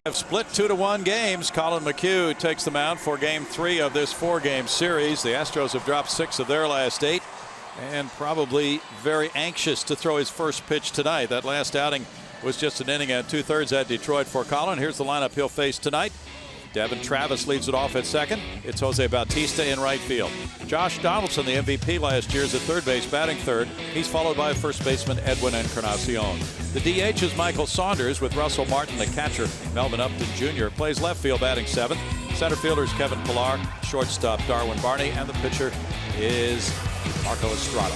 Have split 2-1 games. Colin McHugh takes the mound for game 3 of this 4-game series. The Astros have dropped 6 of their last 8 and probably very anxious to throw his first pitch tonight. That last outing was just an inning and 2/3 at Detroit for Colin. Here's the lineup he'll face tonight. Devin Travis leads it off at second. It's Jose Bautista in right field. Josh Donaldson, the MVP last year, is at third base, batting third. He's followed by first baseman Edwin Encarnacion. The DH is Michael Saunders, with Russell Martin, the catcher. Melvin Upton Jr. plays left field, batting seventh. Center fielder is Kevin Pillar, shortstop Darwin Barney, and the pitcher is Marco Estrada.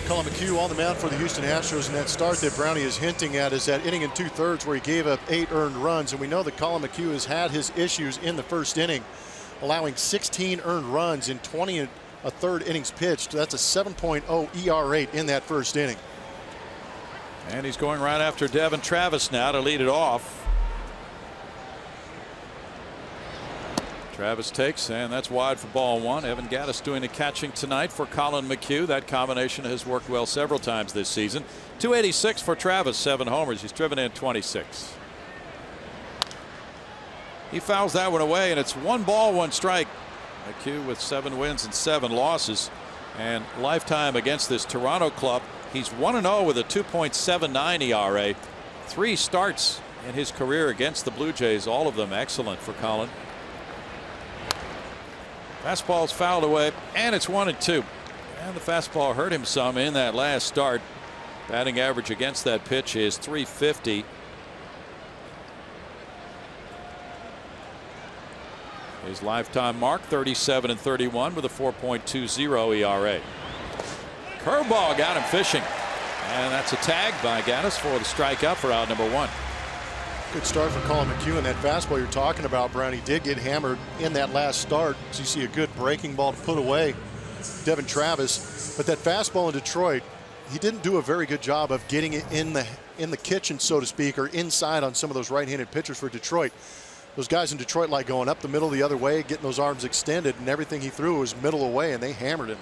Colin McHugh on the mound for the Houston Astros, and that start that Brownie is hinting at is that inning and 2/3 where he gave up 8 earned runs. And we know that Colin McHugh has had his issues in the first inning, allowing 16 earned runs in 20 1/3 innings pitched. That's a 7.0 ERA in that first inning. And he's going right after Devin Travis now to lead it off. Travis takes, and that's wide for ball 1. Evan Gattis doing the catching tonight for Colin McHugh. That combination has worked well several times this season. 286 for Travis, 7 homers. He's driven in 26. He fouls that one away, and it's 1 ball, 1 strike. McHugh with 7 wins and 7 losses, and lifetime against this Toronto club, he's 1-0 with a 2.79 ERA. 3 starts in his career against the Blue Jays, all of them excellent for Colin. Fastball's fouled away, and it's 1-2. And the fastball hurt him some in that last start. Batting average against that pitch is .350. His lifetime mark 37 and 31 with a 4.20 ERA. Curveball got him fishing, and that's a tag by Gattis for the strikeout for out number 1. Good start for Colin McHugh, and that fastball you're talking about, Brownie, did get hammered in that last start. So you see a good breaking ball to put away Devin Travis. But that fastball in Detroit, he didn't do a very good job of getting it in the kitchen, so to speak, or inside on some of those right-handed pitchers for Detroit. Those guys in Detroit like going up the middle the other way, getting those arms extended, and everything he threw was middle away, and they hammered him.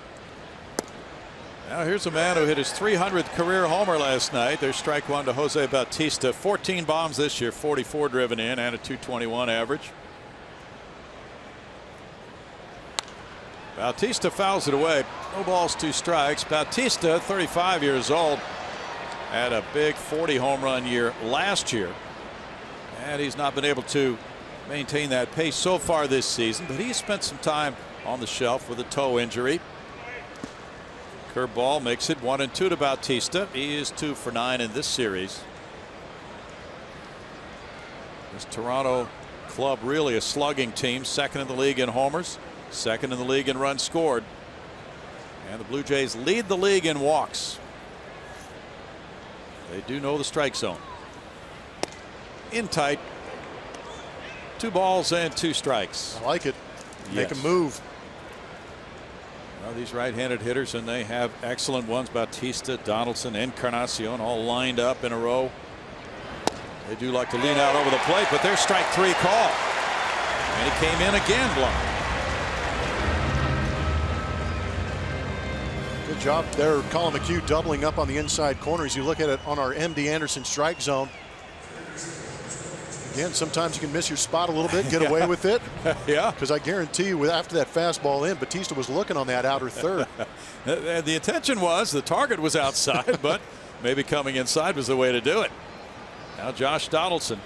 Now here's a man who hit his 300th career homer last night. There's strike 1 to Jose Bautista. 14 bombs this year, 44 driven in, and a .221 average. Bautista fouls it away. No balls, 2 strikes. Bautista, 35 years old, had a big 40 home run year last year, and he's not been able to maintain that pace so far this season, but he's spent some time on the shelf with a toe injury. Curveball makes it 1-2 to Bautista. He is 2 for 9 in this series. This Toronto club really a slugging team, second in the league in homers, second in the league in runs scored, and the Blue Jays lead the league in walks. They do know the strike zone. In tight. 2 balls and 2 strikes. I like it. Make a move. Well, these right-handed hitters, and they have excellent ones. Bautista, Donaldson, Encarnacion all lined up in a row. They do like to lean out over the plate, but there's strike 3 call. And he came in again blind. Good job there, Colin McHugh doubling up on the inside corner. As you look at it on our MD Anderson strike zone. Again, sometimes you can miss your spot a little bit, get away with it. Yeah. Because I guarantee you, after that fastball in, Bautista was looking on that outer third. The intention was the target was outside, but maybe coming inside was the way to do it. Now Josh Donaldson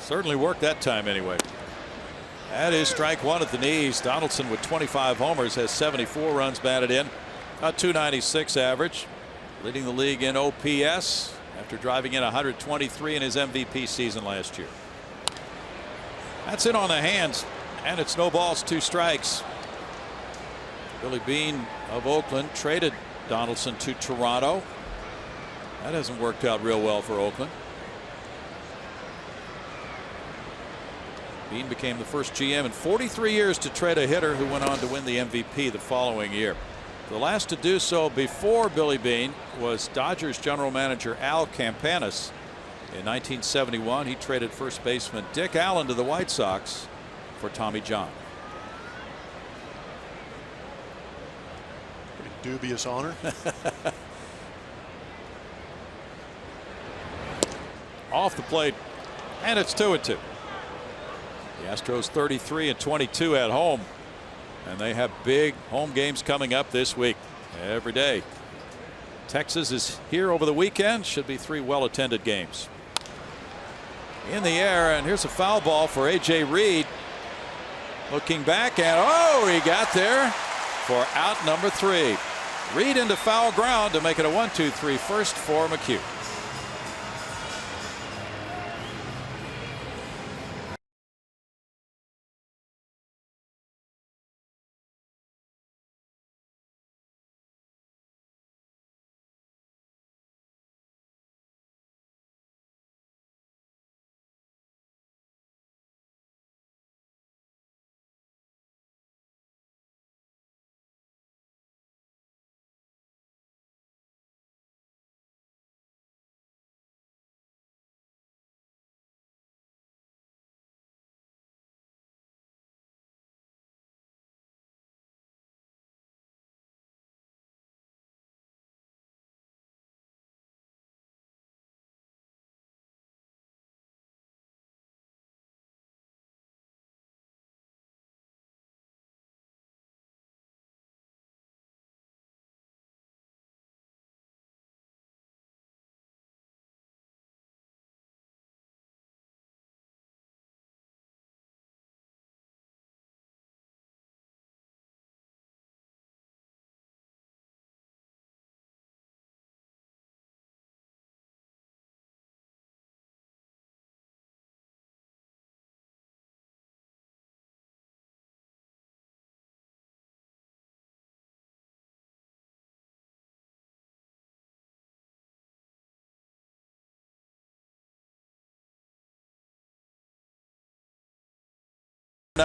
certainly worked that time anyway. That is strike 1 at the knees. Donaldson with 25 homers has 74 runs batted in, a .296 average, leading the league in OPS. After driving in 123 in his MVP season last year. That's in on the hands, and it's no balls, 2 strikes. Billy Beane of Oakland traded Donaldson to Toronto. That hasn't worked out real well for Oakland. Beane became the first GM in 43 years to trade a hitter who went on to win the MVP the following year. The last to do so before Billy Beane was Dodgers general manager Al Campanis. In 1971, he traded first baseman Dick Allen to the White Sox for Tommy John. Pretty dubious honor. Off the plate, And it's 2-2. The Astros 33-22 at home. And they have big home games coming up this week. Every day. Texas is here over the weekend. Should be 3 well-attended games. In the air, and here's a foul ball for A.J. Reed. Looking back, and oh, he got there for out number 3. Reed into foul ground to make it a 1-2-3 first for McHugh.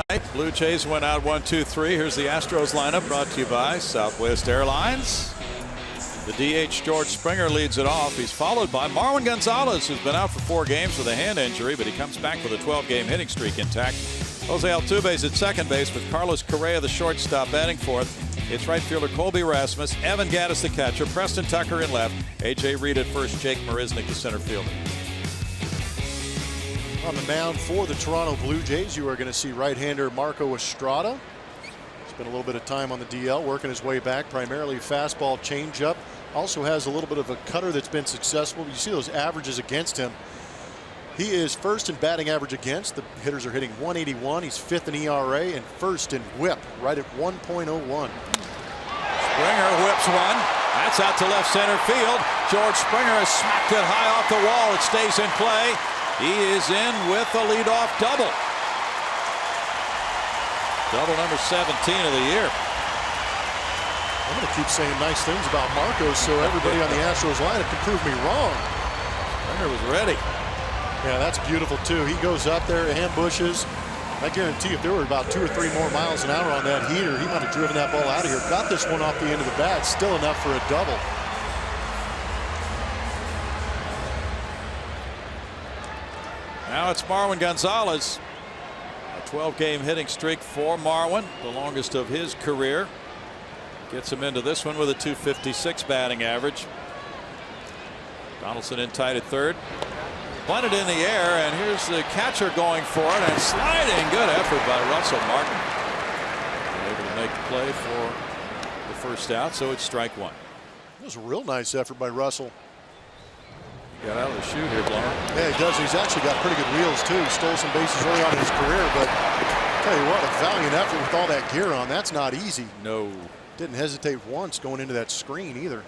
Night. Blue Jays went out 1-2-3. Here's the Astros lineup brought to you by Southwest Airlines. The DH George Springer leads it off. He's followed by Marwin Gonzalez, who's been out for 4 games with a hand injury, but he comes back with a 12-game hitting streak intact. Jose Altuve's at second base with Carlos Correa, the shortstop, batting fourth. It's right fielder Colby Rasmus, Evan Gattis the catcher, Preston Tucker in left, A.J. Reed at first, Jake Marisnick the center fielder. On the mound for the Toronto Blue Jays, you are going to see right-hander Marco Estrada. Spent a little bit of time on the DL, working his way back, primarily fastball, changeup. Also has a little bit of a cutter that's been successful. You see those averages against him. He is first in batting average against. The hitters are hitting 181. He's 5th in ERA and 1st in WHIP, right at 1.01. Springer whips one. That's out to left center field. George Springer has smacked it high off the wall. It stays in play. He is in with a leadoff double. Double number 17 of the year. I'm going to keep saying nice things about Marcos so everybody on the Astros lineup can prove me wrong. Springer was ready. Yeah, that's beautiful too. He goes up there, ambushes. I guarantee if there were about 2 or 3 more miles an hour on that heater, he might have driven that ball out of here. Got this one off the end of the bat, still enough for a double. Now it's Marwin Gonzalez. A 12-game hitting streak for Marwin, the longest of his career. Gets him into this one with a .256 batting average. Donaldson in tight at third. Bunted in the air, and here's the catcher going for it and sliding. Good effort by Russell Martin. Able to make the play for the first out, so it's strike 1. It was a real nice effort by Russell. Got out of the chute here, Blummer. Yeah, he does. He's actually got pretty good wheels, too. He stole some bases early on in his career, but I'll tell you what, a valiant effort with all that gear on. That's not easy. No. Didn't hesitate once going into that screen either.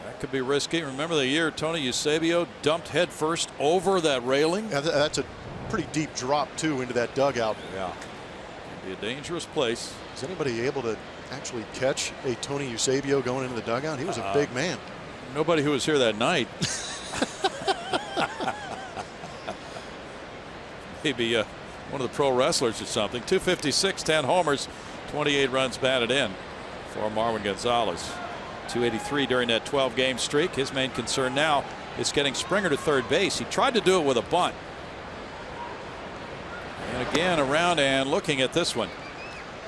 That could be risky. Remember the year Tony Eusebio dumped head first over that railing? Yeah, that's a pretty deep drop, too, into that dugout. Yeah. It'd be a dangerous place. Is anybody able to actually catch a Tony Eusebio going into the dugout? He was a big man. Nobody who was here that night. Maybe one of the pro wrestlers or something. 256, 10 homers, 28 runs batted in for Marwin Gonzalez. 283 during that 12-game streak. His main concern now is getting Springer to third base. He tried to do it with a bunt. And again around and looking at this one.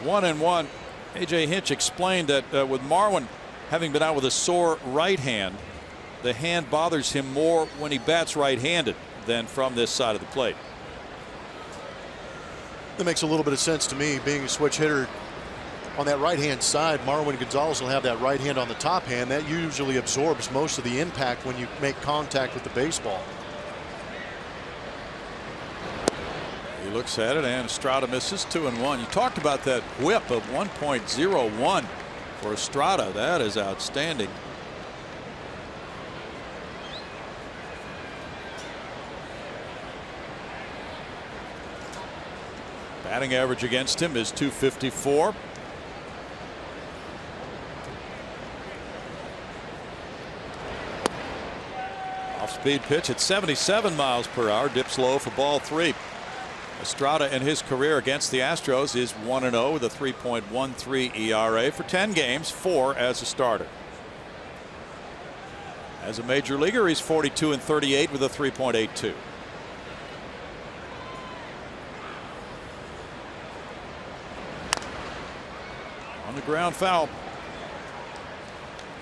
1-1. A.J. Hinch explained that with Marwin having been out with a sore right hand, the hand bothers him more when he bats right-handed than from this side of the plate. That makes a little bit of sense to me. Being a switch hitter on that right-hand side, Marwin Gonzalez will have that right hand on the top hand. That usually absorbs most of the impact when you make contact with the baseball. He looks at it, and Estrada misses. 2-1. You talked about that whip of 1.01 for Estrada. That is outstanding. Batting average against him is .254. Off-speed pitch at 77 miles per hour, dips low for ball 3. Estrada in his career against the Astros is 1-0 with a 3.13 ERA for 10 games, 4 as a starter. As a major leaguer, he's 42-38 with a 3.82. On the ground, foul.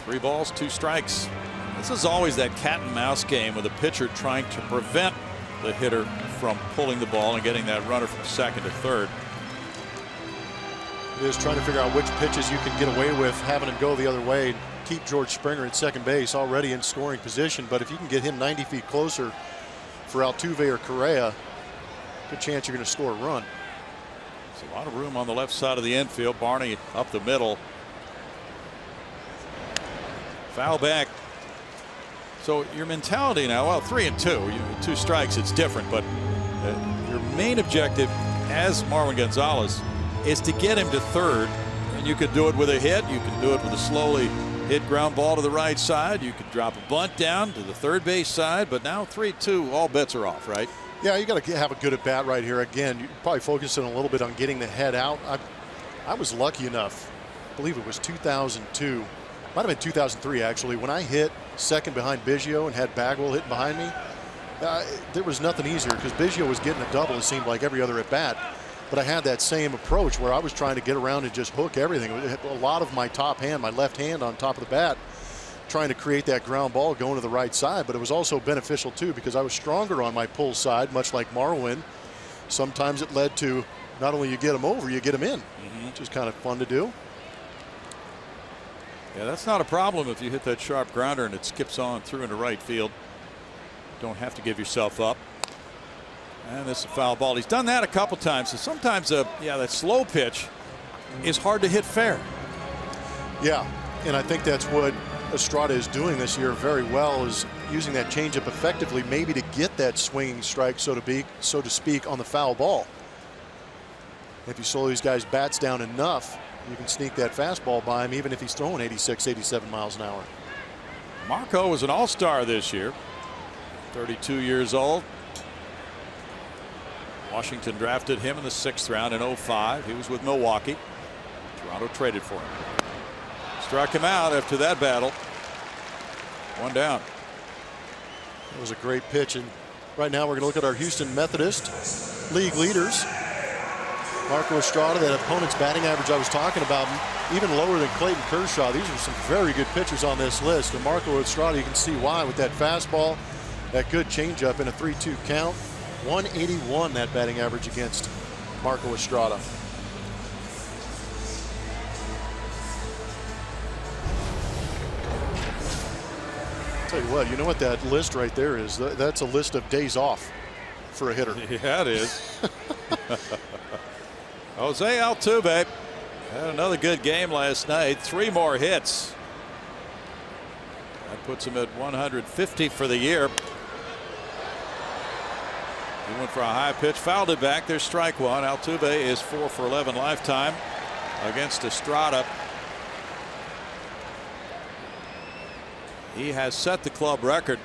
3 balls, 2 strikes. This is always that cat and mouse game with a pitcher trying to prevent the hitter from pulling the ball and getting that runner from second to third. It is trying to figure out which pitches you can get away with having him go the other way and keep George Springer at second base already in scoring position. But if you can get him 90 feet closer for Altuve or Correa, good chance you're going to score a run. There's a lot of room on the left side of the infield. Barney up the middle. Foul back. So your mentality now, well, 3-2, 2 strikes, it's different, but your main objective as Marwin Gonzalez is to get him to third, and you could do it with a hit, you can do it with a slowly hit ground ball to the right side, you could drop a bunt down to the third base side, but now 3-2, all bets are off, right? Yeah, you got to have a good at bat right here. Again, you probably focusing a little bit on getting the head out. I was lucky enough, I believe it was 2002. Might have been 2003 actually, when I hit second behind Biggio and had Bagwell hitting behind me. There was nothing easier because Biggio was getting a double, it seemed like, every other at bat. But I had that same approach where I was trying to get around and just hook everything. A lot of my top hand, my left hand on top of the bat, trying to create that ground ball going to the right side. But it was also beneficial too because I was stronger on my pull side, much like Marwin. Sometimes it led to not only you get them over, you get them in, which is kind of fun to do. Yeah, that's not a problem if you hit that sharp grounder and it skips on through into right field. Don't have to give yourself up. And this is a foul ball. He's done that a couple times. So sometimes, that slow pitch is hard to hit fair. Yeah, and I think that's what Estrada is doing this year very well, is using that changeup effectively, maybe to get that swinging strike, so to speak, on the foul ball. If you slow these guys' bats down enough, you can sneak that fastball by him, even if he's throwing 86, 87 miles an hour. Marco was an all-star this year, 32 years old. Washington drafted him in the 6th round in 05. He was with Milwaukee. Toronto traded for him. Struck him out after that battle. 1 down. It was a great pitch, and right now we're going to look at our Houston Methodist league leaders. Marco Estrada, that opponent's batting average I was talking about, even lower than Clayton Kershaw. These are some very good pitchers on this list. And Marco Estrada, you can see why with that fastball, that good changeup in a 3-2 count. 181 that batting average against Marco Estrada. Tell you what, you know what that list right there is? That's a list of days off for a hitter. Yeah, it is. Jose Altuve had another good game last night. 3 more hits. That puts him at 150 for the year. He went for a high pitch, fouled it back. There's strike 1. Altuve is 4 for 11 lifetime against Estrada. He has set the club record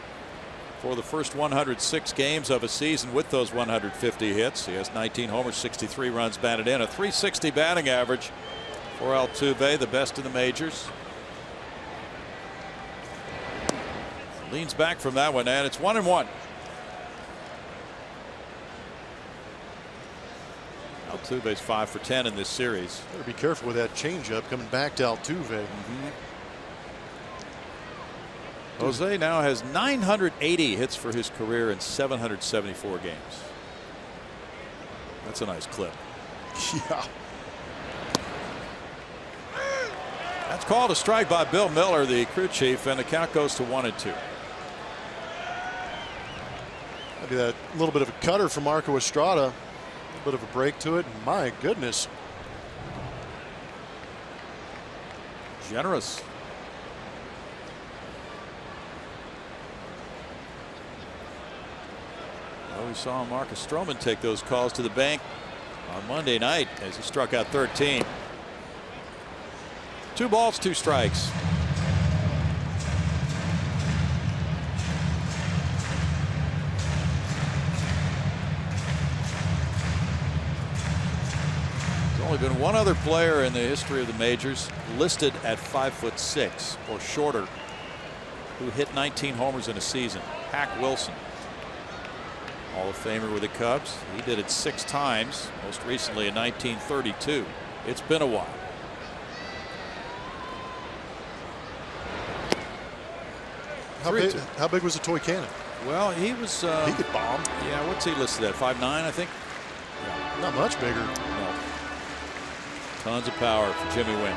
for the first 106 games of a season with those 150 hits. He has 19 homers, 63 runs batted in, a .360 batting average for Altuve, the best in the majors. Leans back from that one, and it's 1-1. Altuve's 5 for 10 in this series. Better be careful with that changeup coming back to Altuve. Jose now has 980 hits for his career in 774 games. That's a nice clip. Yeah. That's called a strike by Bill Miller, the crew chief, and the count goes to 1-2. Maybe that little bit of a cutter from Marco Estrada. A little bit of a break to it. My goodness. Generous. Well, we saw Marcus Stroman take those calls to the bank on Monday night as he struck out 13. 2 balls, 2 strikes. There's only been one other player in the history of the majors listed at 5'6" or shorter who hit 19 homers in a season. Hack Wilson, Hall of Famer with the Cubs. He did it 6 times, most recently in 1932. It's been a while. How big was the toy cannon? Well, he was. He could bomb. Yeah, what's he listed at? 5'9", I think. Yeah, not much bigger. No. Tons of power for Jimmy Wynn.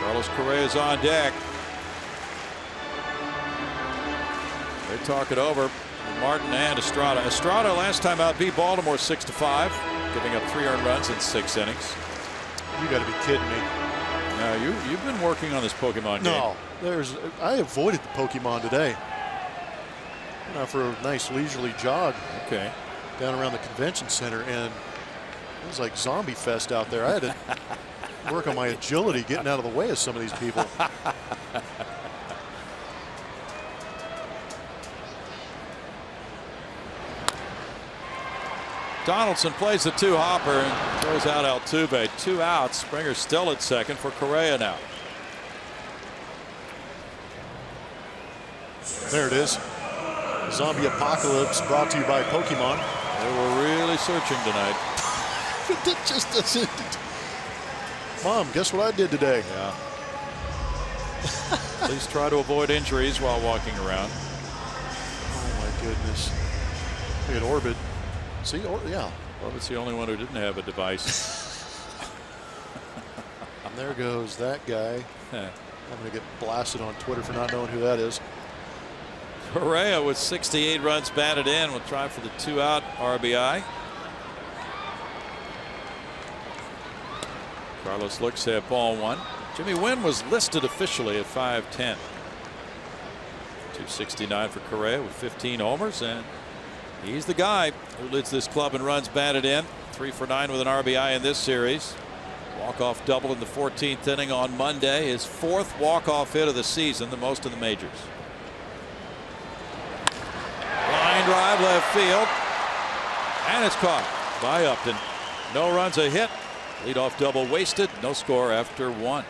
Carlos Correa's on deck. They talk it over. Martin and Estrada. Estrada last time out beat Baltimore 6-5, giving up 3 earned runs in 6 innings. You got to be kidding me. Now you've been working on this Pokemon game. No, I avoided the Pokemon today. Went out for a nice leisurely jog. Okay. Down around the convention center, and it was like zombie fest out there. I had to work on my agility getting out of the way of some of these people. Donaldson plays the 2-hopper and throws out Altuve. 2 outs. Springer still at second for Correa now. There it is. Zombie apocalypse brought to you by Pokemon. They were really searching tonight. It just doesn't. Mom, guess what I did today? Yeah. Please try to avoid injuries while walking around. Oh my goodness. Look at Orbit. See, yeah. Orbit's the only one who didn't have a device. And there goes that guy. I'm going to get blasted on Twitter for not knowing who that is. Correa with 68 runs batted in will try for the 2-out RBI. Carlos looks at ball 1. Jimmy Wynn was listed officially at 5'10". 269 for Correa with 15 homers, and he's the guy who leads this club in runs batted in. 3 for 9 with an RBI in this series. Walk-off double in the 14th inning on Monday. His 4th walk-off hit of the season, the most in the majors. Line drive left field, and it's caught by Upton. No runs, a hit. Leadoff double wasted. No score after 1.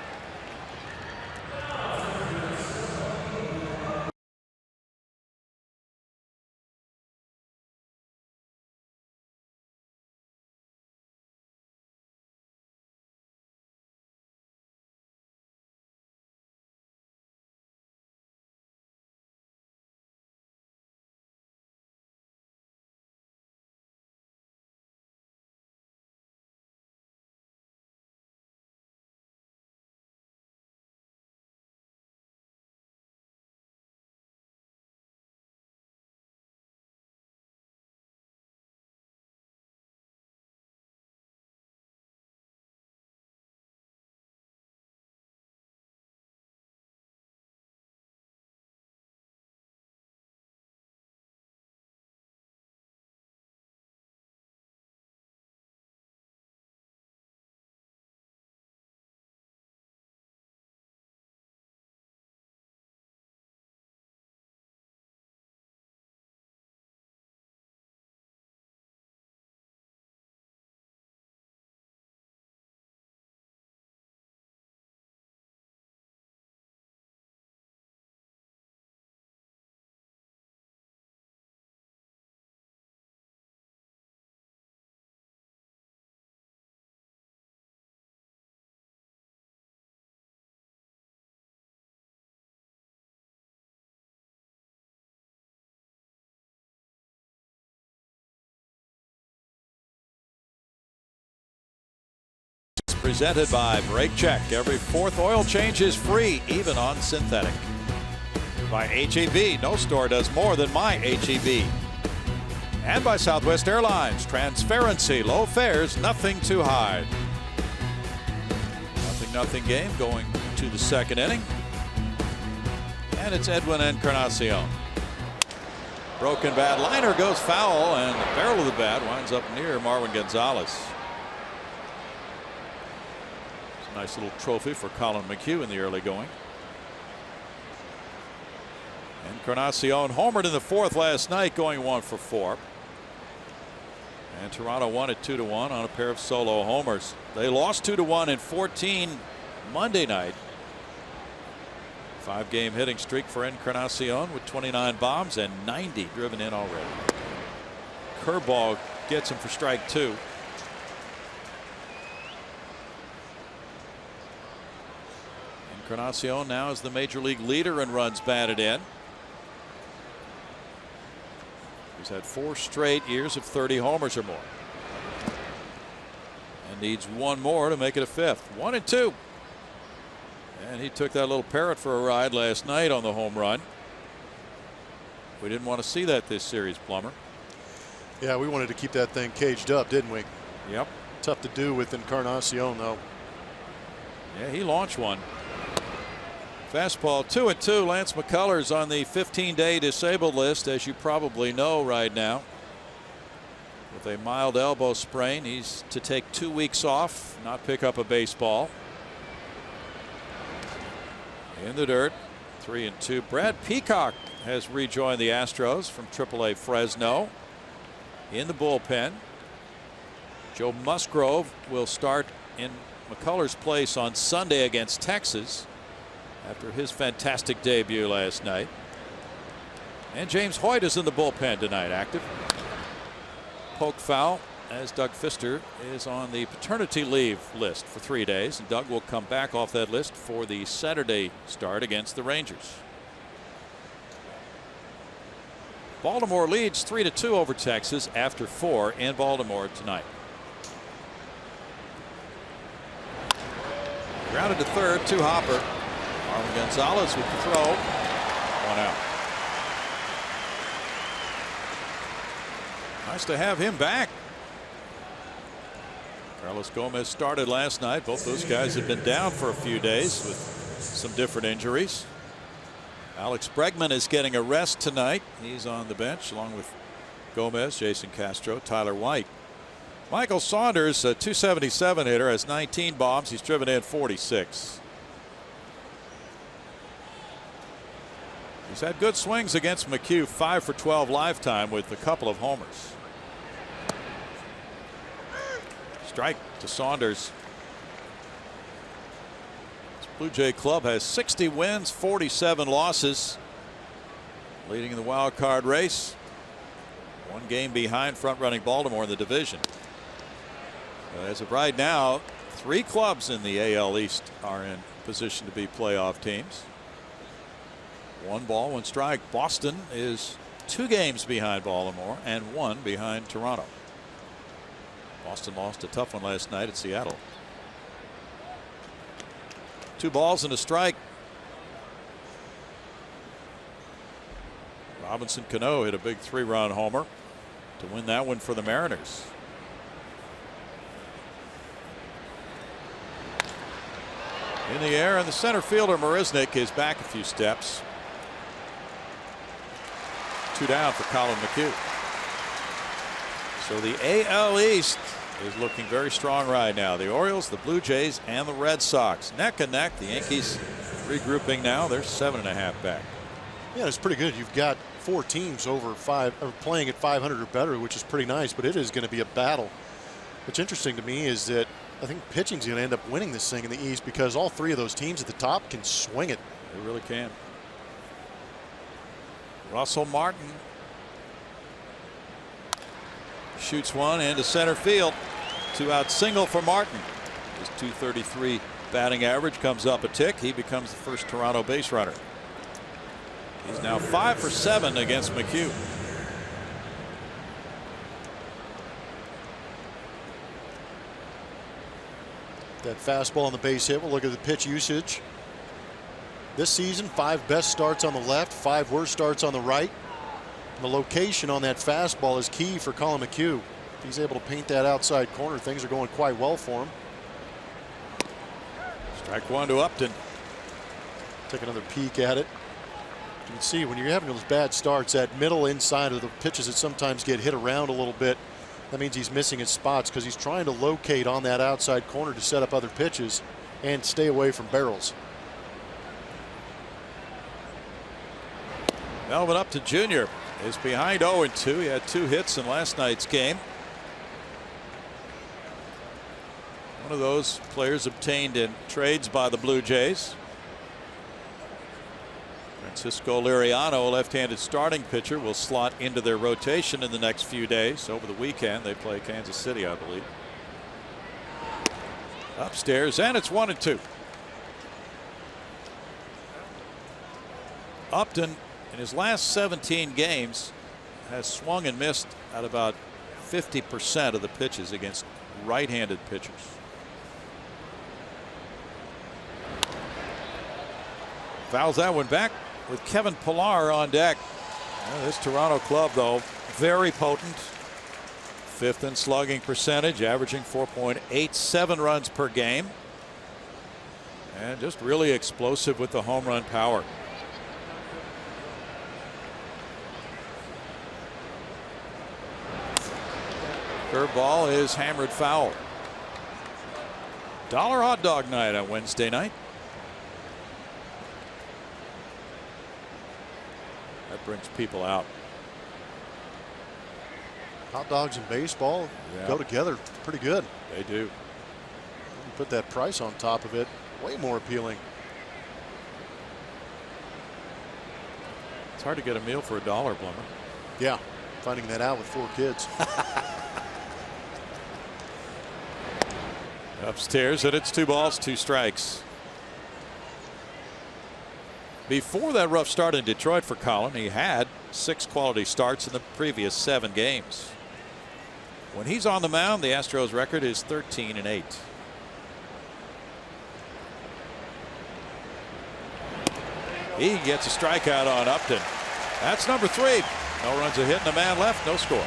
presented by Brake Check. Every fourth oil change is free, even on synthetic. By HEB. No store does more than my HEB. And by Southwest Airlines. Transparency, low fares, nothing to hide. 0-0 game going to the second inning. And it's Edwin Encarnacion. Broken bat, liner goes foul, and the barrel of the bat winds up near Marwin Gonzalez. It's a nice little trophy for Colin McHugh in the early going. Encarnacion homered in the fourth last night, going 1 for 4. And Toronto won it 2-1 on a pair of solo homers. They lost 2-1 in 14 Monday night. 5-game hitting streak for Encarnacion with 29 bombs and 90 driven in already. Curveball gets him for strike 2. Encarnacion now is the major league leader in runs batted in. He's had 4 straight years of 30 homers or more. And needs 1 more to make it a 5th. 1-2. And he took that little parrot for a ride last night on the home run. We didn't want to see that this series, Plummer. Yeah, we wanted to keep that thing caged up, didn't we? Yep. Tough to do with Encarnacion, though. Yeah, he launched one. Fastball 2-2. Lance McCullers on the 15-day disabled list, as you probably know right now. With a mild elbow sprain, he's to take 2 weeks off, not pick up a baseball. In the dirt, 3-2. Brad Peacock has rejoined the Astros from AAA Fresno. In the bullpen, Joe Musgrove will start in McCullers' place on Sunday against Texas after his fantastic debut last night. And James Hoyt is in the bullpen tonight, active. Poke foul, as Doug Fister is on the paternity leave list for 3 days, and Doug will come back off that list for the Saturday start against the Rangers. Baltimore leads 3-2 over Texas after 4 in Baltimore tonight. Grounded to third, to Hopper. Marwin Gonzalez with the throw. 1 out. Nice to have him back. Carlos Gomez started last night. Both those guys have been down for a few days with some different injuries. Alex Bregman is getting a rest tonight. He's on the bench along with Gomez, Jason Castro, Tyler White. Michael Saunders, a .277 hitter, has 19 bombs. He's driven in 46. He's had good swings against McHugh, 5 for 12 lifetime with a couple of homers. Strike to Saunders. This Blue Jay club has 60 wins, 47 losses, leading in the wild card race. 1 game behind front-running Baltimore in the division. As of right now, 3 clubs in the AL East are in position to be playoff teams. 1 ball, 1 strike. Boston is 2 games behind Baltimore and 1 behind Toronto. Boston lost a tough one last night at Seattle. 2 balls and a strike. Robinson Cano hit a big 3-run homer to win that one for the Mariners. In the air, and the center fielder Marisnick is back a few steps. 2 down for Colin McHugh. So the AL East is looking very strong right now. The Orioles, the Blue Jays, and the Red Sox neck and neck. The Yankees regrouping now. They're 7.5 back. Yeah, it's pretty good. You've got 4 teams over 5 or playing at 500 or better, which is pretty nice, but it is going to be a battle. What's interesting to me is that I think pitching's going to end up winning this thing in the East because all 3 of those teams at the top can swing it. They really can. Russell Martin shoots one into center field. 2-out single for Martin. His .233 batting average comes up a tick. He becomes the first Toronto base runner. He's now 5 for 7 against McHugh. That fastball on the base hit. We'll look at the pitch usage. This season, 5 best starts on the left, 5 worst starts on the right. And the location on that fastball is key for Collin McHugh. If he's able to paint that outside corner, things are going quite well for him. Strike 1 to Upton. Take another peek at it. You can see when you're having those bad starts, that middle inside of the pitches that sometimes get hit around a little bit, that means he's missing his spots because he's trying to locate on that outside corner to set up other pitches and stay away from barrels. Melvin Upton Jr. is behind 0-2. He had 2 hits in last night's game. One of those players obtained in trades by the Blue Jays. Francisco Liriano, a left-handed starting pitcher, will slot into their rotation in the next few days. Over the weekend, they play Kansas City, I believe. Upstairs, and it's 1-2. Upton, in his last 17 games, has swung and missed at about 50% of the pitches against right-handed pitchers. Fouls that one back with Kevin Pillar on deck. This Toronto club, though, very potent. 5th in slugging percentage, averaging 4.87 runs per game. And just really explosive with the home run power. Curveball is hammered foul. Dollar hot dog night on Wednesday night. That brings people out. Hot dogs and baseball go together pretty good. They do. You put that price on top of it, way more appealing. It's hard to get a meal for $1, Blummer. Yeah, finding that out with 4 kids. Upstairs, and it's 2 balls, 2 strikes. Before that rough start in Detroit for Collin, he had 6 quality starts in the previous 7 games. When he's on the mound, the Astros record is 13-8. He gets a strikeout on Upton. That's number 3. No runs a hit and a man left, no score.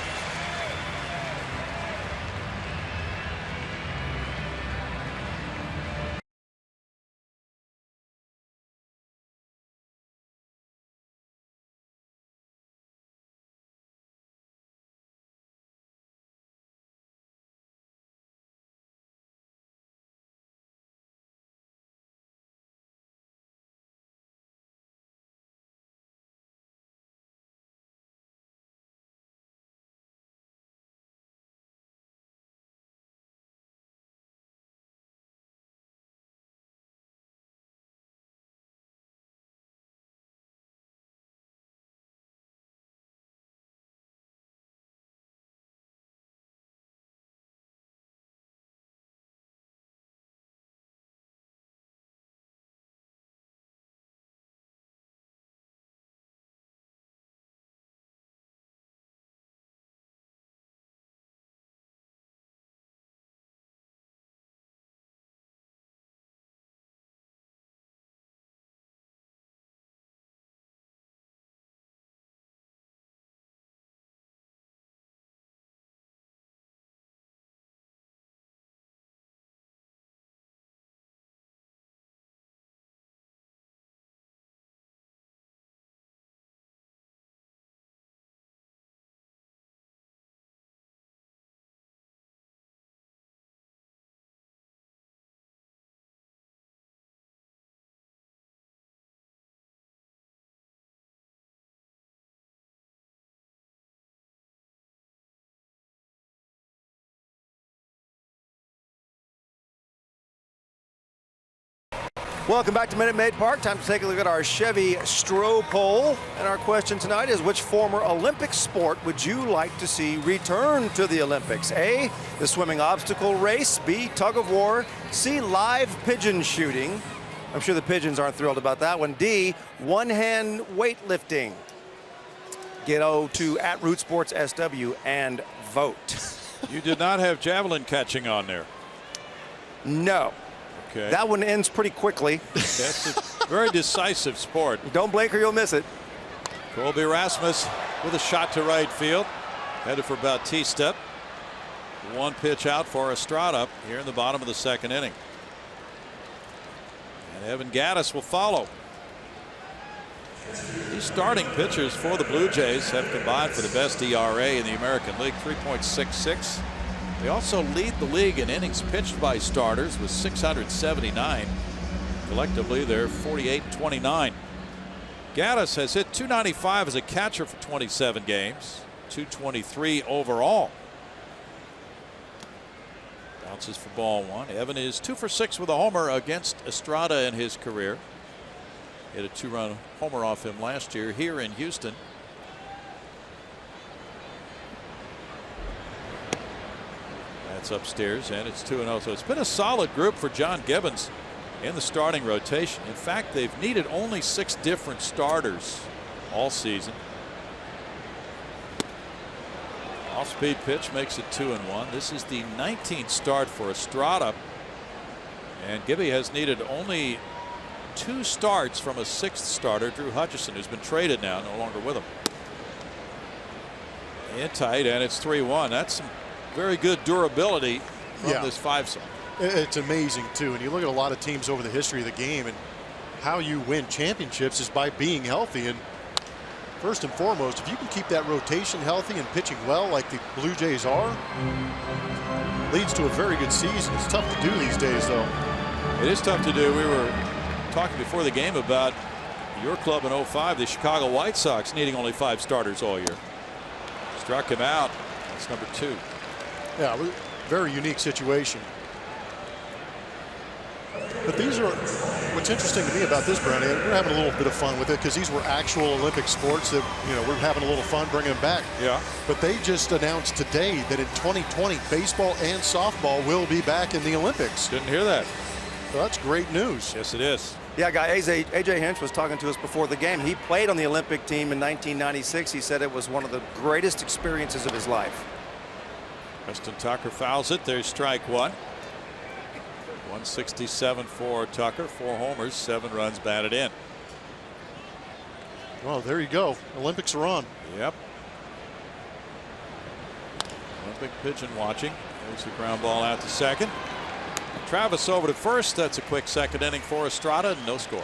Welcome back to Minute Maid Park. Time to take a look at our Chevy Stroh poll. And our question tonight is, which former Olympic sport would you like to see return to the Olympics? A, the swimming obstacle race. B, tug of war. C, live pigeon shooting. I'm sure the pigeons aren't thrilled about that one. D, one-hand weightlifting. Get to @RootSportsSW and vote. You did not have javelin catching on there. No. Okay. That one ends pretty quickly. That's a very decisive sport. Don't blink or you'll miss it. Colby Rasmus with a shot to right field. Headed for Bautista. One pitch out for Estrada here in the bottom of the second inning. And Evan Gattis will follow. These starting pitchers for the Blue Jays have combined for the best ERA in the American League, 3.66. They also lead the league in innings pitched by starters with 679. Collectively, they're 48-29. Gattis has hit .295 as a catcher for 27 games, .223 overall. Bounces for ball one. Evan is 2 for 6 with a homer against Estrada in his career. Hit a 2-run homer off him last year here in Houston. That's upstairs, and it's 2-0. So it's been a solid group for John Gibbons in the starting rotation. In fact, they've needed only 6 different starters all season. Off-speed pitch makes it 2-1. This is the 19th start for Estrada, and Gibby has needed only 2 starts from a 6th starter, Drew Hutchison, who's been traded now, no longer with him. In tight, and it's 3-1. That's some very good durability from this 5-side. It's amazing too, and you look at a lot of teams over the history of the game, and how you win championships is by being healthy. And first and foremost, if you can keep that rotation healthy and pitching well like the Blue Jays are, leads to a very good season. It's tough to do these days, though. It is tough to do. We were talking before the game about your club in 05, the Chicago White Sox, needing only 5 starters all year. Struck him out. That's number 2. Yeah, very unique situation. But these are what's interesting to me about this, Brownie. We're having a little bit of fun with it because these were actual Olympic sports that, you know, we're having a little fun bringing them back. Yeah. But they just announced today that in 2020, baseball and softball will be back in the Olympics. Didn't hear that. So that's great news. Yes, it is. Yeah, guy, AJ Hinch was talking to us before the game. He played on the Olympic team in 1996. He said it was one of the greatest experiences of his life. Preston Tucker fouls it. There's strike 1. 167 for Tucker. 4 homers, 7 runs batted in. Well, there you go. Olympics are on. Yep. Olympic pigeon watching. There's the ground ball out to second. Travis over to first. That's a quick second inning for Estrada. No score.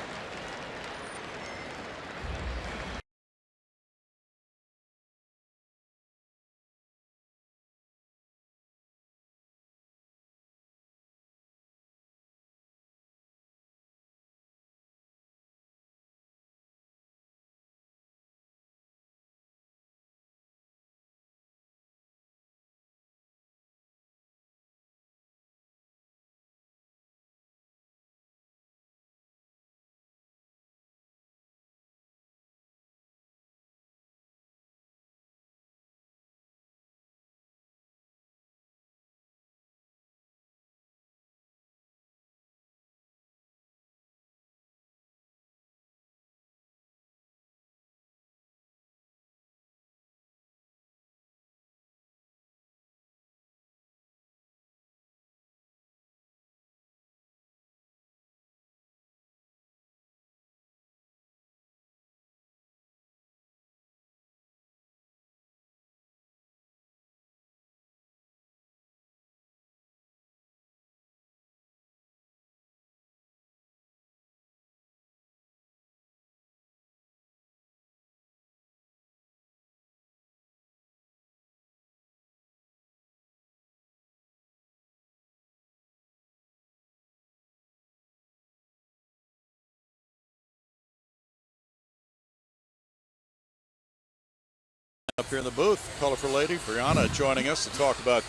Up here in the booth, colorful lady Brianna joining us to talk about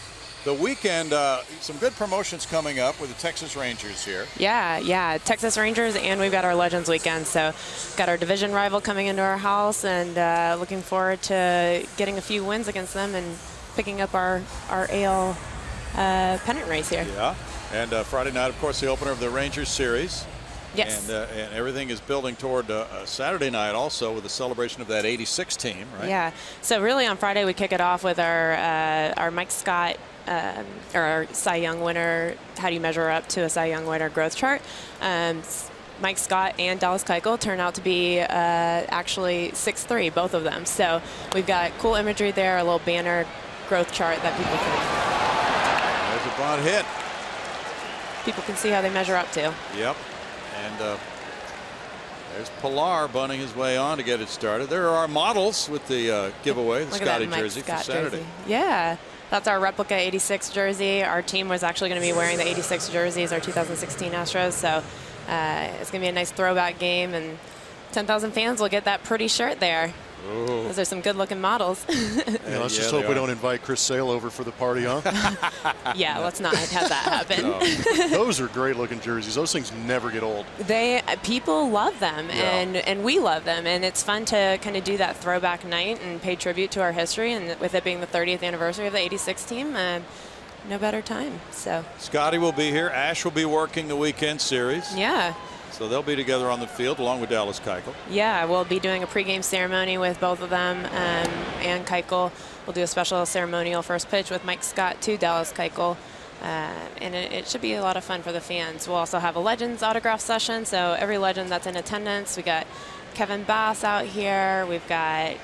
the weekend. Some good promotions coming up with the Texas Rangers here. Yeah, Texas Rangers, and we've got our Legends weekend. So got our division rival coming into our house, and looking forward to getting a few wins against them and picking up our AL pennant race here. Yeah, and Friday night, of course, the opener of the Rangers series. Yes. And everything is building toward Saturday night also with the celebration of that 86 team, right? Yeah. So really on Friday we kick it off with our Mike Scott, or our Cy Young winner. How do you measure up to a Cy Young winner growth chart? Mike Scott and Dallas Keuchel turn out to be actually 6'3", both of them. So we've got cool imagery there, a little banner growth chart that people can. There's a bunt hit. People can see how they measure up to. Yep. And there's Pilar bunting his way on to get it started. There are our models with the giveaway, the Scotty jersey for Saturday. Yeah. That's our replica 86 jersey. Our team was actually going to be wearing the 86 jerseys, our 2016 Astros. So it's going to be a nice throwback game, and 10,000 fans will get that pretty shirt there. Ooh. Those are some good-looking models. Yeah, let's just hope we don't invite Chris Sale over for the party, huh? Yeah, let's not have that happen. No. Those are great-looking jerseys. Those things never get old. People love them, Yeah. and we love them, and it's fun to kind of do that throwback night and pay tribute to our history, and with it being the 30th anniversary of the 86 team, no better time. So Scotty will be here. Ash will be working the weekend series. yeah. So they'll be together on the field along with Dallas Keuchel. Yeah, we'll be doing a pregame ceremony with both of them, and Keuchel. We'll do a special ceremonial first pitch with Mike Scott to Dallas Keuchel, and it should be a lot of fun for the fans. We'll also have a Legends autograph session, so every Legend that's in attendance. We got Kevin Bass out here. We've got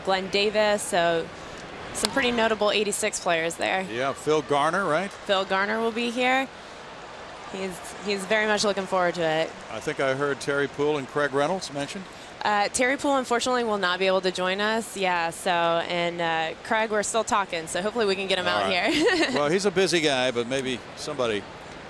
Glenn Davis, so some pretty notable 86 players there. Yeah, Phil Garner, right? Phil Garner will be here. He's very much looking forward to it. I think I heard Terry Poole and Craig Reynolds mentioned. Terry Poole, unfortunately, will not be able to join us. Yeah, so, and Craig, we're still talking, so hopefully we can get him out here. Well, he's a busy guy, but maybe somebody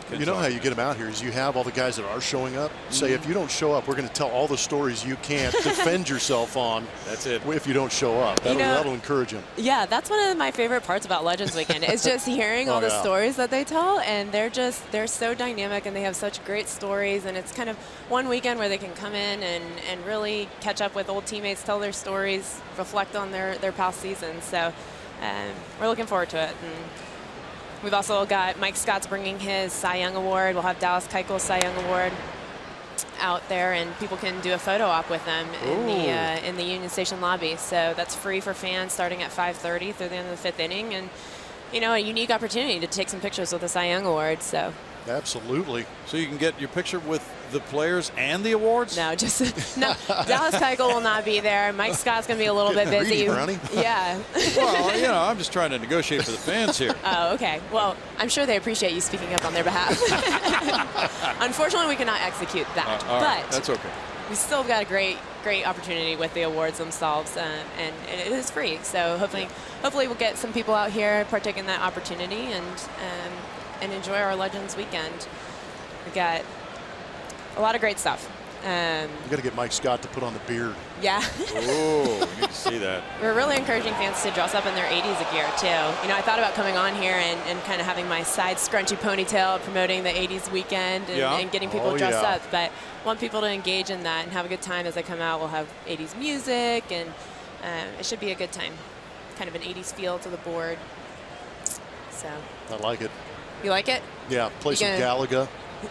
can You know talk. how you get them out here is you have all the guys that are showing up. Say, if you don't show up, we're going to tell all the stories you can't defend yourself on. That's it. If you don't show up. That'll encourage them. Yeah, that's one of my favorite parts about Legends Weekend is just hearing all the stories that they tell, and they're so dynamic, and they have such great stories, and it's kind of one weekend where they can come in and really catch up with old teammates, tell their stories, reflect on their past seasons. So we're looking forward to it. And we've also got Mike Scott's bringing his Cy Young Award. We'll have Dallas Keuchel's Cy Young Award out there, and people can do a photo op with them in the Union Station lobby. So that's free for fans starting at 5:30 through the end of the fifth inning, and a unique opportunity to take some pictures with the Cy Young Award. So Absolutely. So you can get your picture with the players and the awards? no, Dallas Keuchel will not be there. Mike Scott's going to be a little bit Getting busy. greedy, Brownie. Yeah. Well, I'm just trying to negotiate for the fans here. Oh, okay. Well, I'm sure they appreciate you speaking up on their behalf. Unfortunately, we cannot execute that. All right. But That's okay. we still got a great opportunity with the awards themselves, and it is free. So hopefully we'll get some people out here partake in that opportunity and enjoy our Legends Weekend. We got a lot of great stuff. You got to get Mike Scott to put on the beard. Yeah. Oh, you need to see that. We're really encouraging fans to dress up in their 80s gear, too. I thought about coming on here and kind of having my side scrunchy ponytail promoting the 80s weekend and getting people dressed up. But want people to engage in that and have a good time as they come out. We'll have 80s music, and it should be a good time. Kind of an 80s feel to the board. So. I like it. You like it? Yeah, play some Galaga.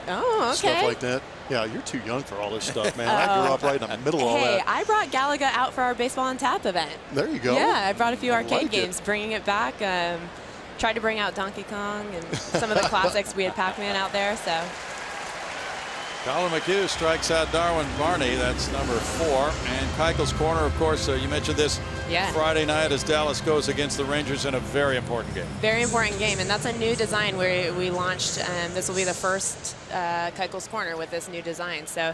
Oh, okay. Stuff like that. Yeah, you're too young for all this stuff, man. I grew up right in the middle of all Hey, that. I brought Galaga out for our Baseball on Tap event. There you go. Yeah, I brought a few arcade like games, bringing it back. Tried to bring out Donkey Kong and some of the classics. We had Pac-Man out there, so. Colin McHugh strikes out Darwin Barney. That's number 4. And Keuchel's corner, of course, you mentioned this Friday night as Dallas goes against the Rangers in a very important game. Very important game, and that's a new design where we launched. This will be the first Keuchel's corner with this new design. So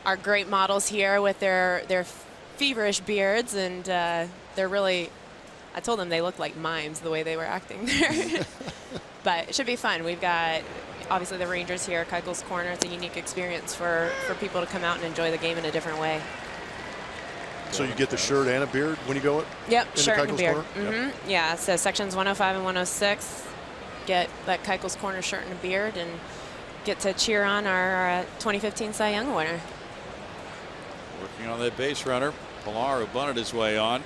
our great models here with their feverish beards, and they're really, I told them they look like mimes the way they were acting there. But it should be fun. We've got obviously the Rangers here, Keuchel's corner. It's a unique experience for people to come out and enjoy the game in a different way. So you get the shirt and a beard when you go Yep, shirt and beard. Yep. Yeah, so sections 105 and 106 get that Keuchel's corner shirt and a beard and get to cheer on our 2015 Cy Young winner. Working on that base runner, Pilar, who bunted his way on.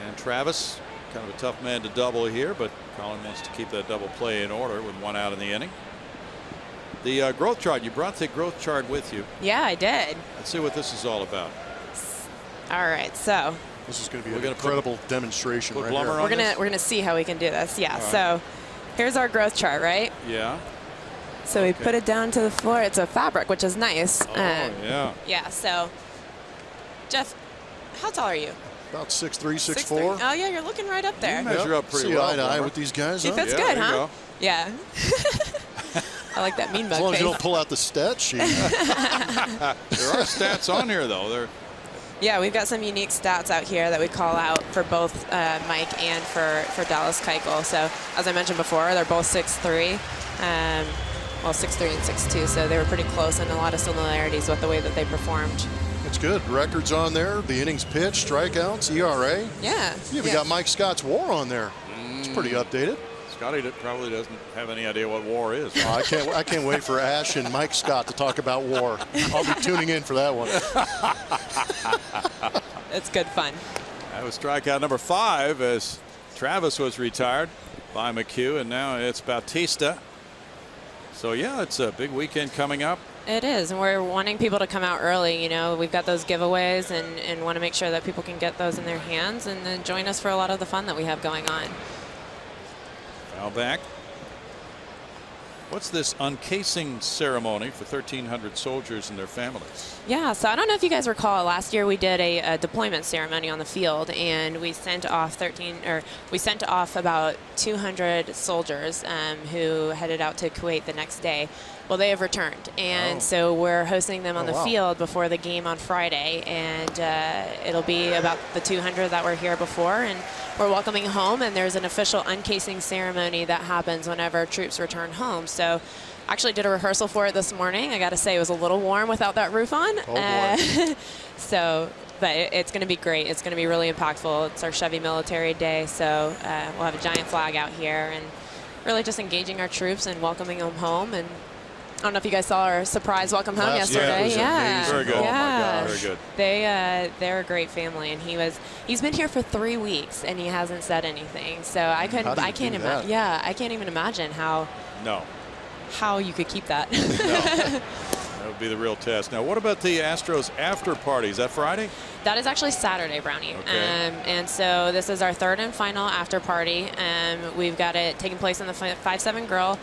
And Travis, kind of a tough man to double here, but Colin wants to keep that double play in order with 1 out in the inning. The growth chart, you brought the growth chart with you. Yeah, I did. Let's see what this is all about. All right, so This is going to be an incredible demonstration right Blummer here. on this? we're gonna see how we can do this. Yeah. All right. So here's our growth chart, right? Yeah. So we put it down to the floor. It's a fabric, which is nice. Oh, yeah. Yeah. So Jeff, how tall are you? About 6'3", 6'4". 6'3". Oh yeah, you're looking right up there. You measure up pretty See well. eye to eye Blummer. with these guys. He Huh? fits Yeah, good, there you huh? go. Yeah. I like that mean As mug long as face. you don't pull out the stat sheet. There are stats on here, though. They're Yeah, we've got some unique stats out here that we call out for both Mike and for Dallas Keuchel. So as I mentioned before, they're both 6'3". Well, 6'3" and 6'2", so they were pretty close and a lot of similarities with the way that they performed. It's good. Records on there. The innings pitched, strikeouts, ERA. Yeah. You even got Mike Scott's WAR on there. It's pretty updated. Scotty probably doesn't have any idea what WAR is. Oh, I can't wait for Ash and Mike Scott to talk about WAR. I'll be tuning in for that one. It's good fun. That was strikeout number 5 as Travis was retired by McHugh, and now it's Bautista. So yeah, it's a big weekend coming up. It is, and we're wanting people to come out early. You know, we've got those giveaways and want to make sure that people can get those in their hands and then join us for a lot of the fun that we have going on. Foul back. What's this uncasing ceremony for 1,300 soldiers and their families? Yeah, so I don't know if you guys recall, last year we did a deployment ceremony on the field, and we sent off about 200 soldiers who headed out to Kuwait the next day. Well, they have returned, and so we're hosting them on the field before the game on Friday, and it'll be about the 200 that were here before, and we're welcoming home, and there's an official uncasing ceremony that happens whenever troops return home. So actually did a rehearsal for it this morning. I got to say it was a little warm without that roof on. Oh, boy. But it's going to be great. It's going to be really impactful. It's our Chevy Military Day, so we'll have a giant flag out here and really just engaging our troops and welcoming them home. And I don't know if you guys saw our surprise welcome home yesterday. was amazing. Very good. Oh, my Yeah. gosh. Very good. They're a great family, and he's been here for 3 weeks and he hasn't said anything. So I How do you can't do that? imagine. Yeah, I can't even imagine how you could keep that. No. That would be the real test. Now, what about the Astros after party? Is that Friday? That is actually Saturday, Brownie. Okay. And so this is our third and final after party. We've got it taking place in the 5-7 Grill.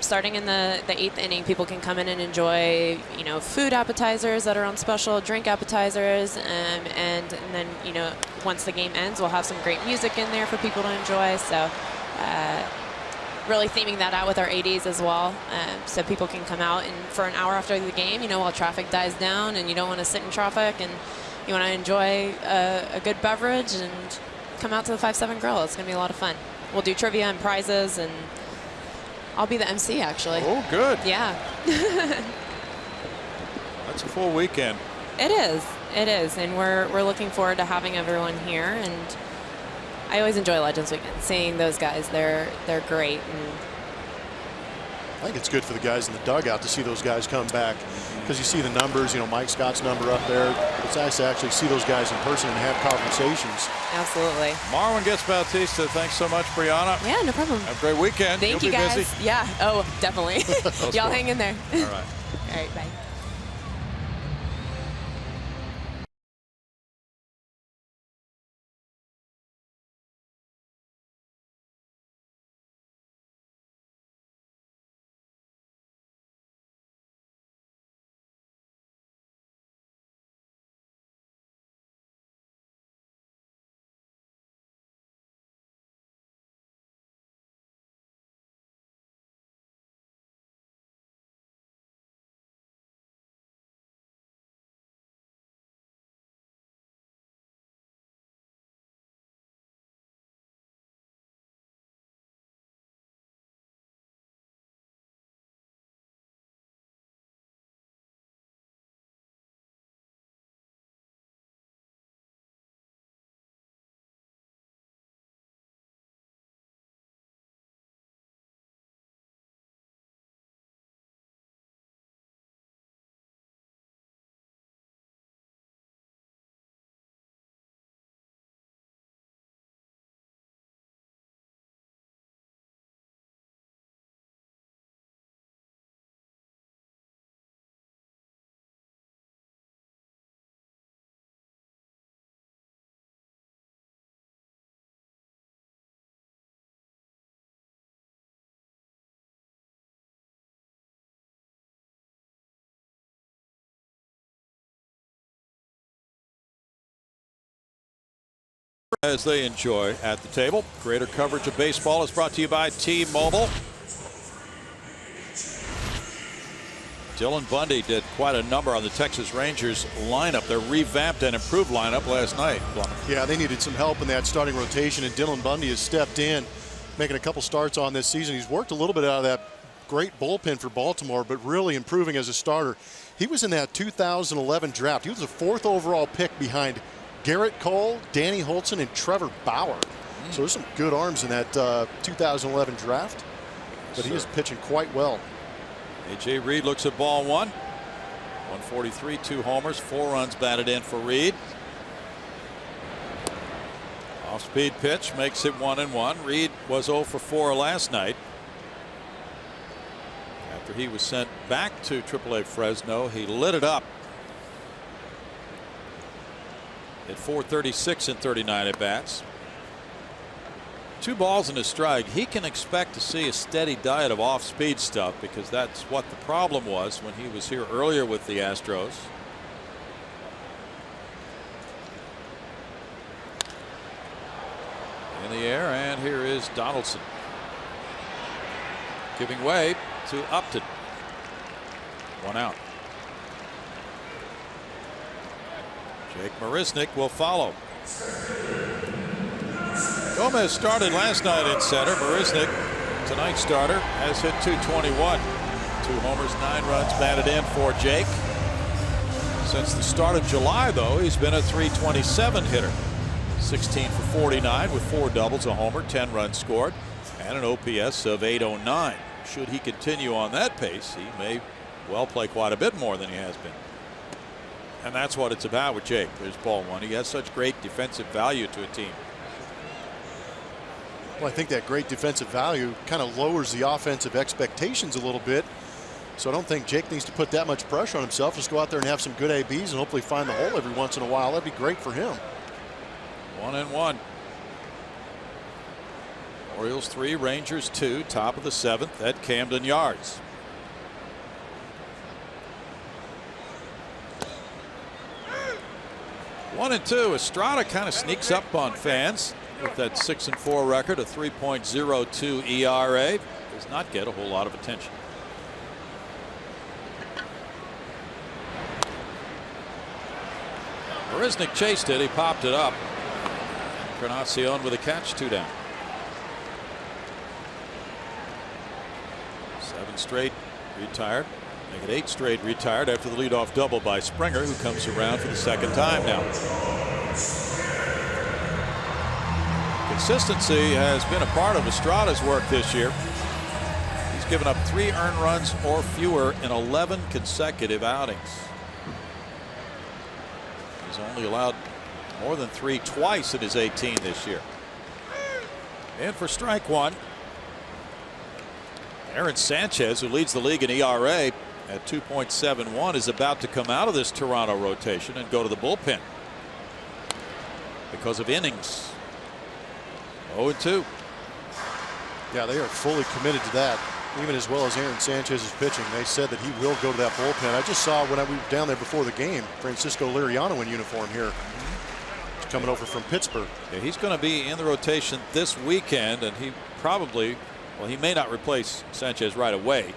Starting in the 8th inning, people can come in and enjoy, food appetizers that are on special, drink appetizers, and then, once the game ends, we'll have some great music in there for people to enjoy. So really theming that out with our 80s as well, so people can come out and for an hour after the game, while traffic dies down and you don't want to sit in traffic and you want to enjoy a good beverage and come out to the 5-7 Grill. It's going to be a lot of fun. We'll do trivia and prizes, and I'll be the MC actually. Oh, good. Yeah. That's a full weekend. It is, and we're looking forward to having everyone here. And I always enjoy Legends Weekend, seeing those guys. They're great. And I think it's good for the guys in the dugout to see those guys come back, because you see the numbers, Mike Scott's number up there. It's nice to actually see those guys in person and have conversations. absolutely. Marwin gets Bautista. Thanks so much, Brianna. Yeah, no problem. Have a great weekend. Thank You'll you be guys. busy. Yeah. Oh, definitely. Y'all hang in there. All right. All right. Bye. as they enjoy at the table. Greater coverage of baseball is brought to you by T-Mobile. Dylan Bundy did quite a number on the Texas Rangers lineup, their revamped and improved lineup last night. Yeah, they needed some help in that starting rotation, and Dylan Bundy has stepped in, making a couple starts on this season. He's worked a little bit out of that great bullpen for Baltimore, but really improving as a starter. He was in that 2011 draft. He was the 4th overall pick behind Garrett Cole, Danny Hultzen, and Trevor Bauer. So there's some good arms in that 2011 draft, but he is pitching quite well. A.J. Reed looks at ball 1. 143, 2 homers, 4 runs batted in for Reed. Off-speed pitch makes it 1-1. Reed was 0 for 4 last night. After he was sent back to AAA Fresno, he lit it up at 436 in 39 at bats. 2 balls and a strike. He can expect to see a steady diet of off-speed stuff because that's what the problem was when he was here earlier with the Astros. In the air, and here is Donaldson giving way to Upton. 1 out. Jake Marisnick will follow. Gomez started last night in center. Marisnick, tonight's starter, has hit .221. 2 homers, 9 runs batted in for Jake. Since the start of July, though, he's been a .327 hitter. 16 for 49 with 4 doubles, a homer, 10 runs scored, and an OPS of .809. Should he continue on that pace, he may well play quite a bit more than he has been. And that's what it's about with Jake. There's ball 1. He has such great defensive value to a team. Well, I think that great defensive value kind of lowers the offensive expectations a little bit. So I don't think Jake needs to put that much pressure on himself. Just go out there and have some good ABs and hopefully find the hole every once in a while. That'd be great for him. 1-1. Orioles 3, Rangers 2, top of the 7th at Camden Yards. One and 2. Estrada kind of sneaks up on fans with that 6-4 record, a 3.02 ERA. Does not get a whole lot of attention. Marisnick chased it. He popped it up. Encarnacion with a catch, 2 down. 7 straight retired. Make it 8 straight retired after the leadoff double by Springer, who comes around for the 2nd time now. Consistency has been a part of Estrada's work this year. He's given up 3 earned runs or fewer in 11 consecutive outings. He's only allowed more than 3 twice in his 18 this year. And for strike 1, Aaron Sanchez, who leads the league in ERA at 2.71, is about to come out of this Toronto rotation and go to the bullpen because of innings. 0-2. Yeah, they are fully committed to that, even as well as Aaron Sanchez is pitching. They said that he will go to that bullpen. I just saw when we were down there before the game, Francisco Liriano in uniform here, coming over from Pittsburgh. Yeah, he's going to be in the rotation this weekend, and he probably, well, he may not replace Sanchez right away.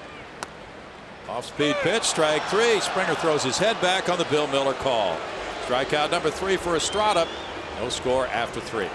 Off-speed pitch, strike 3. Springer throws his head back on the Bill Miller call. Strikeout number 3 for Estrada. No score after 3.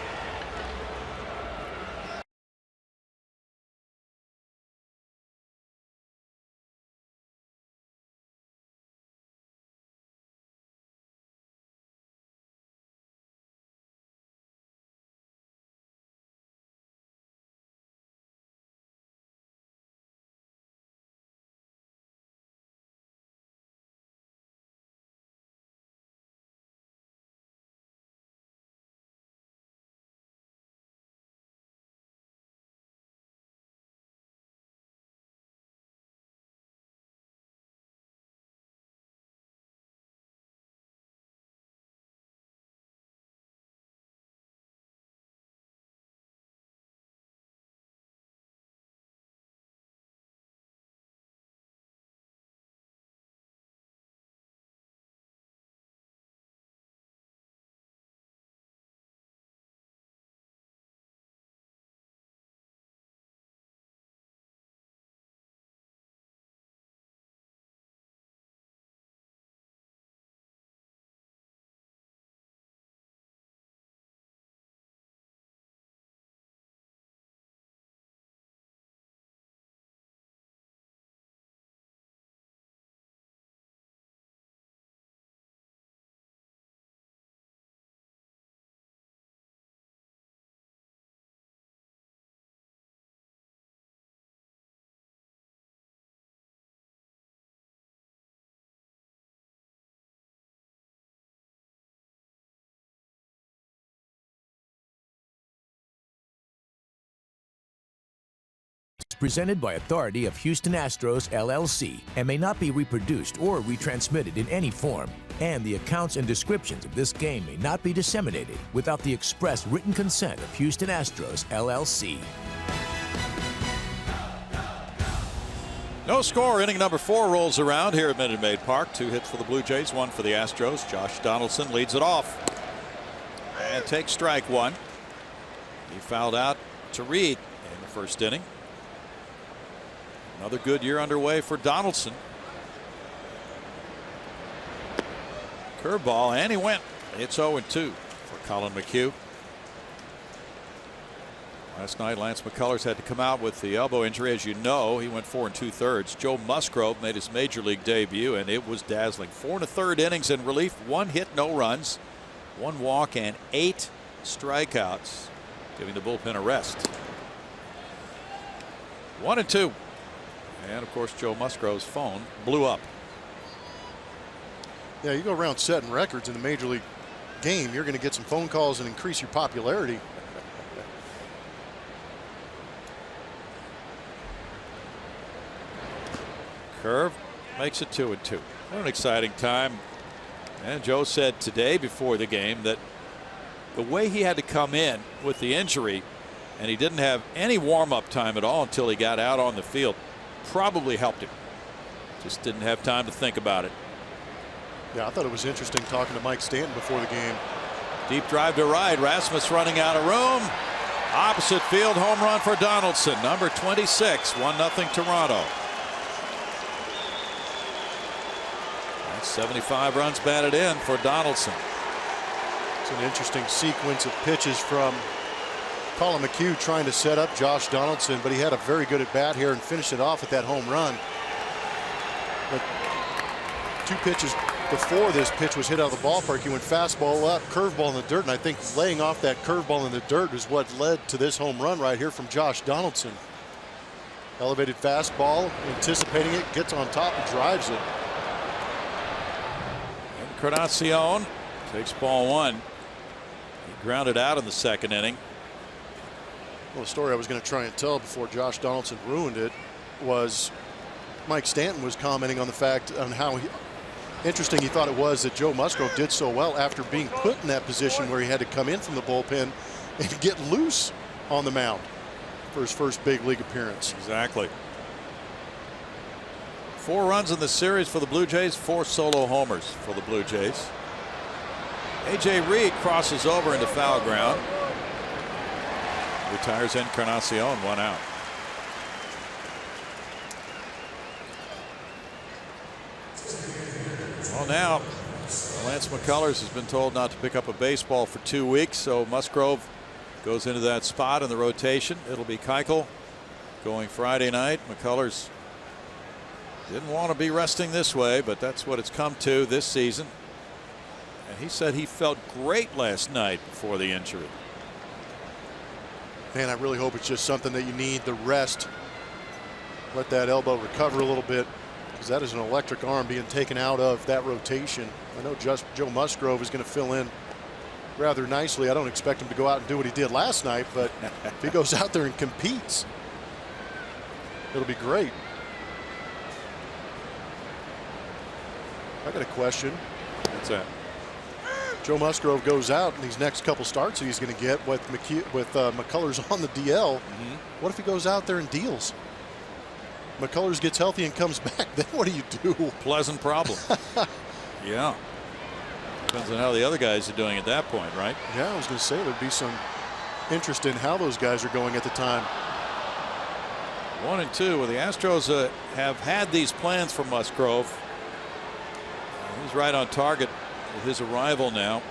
presented by authority of Houston Astros, LLC, and may not be reproduced or retransmitted in any form. And the accounts and descriptions of this game may not be disseminated without the express written consent of Houston Astros, LLC. No score. Inning number 4 rolls around here at Minute Maid Park. 2 hits for the Blue Jays, 1 for the Astros. Josh Donaldson leads it off and takes strike 1. He fouled out to Reed in the first inning. Another good year underway for Donaldson. Curveball, and he went. It's 0-2 for Colin McHugh. Last night, Lance McCullers had to come out with the elbow injury. As you know, he went 4 2/3. Joe Musgrove made his major league debut, and it was dazzling. 4 1/3 innings in relief, 1 hit, no runs, 1 walk, and 8 strikeouts, giving the bullpen a rest. 1-2. And of course, Joe Musgrove's phone blew up. Yeah, you go around setting records in the major league game, you're going to get some phone calls and increase your popularity. Curve makes it 2-2. What an exciting time. And Joe said today before the game that the way he had to come in with the injury, and he didn't have any warm-up time at all until he got out on the field, probably helped him. Just didn't have time to think about it. Yeah, I thought it was interesting talking to Mike Stanton before the game. Deep drive to right. Rasmus running out of room. Opposite field home run for Donaldson. Number 26. 1-0 Toronto. That's 75 runs batted in for Donaldson. It's an interesting sequence of pitches from Colin McHugh trying to set up Josh Donaldson, but he had a very good at bat here and finished it off with that home run. But 2 pitches before this pitch was hit out of the ballpark, he went fastball up, curveball in the dirt, and I think laying off that curveball in the dirt is what led to this home run right here from Josh Donaldson. Elevated fastball, anticipating it, gets on top and drives it. Encarnacion takes ball 1. He grounded out in the second inning. Well, the story I was going to try and tell before Josh Donaldson ruined it was Mike Stanton was commenting on the fact on how interesting he thought it was that Joe Musgrove did so well after being put in that position where he had to come in from the bullpen and get loose on the mound for his first big league appearance. Exactly. 4 runs in the series for the Blue Jays, 4 solo homers for the Blue Jays. A.J. Reed crosses over into foul ground. Retires Encarnacion, 1 out. Well, now Lance McCullers has been told not to pick up a baseball for 2 weeks, so Musgrove goes into that spot in the rotation. It'll be Keuchel going Friday night. McCullers didn't want to be resting this way, but that's what it's come to this season. And he said he felt great last night before the injury. Man, I really hope it's just something that you need the rest. Let that elbow recover a little bit, because that is an electric arm being taken out of that rotation. I know just Joe Musgrove is going to fill in rather nicely. I don't expect him to go out and do what he did last night, but if he goes out there and competes, it'll be great. I got a question. What's that? Joe Musgrove goes out in these next couple starts that he's going to get with McCullers on the DL. What if he goes out there and deals? McCullers gets healthy and comes back. Then what do you do? Pleasant problem. Yeah. Depends on how the other guys are doing at that point, right? Yeah, I was going to say there'd be some interest in how those guys are going at the time. 1-2. Well, the Astros have had these plans for Musgrove. He's right on target with his arrival now.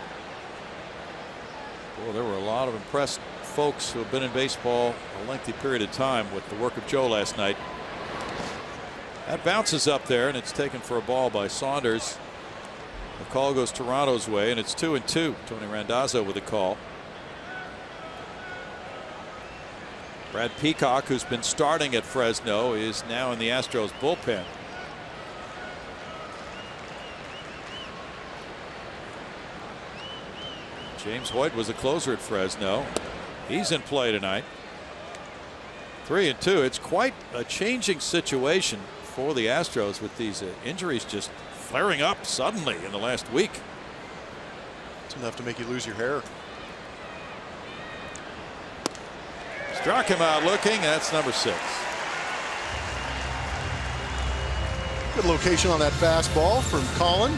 Well, there were a lot of impressed folks who have been in baseball a lengthy period of time with the work of Joe last night. That bounces up there, and it's taken for a ball by Saunders. The call goes Toronto's way, and it's 2-2. Tony Randazzo with a call. Brad Peacock, who's been starting at Fresno, is now in the Astros bullpen. James Hoyt was a closer at Fresno. He's in play tonight. 3-2. It's quite a changing situation for the Astros with these injuries just flaring up suddenly in the last week. It's enough to make you lose your hair. Struck him out looking. That's number 6. Good location on that fastball from Colin.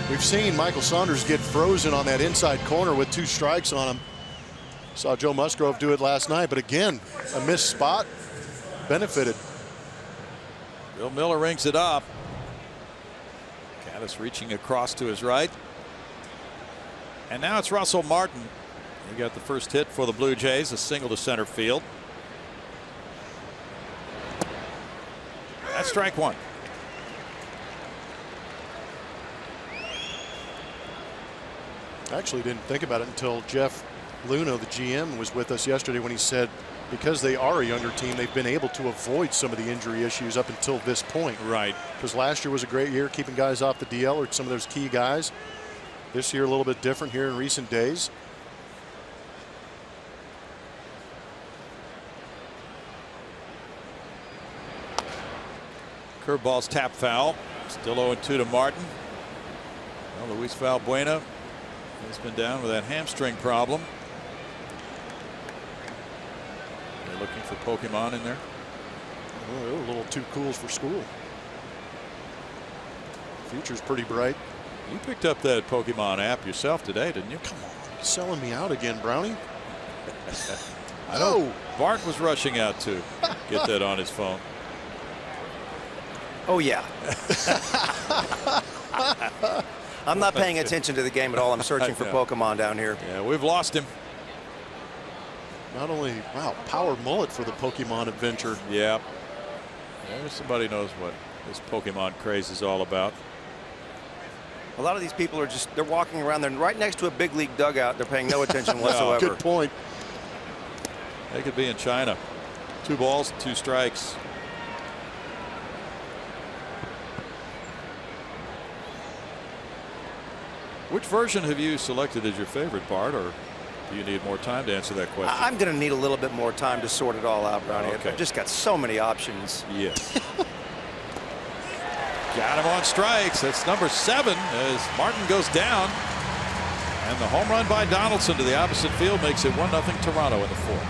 We've seen Michael Saunders get frozen on that inside corner with 2 strikes on him. Saw Joe Musgrove do it last night, but again, a missed spot benefited. Bill Miller rings it up. Caddis reaching across to his right. And now it's Russell Martin. He got the first hit for the Blue Jays, a single to center field. That's strike 1. I actually didn't think about it until Jeff Luna, the GM, was with us yesterday when he said because they are a younger team, they've been able to avoid some of the injury issues up until this point. Right. Because last year was a great year keeping guys off the DL or some of those key guys. This year a little bit different here in recent days. Curveball's tap foul. Still 0-2 to Martin. Well, Luis Valbuena has been down with that hamstring problem. They're looking for Pokemon in there. Oh, they're a little too cool for school. Future's pretty bright. You picked up that Pokemon app yourself today, didn't you? Come on, you're selling me out again, Brownie. I know Bart was rushing out to get that on his phone. Oh, yeah. I'm not paying attention to the game at all. I'm searching for Pokemon down here. Yeah, we've lost him. Not only, wow, power mullet for the Pokemon adventure. Yeah. Somebody knows what this Pokemon craze is all about. A lot of these people are just, they're walking around. They're right next to a big league dugout. They're paying no attention whatsoever. Good point. They could be in China. 2 balls, 2 strikes. Which version have you selected as your favorite, Bart, or do you need more time to answer that question? I'm going to need a little bit more time to sort it all out, Brownie. Okay. I've just got so many options. Yes. Got him on strikes. That's number 7 as Martin goes down. And the home run by Donaldson to the opposite field makes it 1-0 Toronto in the 4th.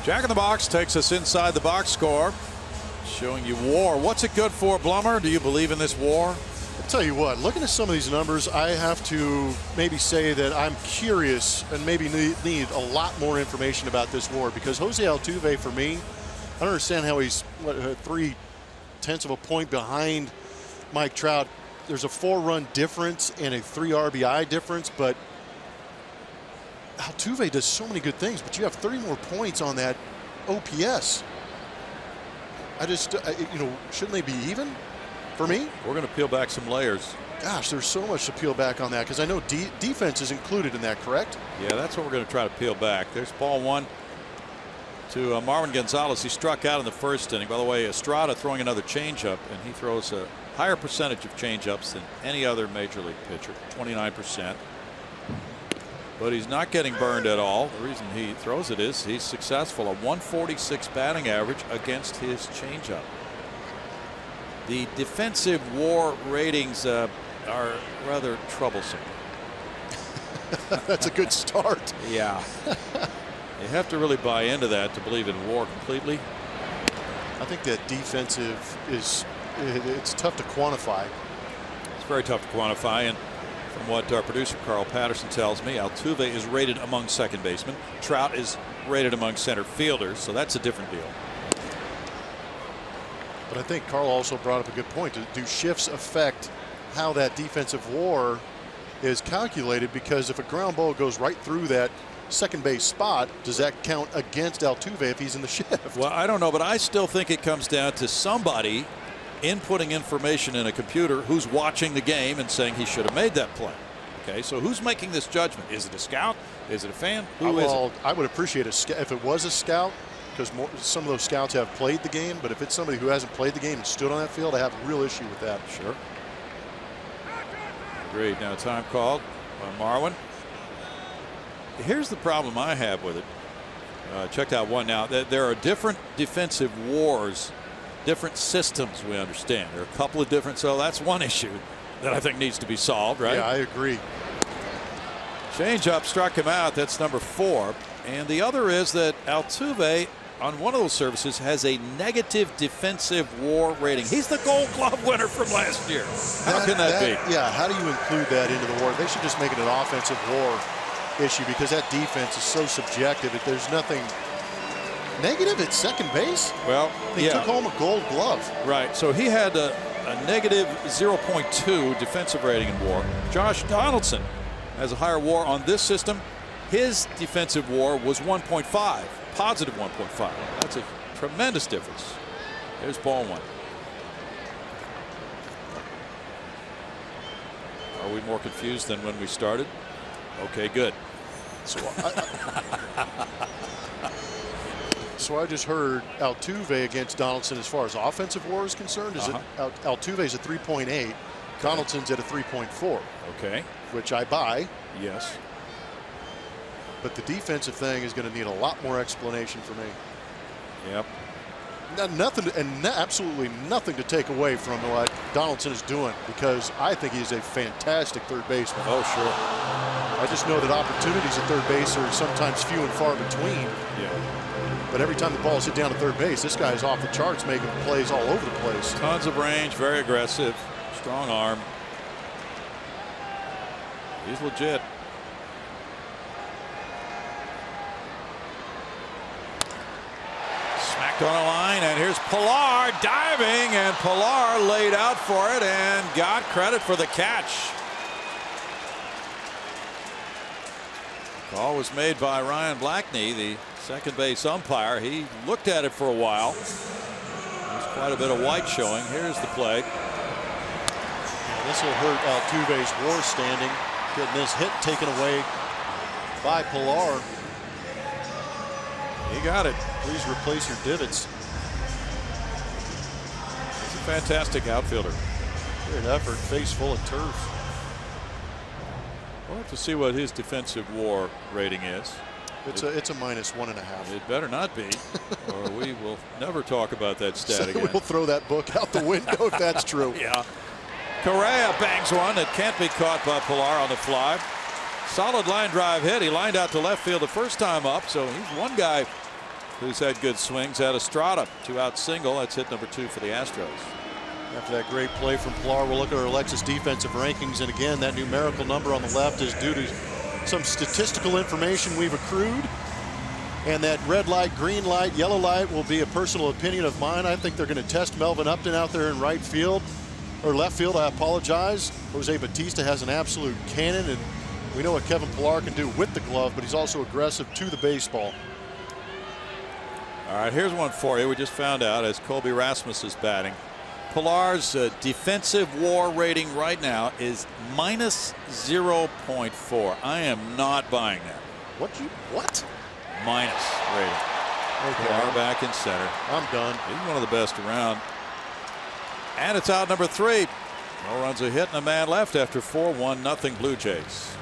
Jack in the Box takes us inside the box score, showing you WAR. What's it good for, Blummer? Do you believe in this WAR? I'll tell you what, looking at some of these numbers, I have to maybe say that I'm curious and maybe need a lot more information about this WAR, because Jose Altuve, for me, I don't understand how he's 0.3 of a point behind Mike Trout. There's a 4-run difference and a 3 RBI difference, but Altuve does so many good things, but you have 30 more points on that OPS. I just, you know, shouldn't they be even for me? We're going to peel back some layers. Gosh, there's so much to peel back on that because I know defense is included in that, correct? Yeah, that's what we're going to try to peel back. There's ball one to Marwin Gonzalez. He struck out in the first inning. By the way, Estrada throwing another changeup, and he throws a higher percentage of changeups than any other major league pitcher, 29%. But he's not getting burned at all. The reason he throws it is he's successful. A 146 batting average against his changeup. The defensive WAR ratings are rather troublesome. That's a good start. Yeah. You have to really buy into that to believe in WAR completely. I think that defensive is, it's tough to quantify. It's very tough to quantify, and from what our producer Carl Patterson tells me, Altuve is rated among second basemen. Trout is rated among center fielders, so that's a different deal. But I think Carl also brought up a good point. Do shifts affect how that defensive WAR is calculated? Because if a ground ball goes right through that second base spot, does that count against Altuve if he's in the shift? Well, I don't know, but I still think it comes down to somebody inputting information in a computer who's watching the game and saying he should have made that play. Okay, so who's making this judgment? Is it a scout? Is it a fan? Who is it? I would appreciate if it was a scout, because some of those scouts have played the game. But if it's somebody who hasn't played the game and stood on that field, I have a real issue with that. Sure. Agreed. Now time called by Marwin. Here's the problem I have with it. Checked out one now. There are different defensive wars, different systems, we understand. There are a couple of different, so that's one issue that I think needs to be solved, right? Yeah, I agree. Changeup struck him out. That's number 4. And the other is that Altuve, on one of those services, has a negative defensive WAR rating. He's the Gold Glove winner from last year. How can that be? Yeah, how do you include that into the WAR? They should just make it an offensive WAR issue, because that defense is so subjective. If there's nothing negative at second base, well, he took home a Gold Glove. Right. So he had a negative 0.2 defensive rating in WAR. Josh Donaldson has a higher WAR on this system. His defensive WAR was 1.5, positive 1.5. That's a tremendous difference. Here's ball one. Are we more confused than when we started? Okay, good. So I just heard Altuve against Donaldson as far as offensive WAR is concerned. Is Altuve's at 3.8, Donaldson's at a 3.4. Okay. Which I buy. Yes. But the defensive thing is going to need a lot more explanation for me. Yep. Absolutely nothing to take away from what Donaldson is doing, because I think he's a fantastic third baseman. Oh, sure. I just know that opportunities at third base are sometimes few and far between. Yeah. But every time the ball is hit down to third base, this guy's off the charts, making plays all over the place. Tons of range, very aggressive, strong arm. He's legit. Smacked on a line, and here's Pilar diving, and Pilar laid out for it and got credit for the catch. Call was made by Ryan Blackney, the second base umpire. He looked at it for a while. There's quite a bit of white showing. Here's the play. Yeah, this will hurt Altuve's WAR standing, getting this hit taken away by Pilar. He got it. Please replace your divots. He's a fantastic outfielder. Good effort, face full of turf. We'll have to see what his defensive WAR rating is. It's a -1.5. It better not be, or we will never talk about that stat again. We'll throw that book out the window if that's true. Yeah. Correa bangs one that can't be caught by Pilar on the fly. Solid line drive hit. He lined out to left field the first time up, so he's one guy who's had good swings. At Estrada, 2-out single. That's hit number 2 for the Astros. After that great play from Pilar, we'll look at our Lexus defensive rankings. And again, that numerical number on the left is due to some statistical information we've accrued. And that red light, green light, yellow light will be a personal opinion of mine. I think they're going to test Melvin Upton out there in right field, or left field. I apologize. Jose Bautista has an absolute cannon, and We know what Kevin Pillar can do with the glove, but he's also aggressive to the baseball. All right, here's one for you. We just found out as Colby Rasmus is batting. Pillar's defensive WAR rating right now is minus 0.4. I am not buying that. What? Minus rating. Okay. Pillar back in center. I'm done. He's one of the best around. And it's out number 3. No runs a hit and a man left after 4. 1-0 Blue Jays.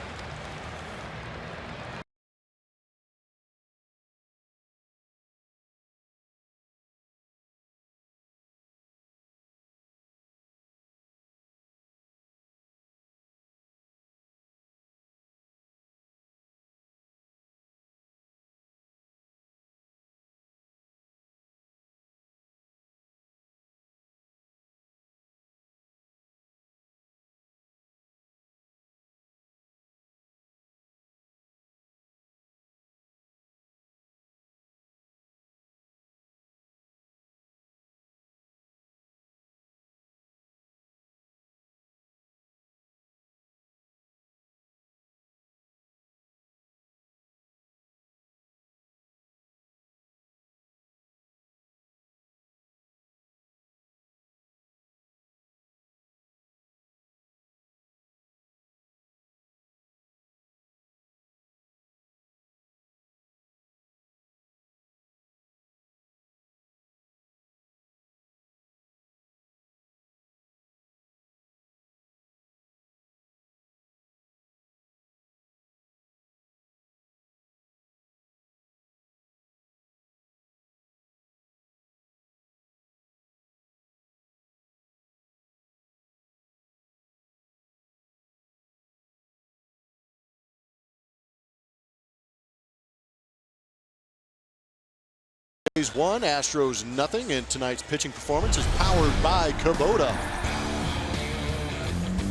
Jays 1, Astros nothing, and tonight's pitching performance is powered by Kubota.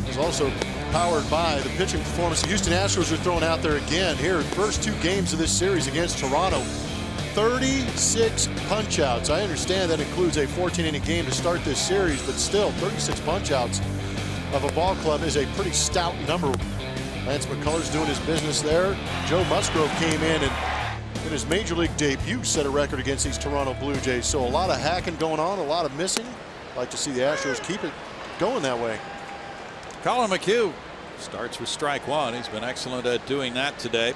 It's also powered by the pitching performance. The Houston Astros are thrown out there again here. First 2 games of this series against Toronto. 36 punch-outs. I understand that includes a 14-inning game to start this series, but still, 36 punch-outs of a ball club is a pretty stout number. Lance McCullers doing his business there. Joe Musgrove came in his major league debut set a record against these Toronto Blue Jays. So a lot of hacking going on, a lot of missing. I'd like to see the Astros keep it going that way. Colin McHugh starts with strike 1. He's been excellent at doing that today.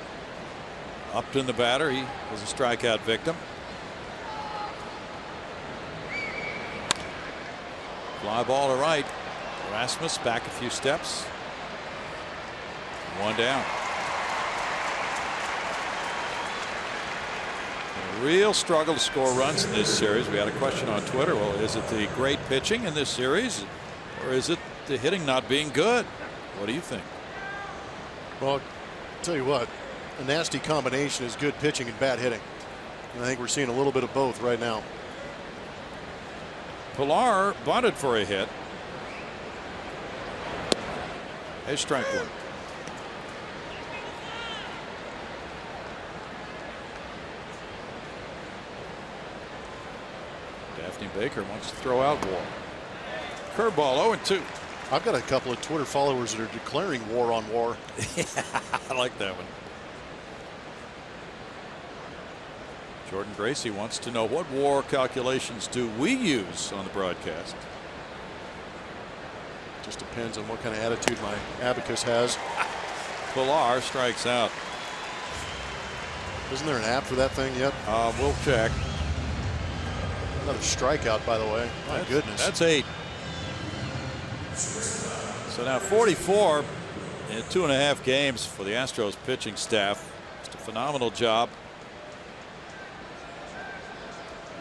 Upton the batter. He was a strikeout victim. Fly ball to right. Rasmus back a few steps. 1 down. A real struggle to score runs in this series. We had a question on Twitter. Well, is it the great pitching in this series, or is it the hitting not being good? What do you think? Well, I'll tell you what, a nasty combination is good pitching and bad hitting. And I think we're seeing a little bit of both right now. Pillar bunted for a hit. A strike 1. Daphne Baker wants to throw out WAR. Curveball 0-2. I've got a couple of Twitter followers that are declaring war on WAR. I like that one. Jordan Gracie wants to know, what WAR calculations do we use on the broadcast? Just depends on what kind of attitude my abacus has. Pillar strikes out. Isn't there an app for that thing yet? We'll check. Another strikeout, by the way. My goodness. That's 8. So now 44 in 2.5 games for the Astros pitching staff. Just a phenomenal job.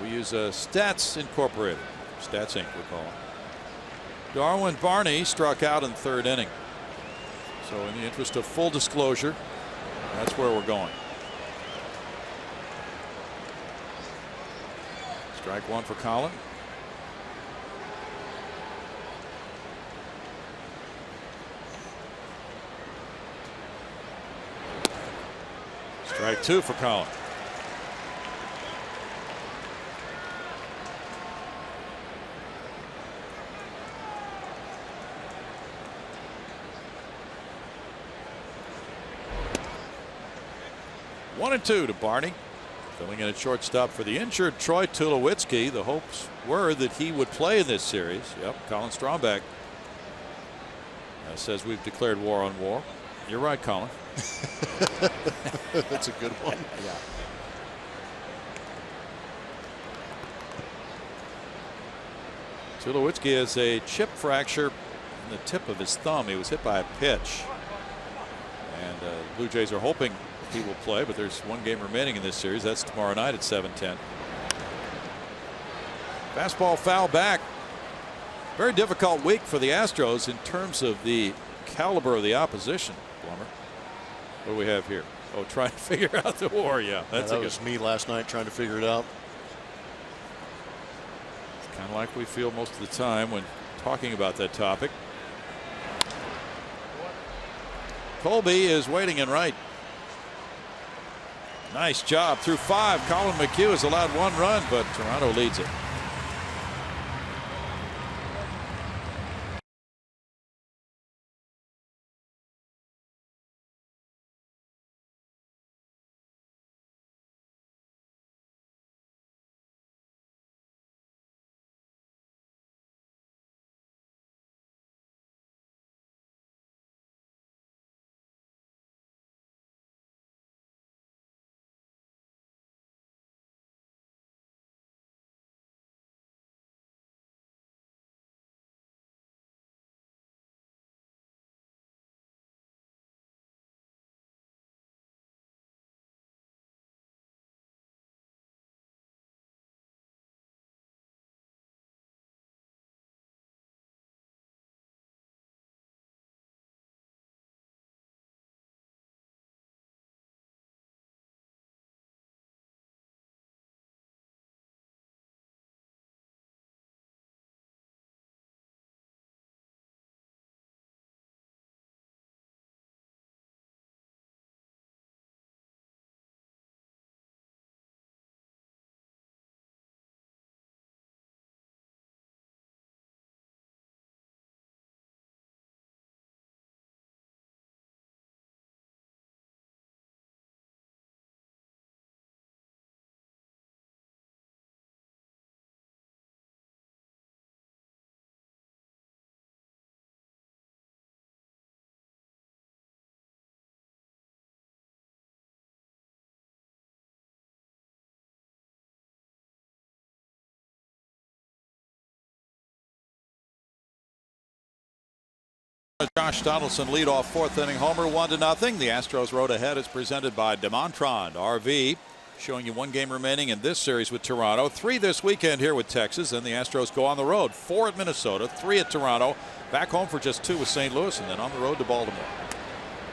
We use Stats Incorporated. Stats Inc. we call them. Darwin Barney struck out in the 3rd inning. So in the interest of full disclosure, that's where we're going. Strike 1 for Colin. Strike 2 for Colin. 1-2 to Barney. Filling in at shortstop for the injured Troy Tulowitzki. The hopes were that he would play in this series. Yep, Colin Strombeck says we've declared war on war. You're right, Colin. That's a good one. Yeah. Tulowitzki has a chip fracture in the tip of his thumb. He was hit by a pitch. And Blue Jays are hoping he will play, but there's one game remaining in this series. That's tomorrow night at 7:10. Fastball foul back. Very difficult week for the Astros in terms of the caliber of the opposition. Plummer, what do we have here? Oh, trying to figure out the war. Yeah, That was me last night trying to figure it out. It's kind of like we feel most of the time when talking about that topic. Colby is waiting in right. Nice job through 5. Colin McHugh has allowed 1 run, but Toronto leads it. Josh Donaldson leadoff 4th inning homer, 1-0. The Astros road ahead is presented by DeMontron RV, showing you 1 game remaining in this series with Toronto. 3 this weekend here with Texas, and the Astros go on the road. 4 at Minnesota, 3 at Toronto, back home for just 2 with St. Louis, and then on the road to Baltimore.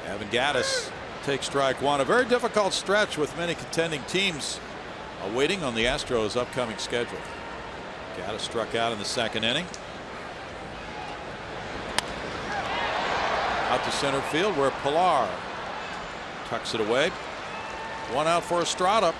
Evan Gattis takes strike 1. A very difficult stretch with many contending teams awaiting on the Astros' upcoming schedule. Gattis struck out in the 2nd inning. Out to center field where Pilar tucks it away. 1 out for Estrada.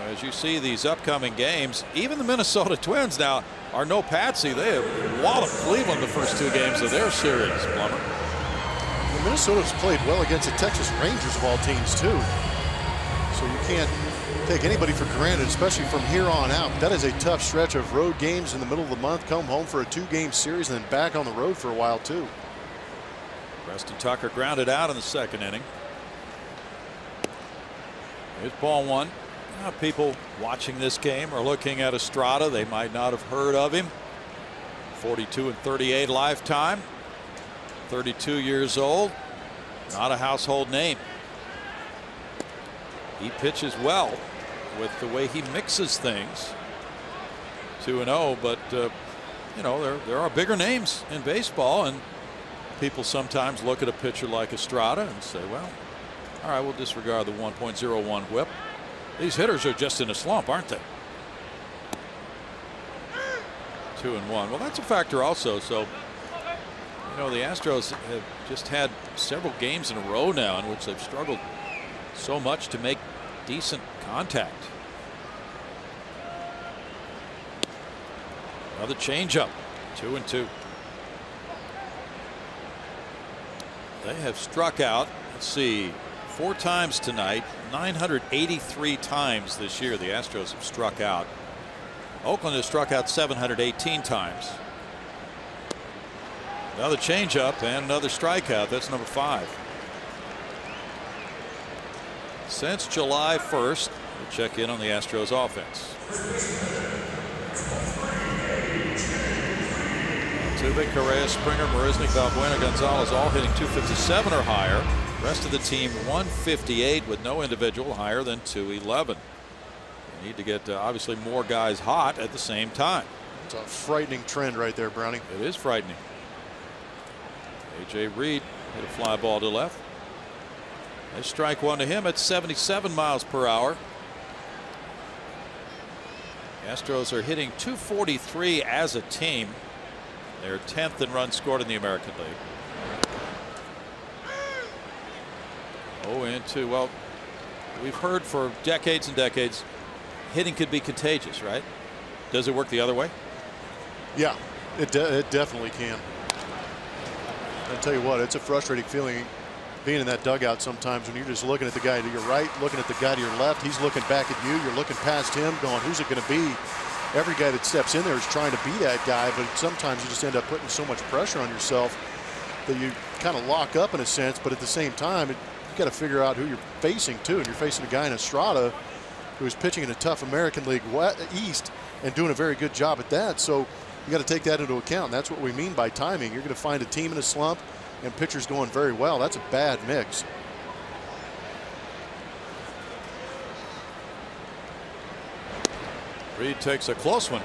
As you see these upcoming games, even the Minnesota Twins now are no patsy. They have walloped Cleveland the first 2 games of their series, Plummer. Well, Minnesota's played well against the Texas Rangers of all teams too. So you can't take anybody for granted, especially from here on out. That is a tough stretch of road games in the middle of the month. Come home for a 2-game series and then back on the road for a while too. Preston Tucker grounded out in the 2nd inning. Here's ball 1. Now, people watching this game are looking at Estrada. They might not have heard of him. 42 and 38 lifetime. 32 years old. Not a household name. He pitches well with the way he mixes things. 2-0, but you know, there are bigger names in baseball, and people sometimes look at a pitcher like Estrada and say, well, all right, we'll disregard the 1.01 whip. These hitters are just in a slump, aren't they? 2-1. Well, that's a factor also. So, you know, the Astros have just had several games in a row now in which they've struggled so much to make decent contact. Another changeup. 2-2. They have struck out Let's see. 4 times tonight, 983 times this year the Astros have struck out. Oakland has struck out 718 times. Another changeup and another strikeout. That's number 5. Since July 1st, we'll check in on the Astros offense. Altuve, Correa, Springer, Marisnick, Valbuena, Gonzalez all hitting 257 or higher. Rest of the team 158 with no individual higher than 211. You need to get obviously more guys hot at the same time. It's a frightening trend right there, Browning. It is frightening. A.J. Reed hit a fly ball to left. They strike one to him at 77 miles per hour. Astros are hitting 243 as a team. They're 10th in runs scored in the American League. 0-2. Well, we've heard for decades and decades hitting could be contagious, right? Does it work the other way? Yeah, it definitely can. I tell you what, it's a frustrating feeling being in that dugout sometimes when you're just looking at the guy to your right, looking at the guy to your left. He's looking back at you. You're looking past him going, who's it going to be? Every guy that steps in there is trying to be that guy, but sometimes you just end up putting so much pressure on yourself that you kind of lock up in a sense. But at the same time, you got to figure out who you're facing too. And you're facing a guy in Estrada who is pitching in a tough American League East and doing a very good job at that. So you got to take that into account. And that's what we mean by timing. You're going to find a team in a slump and pitchers going very well. That's a bad mix. Reed takes a close one.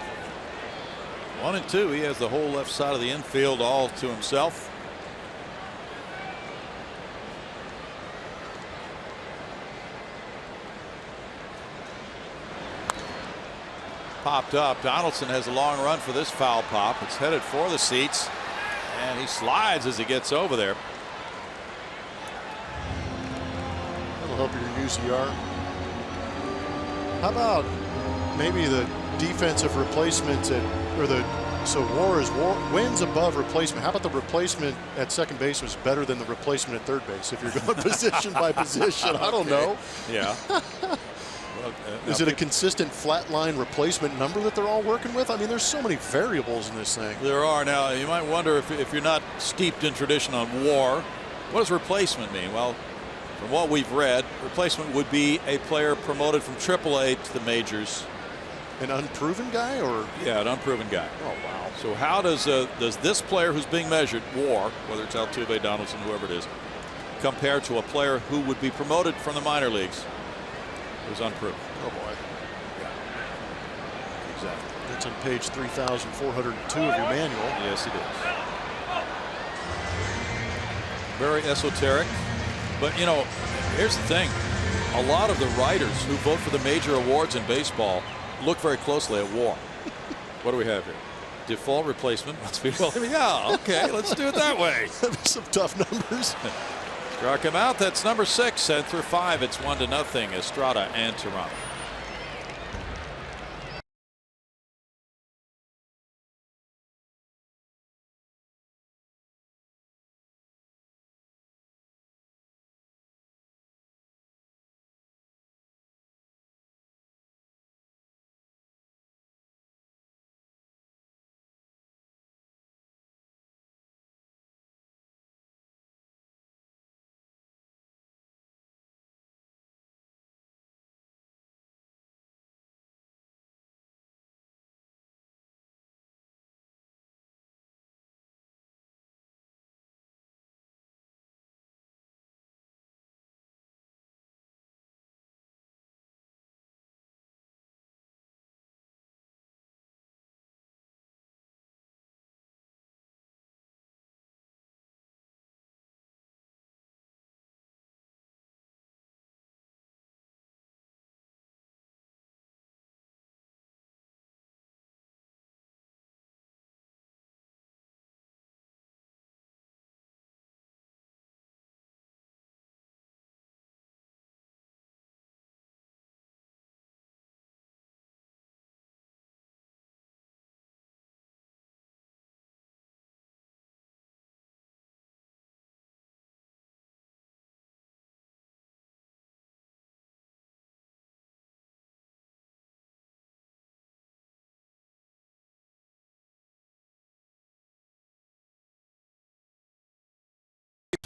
1-2. He has the whole left side of the infield all to himself. Popped up. Donaldson has a long run for this foul pop. It's headed for the seats. And he slides as he gets over there. That'll help your UCR. How about maybe the defensive replacements so wins above replacement. How about the replacement at second base was better than the replacement at third base if you're going position by position? I don't know. Yeah. Is it a consistent flat line replacement number that they're all working with? I mean, there's so many variables in this thing. There are. Now, you might wonder if you're not steeped in tradition on WAR, what does replacement mean? Well, from what we've read, replacement would be a player promoted from AAA to the majors. An unproven guy, or? Yeah, an unproven guy. Oh, wow. So how does this player who's being measured, WAR, whether it's Altuve, Donaldson, whoever it is, compare to a player who would be promoted from the minor leagues who's unproven? Oh, boy. Yeah. Exactly. That's on page 3,402 of your manual. Yes, it is. Very esoteric. But, you know, here's the thing. A lot of the writers who vote for the major awards in baseball look very closely at WAR. What do we have here? Default replacement must be well. Yeah, okay, let's do it that way. Some tough numbers. Struck him out. That's number 6. And through 5, it's 1-0. Estrada and Toronto.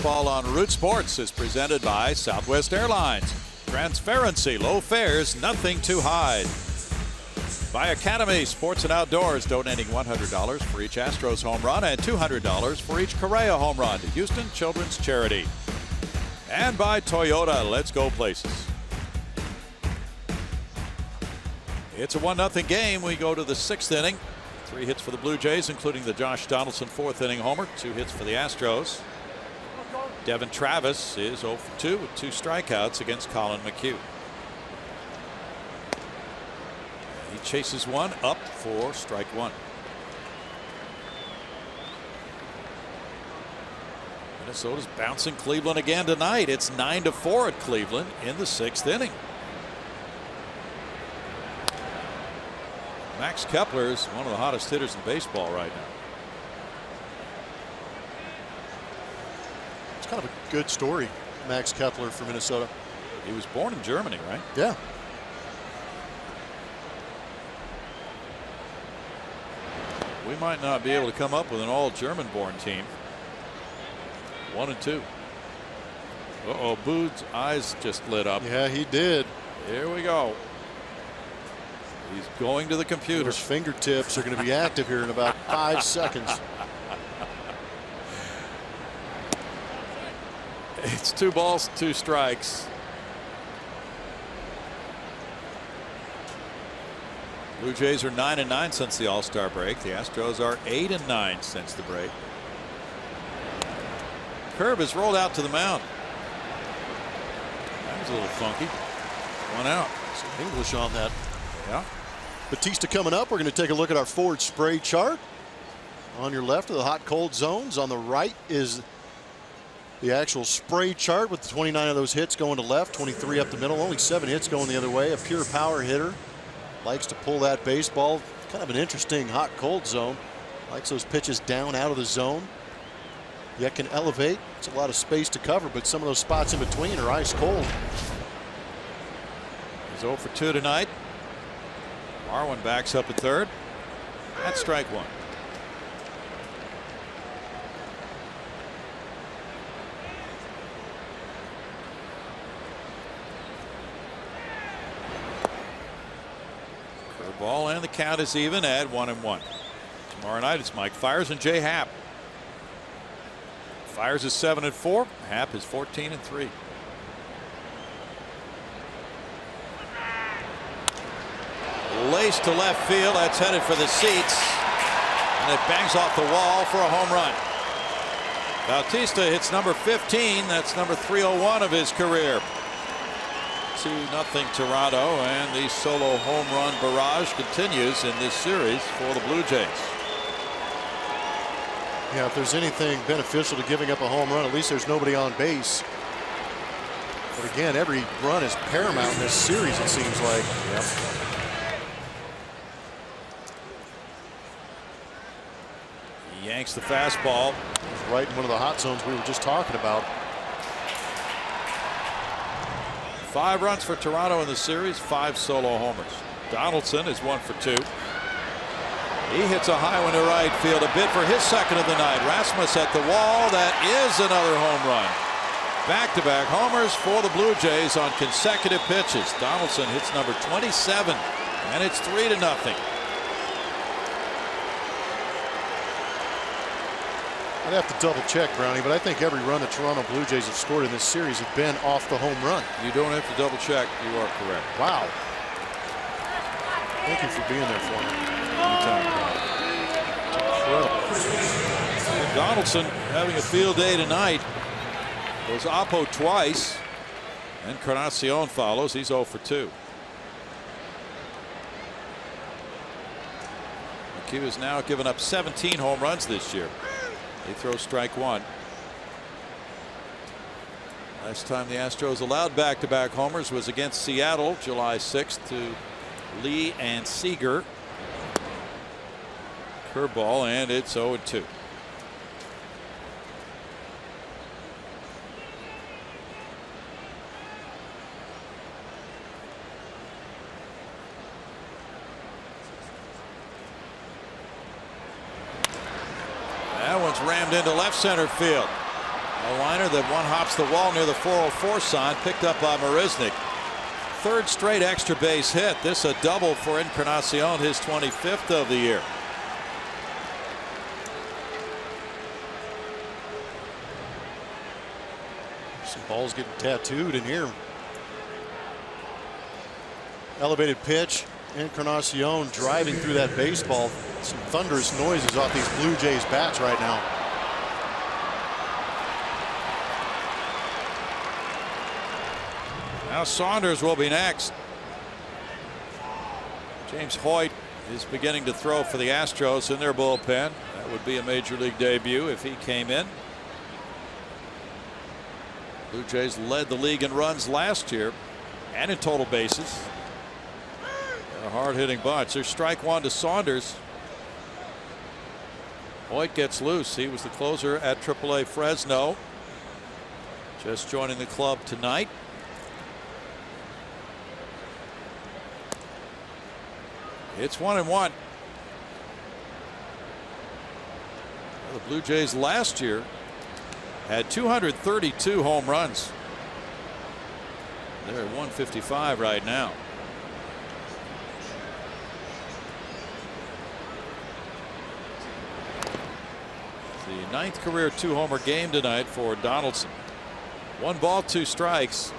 Baseball on Root Sports is presented by Southwest Airlines. Transparency, low fares, nothing to hide. By Academy Sports and Outdoors, donating $100 for each Astros home run and $200 for each Correa home run to Houston Children's Charity. And by Toyota, let's go places. It's a 1-0 game. We go to the 6th inning. 3 hits for the Blue Jays, including the Josh Donaldson 4th inning homer. 2 hits for the Astros. Devin Travis is 0 for 2 with 2 strikeouts against Colin McHugh. He chases one up for strike 1. Minnesota's bouncing Cleveland again tonight. It's 9-4 at Cleveland in the 6th inning. Max Kepler is one of the hottest hitters in baseball right now. It's kind of a good story, Max Kepler for Minnesota. He was born in Germany, right? Yeah. We might not be able to come up with an all German-born team. 1-2. Uh-oh, Boog's eyes just lit up. Yeah, he did. Here we go. He's going to the computer. Those fingertips are going to be active here in about 5 seconds. It's 2 balls, 2 strikes. Blue Jays are 9-9 since the All-Star break. The Astros are 8-9 since the break. Curve is rolled out to the mound. That was a little funky. 1 out. Some English on that. Yeah. Batista coming up. We're going to take a look at our forward spray chart. On your left are the hot cold zones. On the right is the actual spray chart with 29 of those hits going to left, 23 up the middle, only 7 hits going the other way. A pure power hitter. Likes to pull that baseball. Kind of an interesting hot cold zone. Likes those pitches down out of the zone. Yet can elevate. It's a lot of space to cover, but some of those spots in between are ice cold. He's 0 for 2 tonight. Marwin backs up at third. That's strike 1. Curveball, and the count is even at 1-1. Tomorrow night it's Mike Fiers and Jay Happ. Fiers is 7-4. Happ is 14-3. Lace to left field. That's headed for the seats. And it bangs off the wall for a home run. Bautista hits number 15. That's number 301 of his career. 2-0 Toronto, and the solo home run barrage continues in this series for the Blue Jays. Yeah, if there's anything beneficial to giving up a home run, at least there's nobody on base. But again, every run is paramount in this series, it seems like. Yep. He yanks the fastball. Right in one of the hot zones we were just talking about. 5 runs for Toronto in the series, 5 solo homers. Donaldson is 1 for 2. He hits a high one to right field, a bit for his 2nd of the night. Rasmus at the wall. That is another home run. Back-to-back homers for the Blue Jays on consecutive pitches. Donaldson hits number 27, and it's 3-0. I'd have to double check, Brownie, but I think every run the Toronto Blue Jays have scored in this series have been off the home run. You don't have to double check. You are correct. Wow. Thank you for being there for me. Incredible. Donaldson having a field day tonight. Goes Oppo twice, and Encarnacion follows. He's 0 for 2. McHugh has now given up 17 home runs this year. He throws strike 1. Last time the Astros allowed back-to-back homers was against Seattle, July 6th, to Lee and Seager. Curveball, and it's 0-2. That one's rammed into left center field. A liner that one hops the wall near the 404 sign, picked up by Marisnick. Third straight extra base hit. This a double for Encarnacion, his 25th of the year. Some balls getting tattooed in here. Elevated pitch. Encarnacion driving through that baseball. Some thunderous noises off these Blue Jays bats right now. Now Saunders will be next. James Hoyt is beginning to throw for the Astros in their bullpen. That would be a major league debut if he came in. Blue Jays led the league in runs last year and in total bases. A hard-hitting bunch. There's strike one to Saunders. Hoyt gets loose. He was the closer at AAA Fresno. Just joining the club tonight. It's 1-1. The Blue Jays last year had 232 home runs. They're at 155 right now. The ninth career two-homer game tonight for Donaldson. 1 ball, 2 strikes.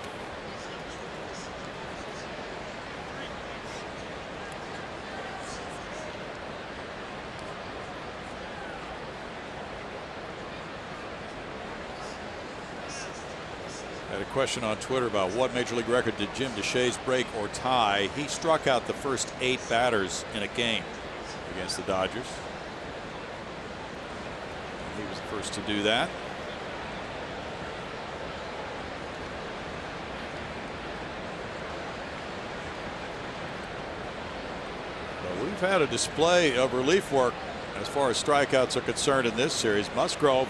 Had a question on Twitter about what major league record did Jim Deshaies break or tie. He struck out the first 8 batters in a game against the Dodgers. He was the first to do that. But we've had a display of relief work as far as strikeouts are concerned in this series. Musgrove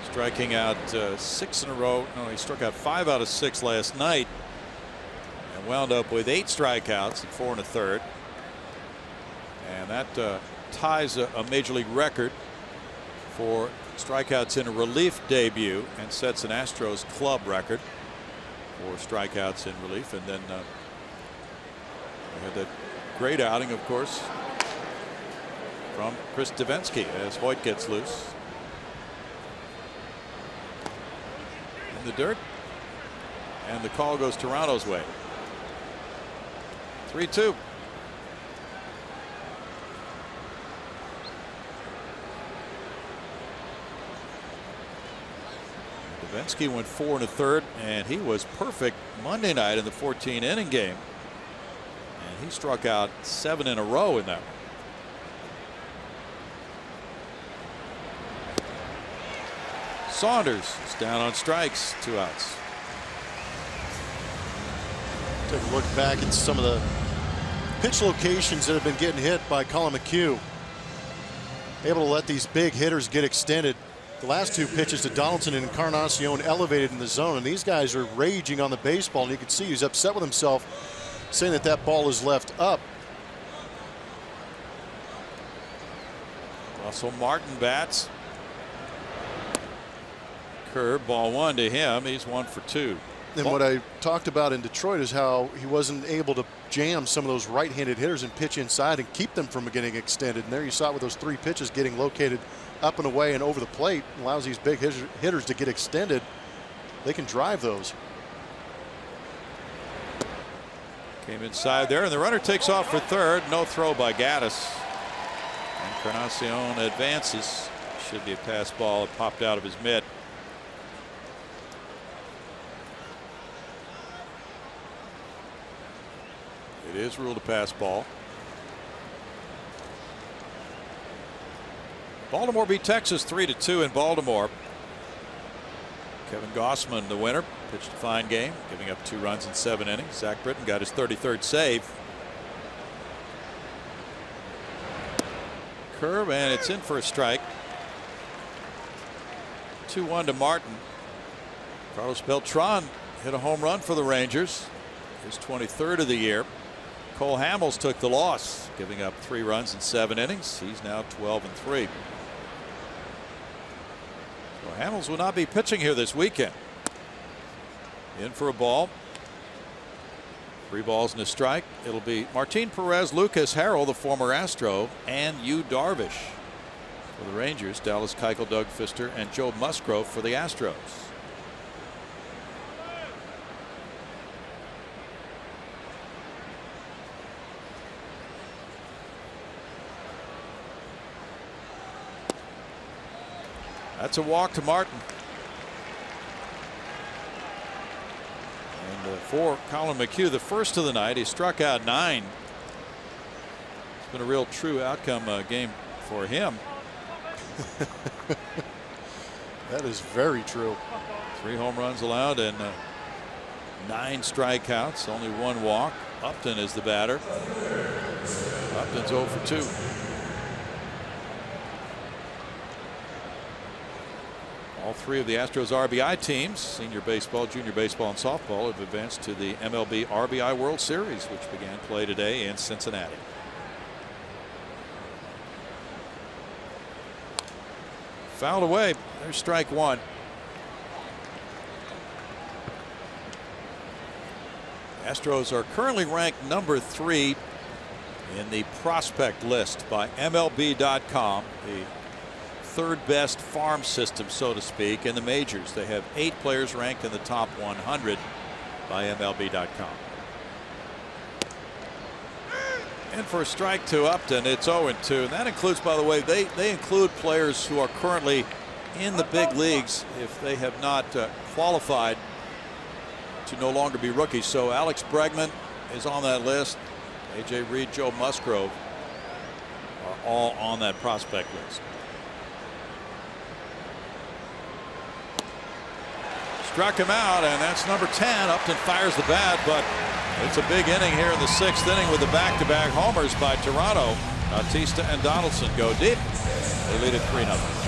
striking out 6 in a row. No, he struck out 5 out of 6 last night and wound up with 8 strikeouts and 4 1/3. And that ties a major league record for strikeouts in a relief debut and sets an Astros club record for strikeouts in relief. And then we had that great outing, of course, from Chris Devenski as Hoyt gets loose. In the dirt, and the call goes Toronto's way. 3-2. Devenski went 4 1/3, and he was perfect Monday night in the 14-inning game. And he struck out 7 in a row in that one. Saunders is down on strikes, 2 outs. Take a look back at some of the pitch locations that have been getting hit by Colin McHugh. Able to let these big hitters get extended. The last 2 pitches to Donaldson and Encarnacion elevated in the zone, and these guys are raging on the baseball, and you can see he's upset with himself, saying that that ball is left up. Russell Martin bats. Curve, ball 1 to him. He's 1 for 2. And what I talked about in Detroit is how he wasn't able to jam some of those right-handed hitters and pitch inside and keep them from getting extended. And there you saw it with those 3 pitches getting located up and away and over the plate. Allows these big hitters to get extended. They can drive those. Came inside there, and the runner takes off for third. No throw by Gaddis. Encarnacion advances. Should be a pass ball. It popped out of his mitt. It is ruled a pass ball. Baltimore beat Texas 3-2 in Baltimore. Kevin Gossman, the winner, pitched a fine game, giving up 2 runs in 7 innings. Zach Britton got his 33rd save. Curve, and it's in for a strike. 2-1 to Martin. Carlos Beltran hit a home run for the Rangers, his 23rd of the year. Cole Hamels took the loss, giving up 3 runs in 7 innings. He's now 12-3. Well, Hamels will not be pitching here this weekend. In for a ball. 3 balls and a strike. It'll be Martin Perez, Lucas Harrell, the former Astro, and Yu Darvish for the Rangers. Dallas Keuchel, Doug Fister, and Joe Musgrove for the Astros. That's a walk to Martin. And for Colin McHugh, the first of the night, he struck out 9. It's been a real true outcome game for him. That is very true. 3 home runs allowed and 9 strikeouts, only 1 walk. Upton is the batter. Upton's 0 for 2. All 3 of the Astros RBI teams, senior baseball, junior baseball, and softball, have advanced to the MLB RBI World Series, which began play today in Cincinnati. Fouled away. There's strike 1. Astros are currently ranked number 3 in the prospect list by MLB.com, the 3rd best farm system, so to speak, in the majors. They have 8 players ranked in the top 100 by MLB.com. And for a strike to Upton, it's 0-2. And that includes, by the way, they include players who are currently in the big leagues if they have not qualified to no longer be rookies. So Alex Bregman is on that list. A.J. Reed, Joe Musgrove are all on that prospect list. Struck him out, and that's number 10. Upton fires the bat, but it's a big inning here in the 6th inning with the back-to-back homers by Toronto. Bautista and Donaldson go deep. They lead it 3-0.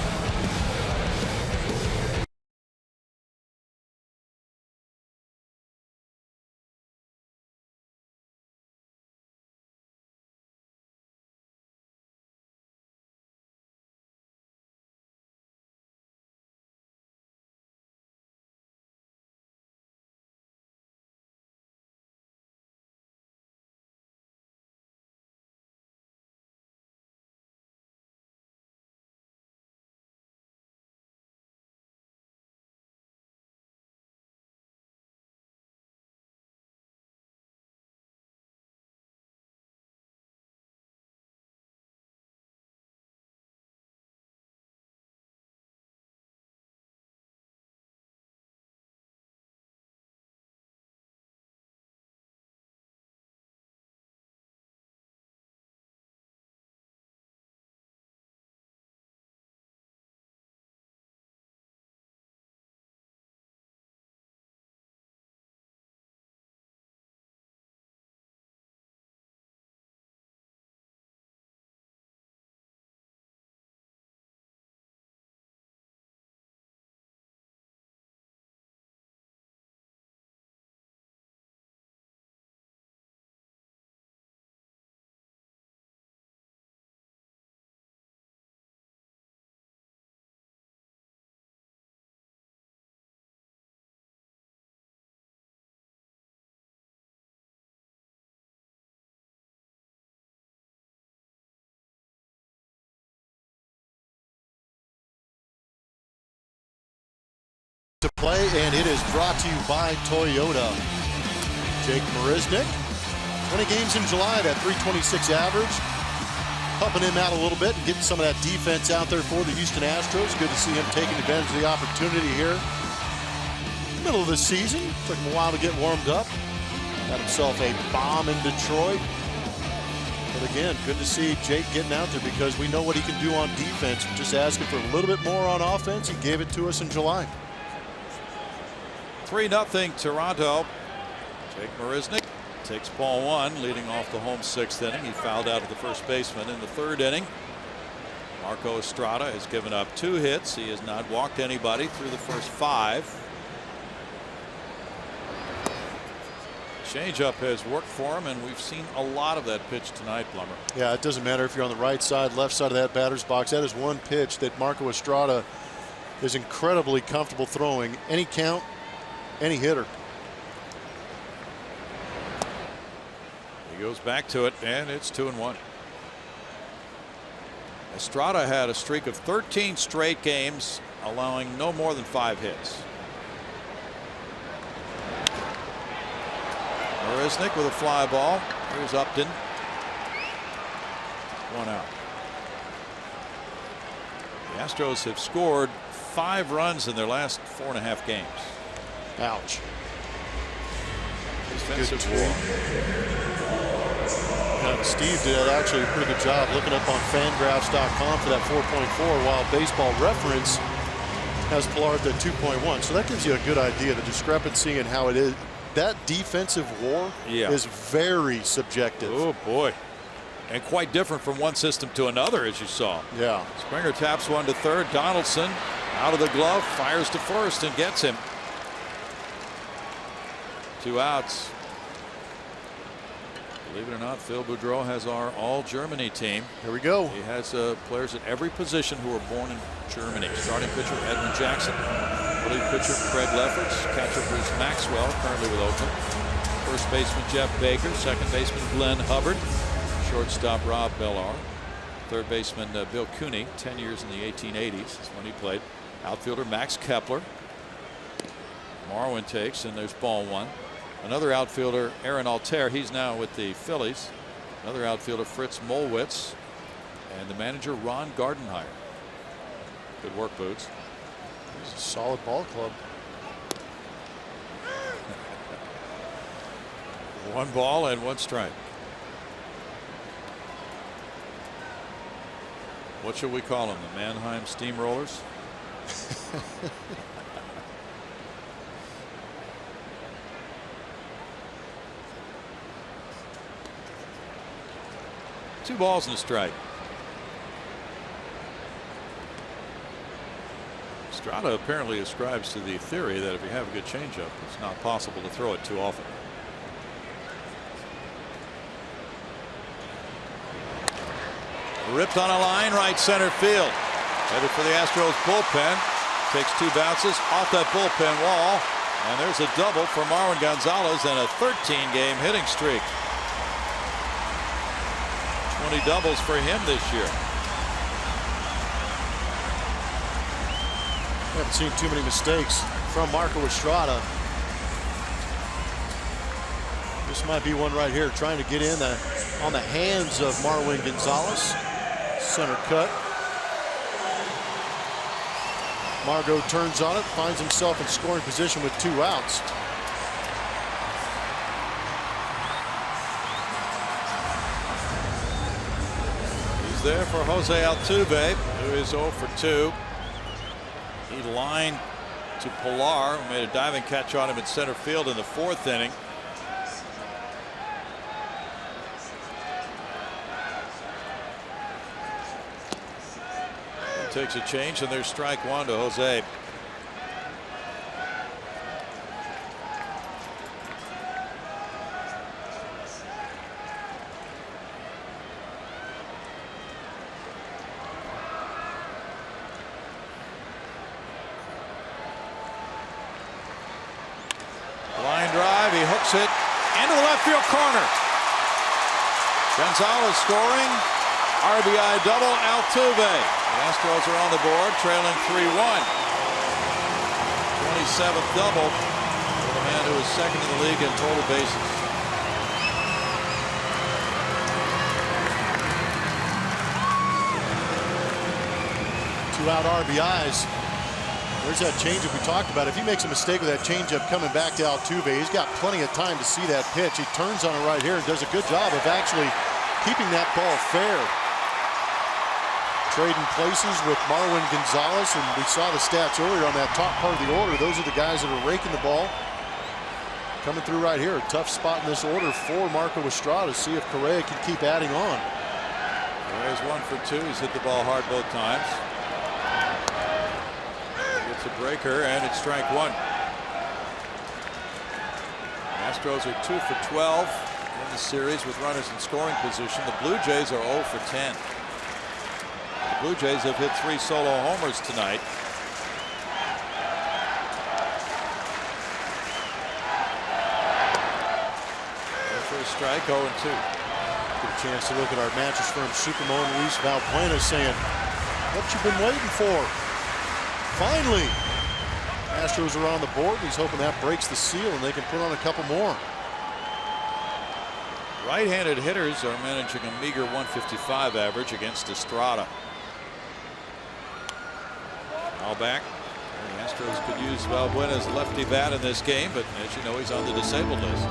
To play, and it is brought to you by Toyota. Jake Marisnick, 20 games in July, that .326 average, helping him out a little bit and getting some of that defense out there for the Houston Astros. Good to see him taking advantage of the opportunity here. Middle of the season, took him a while to get warmed up. Got himself a bomb in Detroit. But again, good to see Jake getting out there because we know what he can do on defense. We're just asking for a little bit more on offense. He gave it to us in July. 3-0 Toronto. Jake Marisnick takes ball 1, leading off the home 6th inning. He fouled out at the first baseman in the 3rd inning. Marco Estrada has given up 2 hits. He has not walked anybody through the first 5. Changeup has worked for him, and we've seen a lot of that pitch tonight, Plummer. Yeah, it doesn't matter if you're on the right side, left side of that batter's box. That is one pitch that Marco Estrada is incredibly comfortable throwing any count, any hitter. He goes back to it, and it's 2-1. Estrada had a streak of 13 straight games, allowing no more than 5 hits. Marisnick with a fly ball. Here's Upton. 1 out. The Astros have scored 5 runs in their last 4.5 games. Ouch. Defensive war. Steve did actually a pretty good job looking up on Fangraphs.com for that 4.4, while Baseball Reference has Pilar at 2.1. So that gives you a good idea, the discrepancy in how it is. That defensive war is very subjective. Oh boy, and quite different from one system to another, as you saw. Yeah. Springer taps one to third. Donaldson out of the glove, fires to first and gets him. 2 outs. Believe it or not, Phil Boudreau has our all-Germany team. Here we go. He has players at every position who were born in Germany. Starting pitcher Edwin Jackson, relief pitcher Craig Lefferts, catcher Bruce Maxwell, currently with Oakland, first baseman Jeff Baker, second baseman Glenn Hubbard, shortstop Rob Bellar, third baseman Bill Cooney, 10 years in the 1880s is when he played, outfielder Max Kepler. Marwin takes, and there's ball 1. Another outfielder, Aaron Altair, he's now with the Phillies. Another outfielder, Fritz Molwitz, and the manager, Ron Gardenhire. Good work, Boots. It's a solid ball club. 1 ball and 1 strike. What should we call them? The Mannheim Steamrollers? Two balls and a strike. Estrada apparently ascribes to the theory that if you have a good changeup, it's not possible to throw it too often. Ripped on a line, right center field. Headed for the Astros bullpen. Takes 2 bounces off that bullpen wall. And there's a double for Marwin Gonzalez and a 13-game hitting streak. 20 doubles for him this year. I haven't seen too many mistakes from Marco Estrada. This might be one right here, trying to get in on the hands of Marwin Gonzalez. Center cut. Margot turns on it, finds himself in scoring position with 2 outs. He's there for Jose Altuve, who is 0 for 2. He lined to Pilar, who made a diving catch on him in center field in the 4th inning. He takes a change, and there's strike 1 to Jose. It into the left field corner. Gonzalez scoring. RBI double. Altuve. The Astros are on the board, trailing 3-1. 27th double for the man who is second in the league in total bases. Two out RBIs. There's that changeup we talked about. If he makes a mistake with that changeup coming back to Altuve, he's got plenty of time to see that pitch. He turns on it right here and does a good job of actually keeping that ball fair. Trading places with Marwin Gonzalez, and we saw the stats earlier on that top part of the order. Those are the guys that are raking the ball. Coming through right here. A tough spot in this order for Marco Estrada. See if Correa can keep adding on. Correa's 1 for 2. He's hit the ball hard both times. A breaker, and it's strike 1. The Astros are 2 for 12 in the series with runners in scoring position. The Blue Jays are 0 for 10. The Blue Jays have hit 3 solo homers tonight. strike, 0-2. Get a chance to look at our Mattress Firm Supermoto Luis Valbuena saying, what you been waiting for? Finally, Astros are on the board. He's hoping that breaks the seal and they can put on a couple more. Right-handed hitters are managing a meager 155 average against Estrada. All back. The Astros could use Valbuena's lefty bat in this game, but as you know, he's on the disabled list. You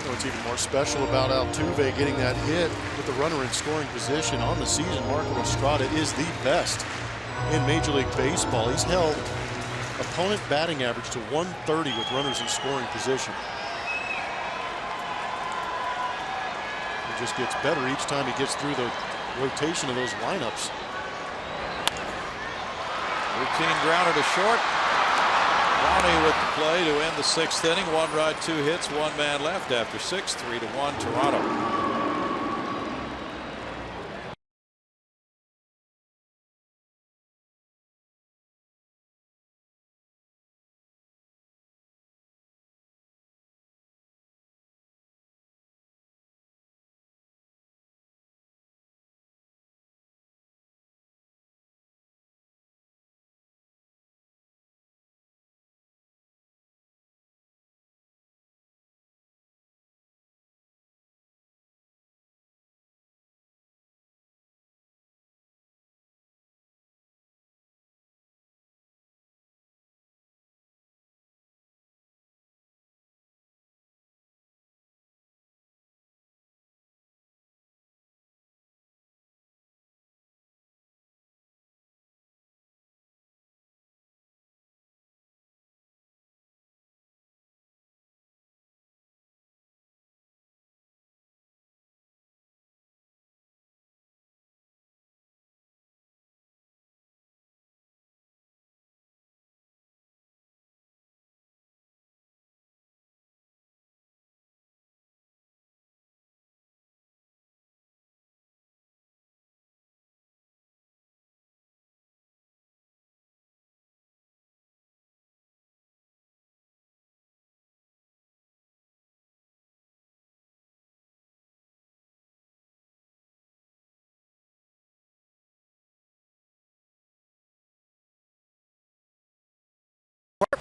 know, what's even more special about Altuve getting that hit with the runner in scoring position on the season. Marco Estrada is the best in Major League Baseball. He's held opponent batting average to 130 with runners in scoring position. It just gets better each time he gets through the rotation of those lineups. Routine grounder to short. Downey with the play to end the 6th inning. 1 run, 2 hits, 1 man left after 6. 3-1 Toronto.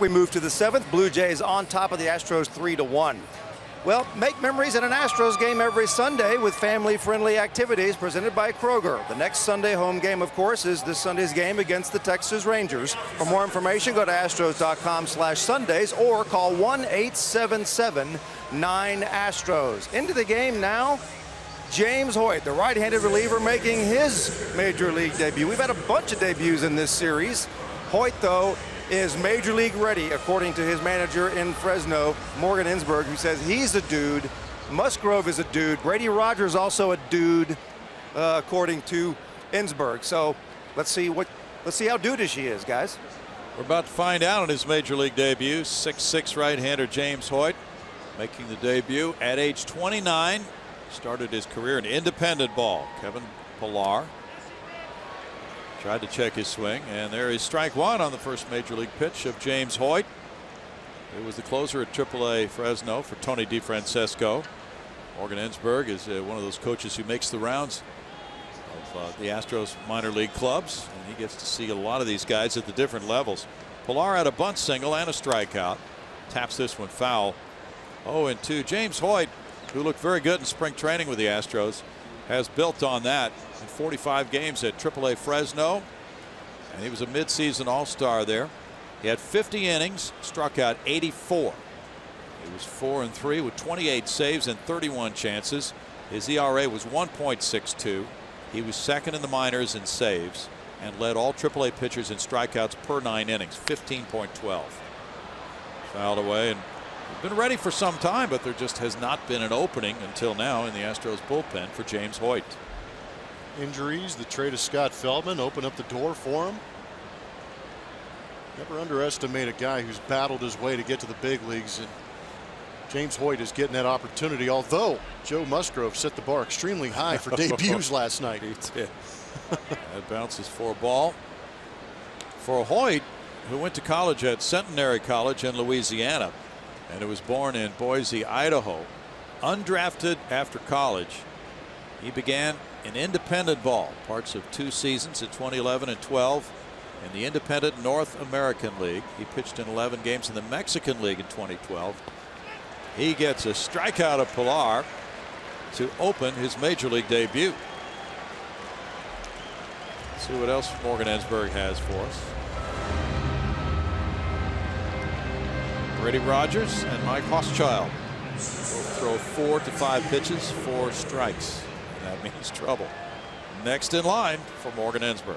We move to the 7th. Blue Jays on top of the Astros 3-1. Well, make memories at an Astros game every Sunday with family-friendly activities presented by Kroger. The next Sunday home game, of course, is this Sunday's game against the Texas Rangers. For more information, go to astros.com/Sundays or call 1-877-9-ASTROS. Into the game now, James Hoyt, the right-handed reliever, making his Major League debut. We've had a bunch of debuts in this series. Hoyt, though, is Major League ready, according to his manager in Fresno, Morgan Ensberg, who says he's a dude. Musgrove is a dude. Brady Rogers also a dude, according to Ensberg. So let's see how dude-ish he is, guys. We're about to find out on his Major League debut. 6'6" right-hander James Hoyt making the debut at age 29. Started his career in independent ball. Kevin Pillar tried to check his swing, and there is strike 1 on the first Major League pitch of James Hoyt. It was the closer at AAA Fresno for Tony DeFrancesco. Morgan Ensberg is one of those coaches who makes the rounds of the Astros minor league clubs, and he gets to see a lot of these guys at the different levels. Pillar had a bunt single and a strikeout. Taps this one foul. 0-2. James Hoyt, who looked very good in spring training with the Astros, has built on that in 45 games at AAA Fresno, and he was a midseason all-star there. He had 50 innings, struck out 84. He was 4-3 with 28 saves and 31 chances. His ERA was 1.62. He was second in the minors in saves and led all AAA pitchers in strikeouts per 9 innings, 15.12. Fouled away, and been ready for some time, but there just has not been an opening until now in the Astros bullpen for James Hoyt. Injuries, the trade of Scott Feldman opened up the door for him. Never underestimate a guy who's battled his way to get to the big leagues, and James Hoyt is getting that opportunity, although Joe Musgrove set the bar extremely high for debuts last night. He did. That bounces for a ball. For Hoyt, who went to college at Centenary College in Louisiana, and who was born in Boise, Idaho, Undrafted after college, he began in independent ball, parts of 2 seasons in 2011 and 12 in the Independent North American League. He pitched in 11 games in the Mexican League in 2012. He gets a strikeout of Pilar to open his major league debut. Let's see what else Morgan Ensberg has for us. Brady Rogers and Mike Hochschild both throw 4 to 5 pitches, 4 strikes. That means trouble. Next in line for Morgan Ensberg.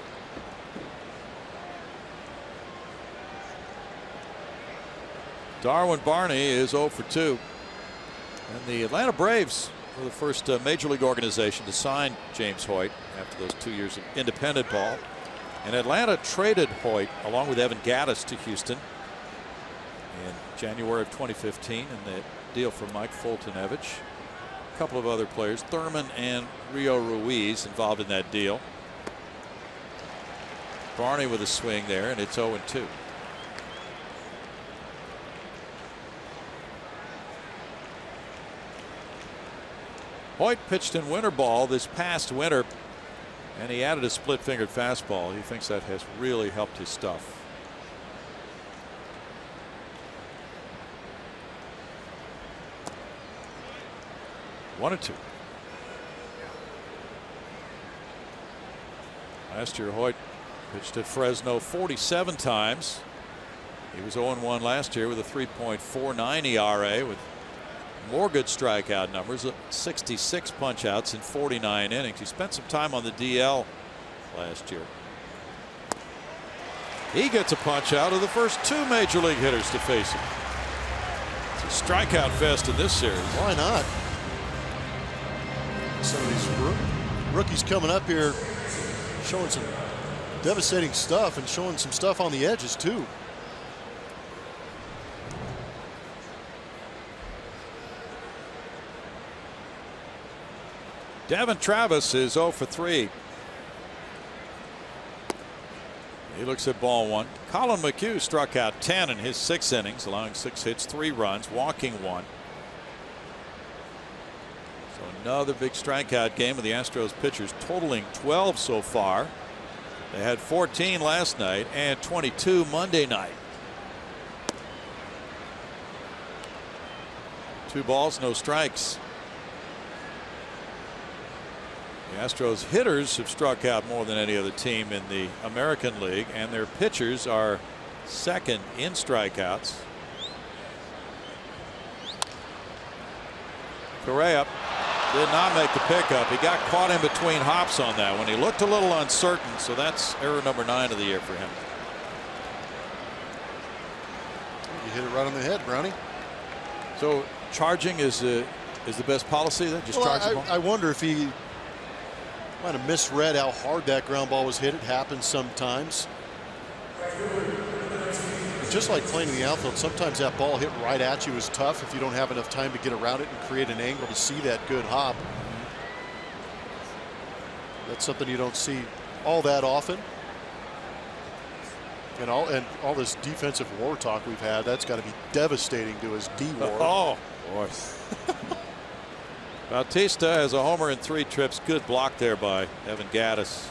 Darwin Barney is 0 for 2. And the Atlanta Braves were the first major league organization to sign James Hoyt after those 2 years of independent ball. And Atlanta traded Hoyt along with Evan Gattis to Houston in January of 2015 in the deal for Mike Foltynewicz. A couple of other players, Thurman and Rio Ruiz, involved in that deal. Barney with a swing there, and it's 0-2. Hoyt pitched in winter ball this past winter, and he added a split-fingered fastball. He thinks that has really helped his stuff. 1-2. Last year, Hoyt pitched at Fresno 47 times. He was 0-1 last year with a 3.49 ERA with more good strikeout numbers, 66 punch-outs in 49 innings. He spent some time on the DL last year. He gets a punch-out of the first 2 major league hitters to face him. It's a strikeout fest in this series. Why not? Some of these rookies coming up here showing some devastating stuff and showing some stuff on the edges too. Devin Travis is 0 for 3. He looks at ball 1. Colin McHugh struck out 10 in his 6 innings, allowing 6 hits, 3 runs, walking 1. So another big strikeout game of the Astros pitchers, totaling 12 so far. They had 14 last night and 22 Monday night. 2 balls, no strikes. The Astros hitters have struck out more than any other team in the American League, and their pitchers are second in strikeouts. Correa did not make the pickup. He got caught in between hops on that one. He looked a little uncertain, so that's error number 9 of the year for him. You hit it right on the head, Brownie. So charging is the best policy then? Just charge the ball? I wonder if he might have misread how hard that ground ball was hit. It happens sometimes. Just like playing in the outfield, sometimes that ball hit right at you is tough if you don't have enough time to get around it and create an angle to see that good hop. That's something you don't see all that often. And all this defensive war talk we've had, that's got to be devastating to his D war. Oh, boy. Bautista has a homer in 3 trips. Good block there by Evan Gattis.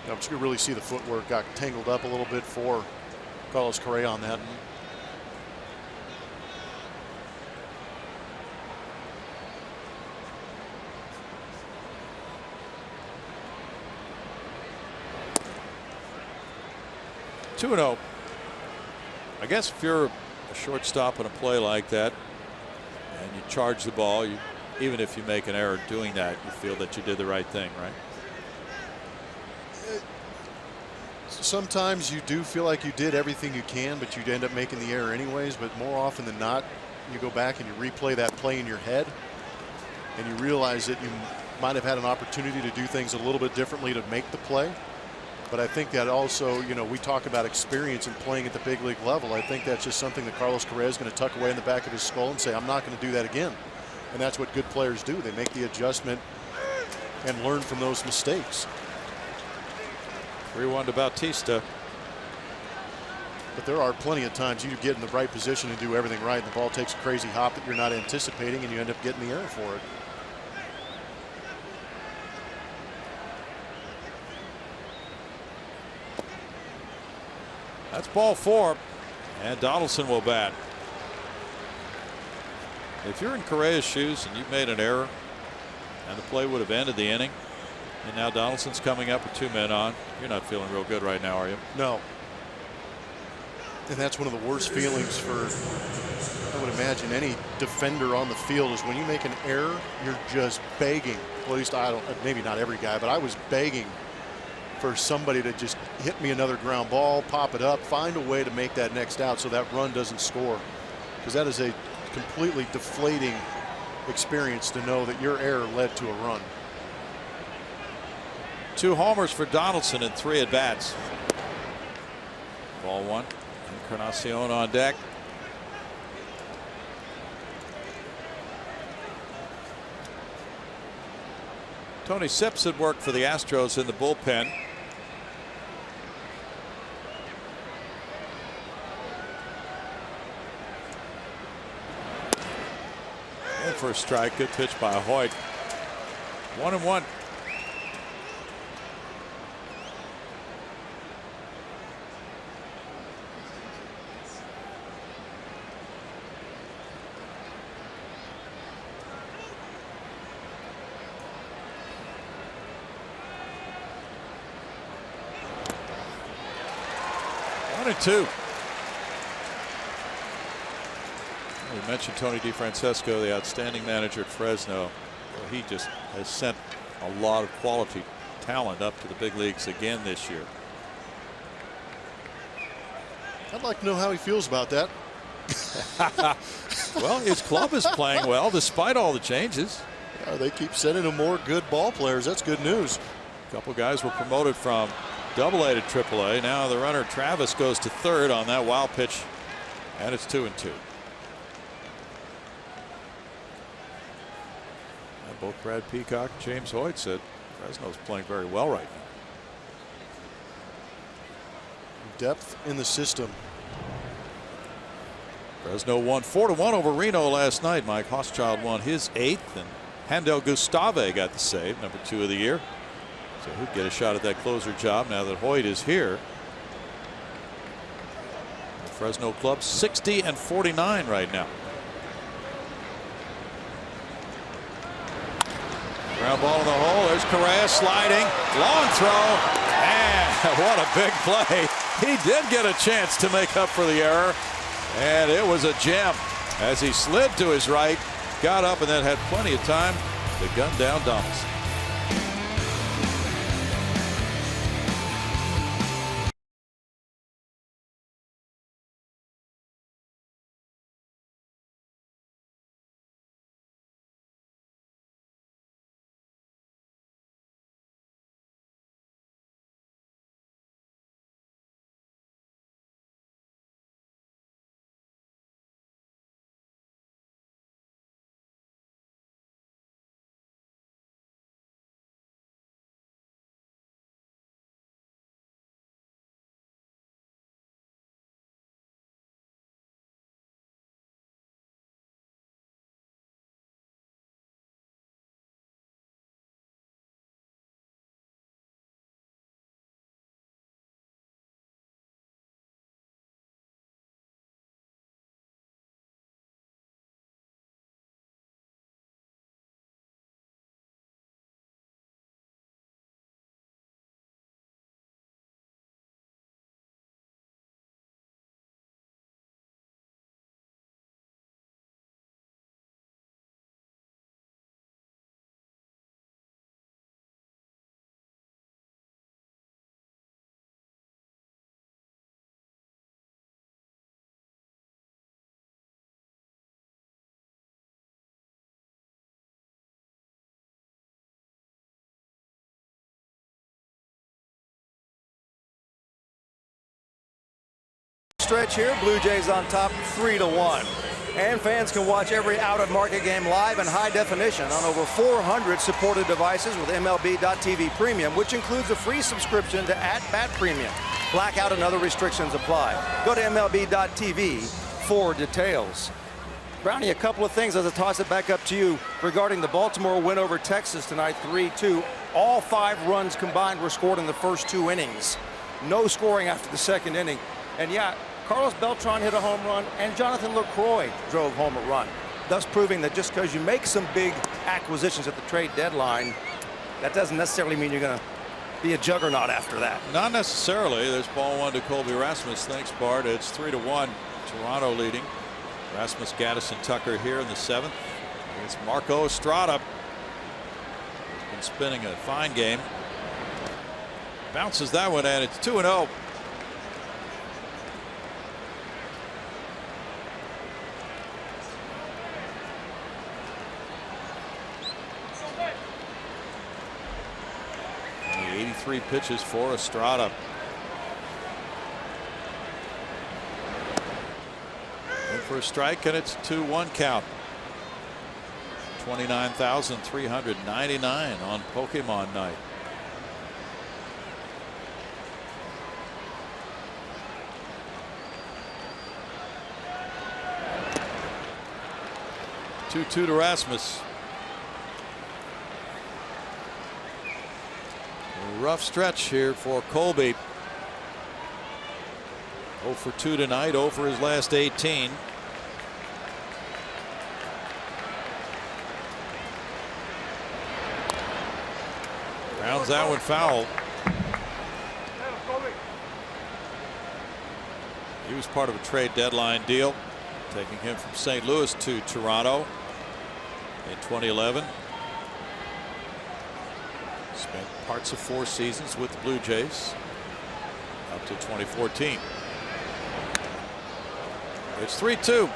Now, but you can really see the footwork got tangled up a little bit for Carlos Correa on that. Two and 0. I guess if you're a shortstop in a play like that and you charge the ball, even if you make an error doing that, you feel that you did the right thing, right? Sometimes you do feel like you did everything you can, but you'd end up making the error anyways. But more often than not, you go back and you replay that play in your head and you realize that you might have had an opportunity to do things a little bit differently to make the play. But I think that also, you know, we talk about experience and playing at the big league level. I think that's just something that Carlos Correa is going to tuck away in the back of his skull and say, I'm not going to do that again. And that's what good players do. They make the adjustment and learn from those mistakes. 3-1 to Bautista. But there are plenty of times you get in the right position and do everything right, and the ball takes a crazy hop that you're not anticipating, and you end up getting the error for it. That's ball 4, and Donaldson will bat. If you're in Correa's shoes and you've made an error and the play would have ended the inning, and now Donaldson's coming up with 2 men on, you're not feeling real good right now, are you? No. And that's one of the worst feelings for, I would imagine, any defender on the field, is when you make an error, you're just begging. Well, at least I don't, maybe not every guy, but I was begging for somebody to just hit me another ground ball, pop it up, find a way to make that next out so that run doesn't score. Because that is a completely deflating experience to know that your error led to a run. 2 homers for Donaldson in 3 at bats. Ball 1. Encarnacion on deck. Tony Sips had worked for the Astros in the bullpen. And for a strike, good pitch by Hoyt. 1-1. Two. We mentioned Tony DeFrancesco, the outstanding manager at Fresno. Well, he just has sent a lot of quality talent up to the big leagues again this year. I'd like to know how he feels about that. Well, his club is playing well despite all the changes. Yeah, they keep sending him more good ball players. That's good news. A couple guys were promoted from Double-A to Triple-A. Now the runner Travis goes to third on that wild pitch, and it's 2-2. And both Brad Peacock and James Hoyt said Fresno's playing very well right now. Depth in the system. Fresno won 4-1 over Reno last night. Mike Hochschild won his 8th, and Handel Gustave got the save, number 2 of the year. So he'd get a shot at that closer job now that Hoyt is here. The Fresno club 60-49 right now. Ground ball in the hole. There's Correa sliding. Long throw. And what a big play. He did get a chance to make up for the error. And it was a gem as he slid to his right, got up, and then had plenty of time to gun down Donaldson. Stretch here, Blue Jays on top 3-1. And fans can watch every out-of-market game live in high definition on over 400 supported devices with MLB.TV Premium, which includes a free subscription to @BatPremium. Blackout and other restrictions apply. Go to MLB.tv for details. Brownie, a couple of things as I toss it back up to you regarding the Baltimore win over Texas tonight, 3-2. All 5 runs combined were scored in the first 2 innings. No scoring after the second inning. And yeah, Carlos Beltran hit a home run, and Jonathan LaCroix drove home a run, thus proving that just because you make some big acquisitions at the trade deadline, that doesn't necessarily mean you're going to be a juggernaut after that. Not necessarily. There's ball 1 to Colby Rasmus. Thanks, Bart. It's 3-1. Toronto leading. Rasmus, Gaddis, and Tucker here in the 7th. It's Marco Estrada. He's been spinning a fine game. Bounces that one, and it's 2-0. Only 83 pitches for Estrada. For a strike, and it's 2-1 count. 29,399 on Pokemon night. Two to Rasmus. A rough stretch here for Colby. 0 for 2 tonight, 0 for his last 18. Rounds that one foul. He was part of a trade deadline deal, taking him from St. Louis to Toronto in 2011. Spent parts of 4 seasons with the Blue Jays up to 2014. It's 3-2.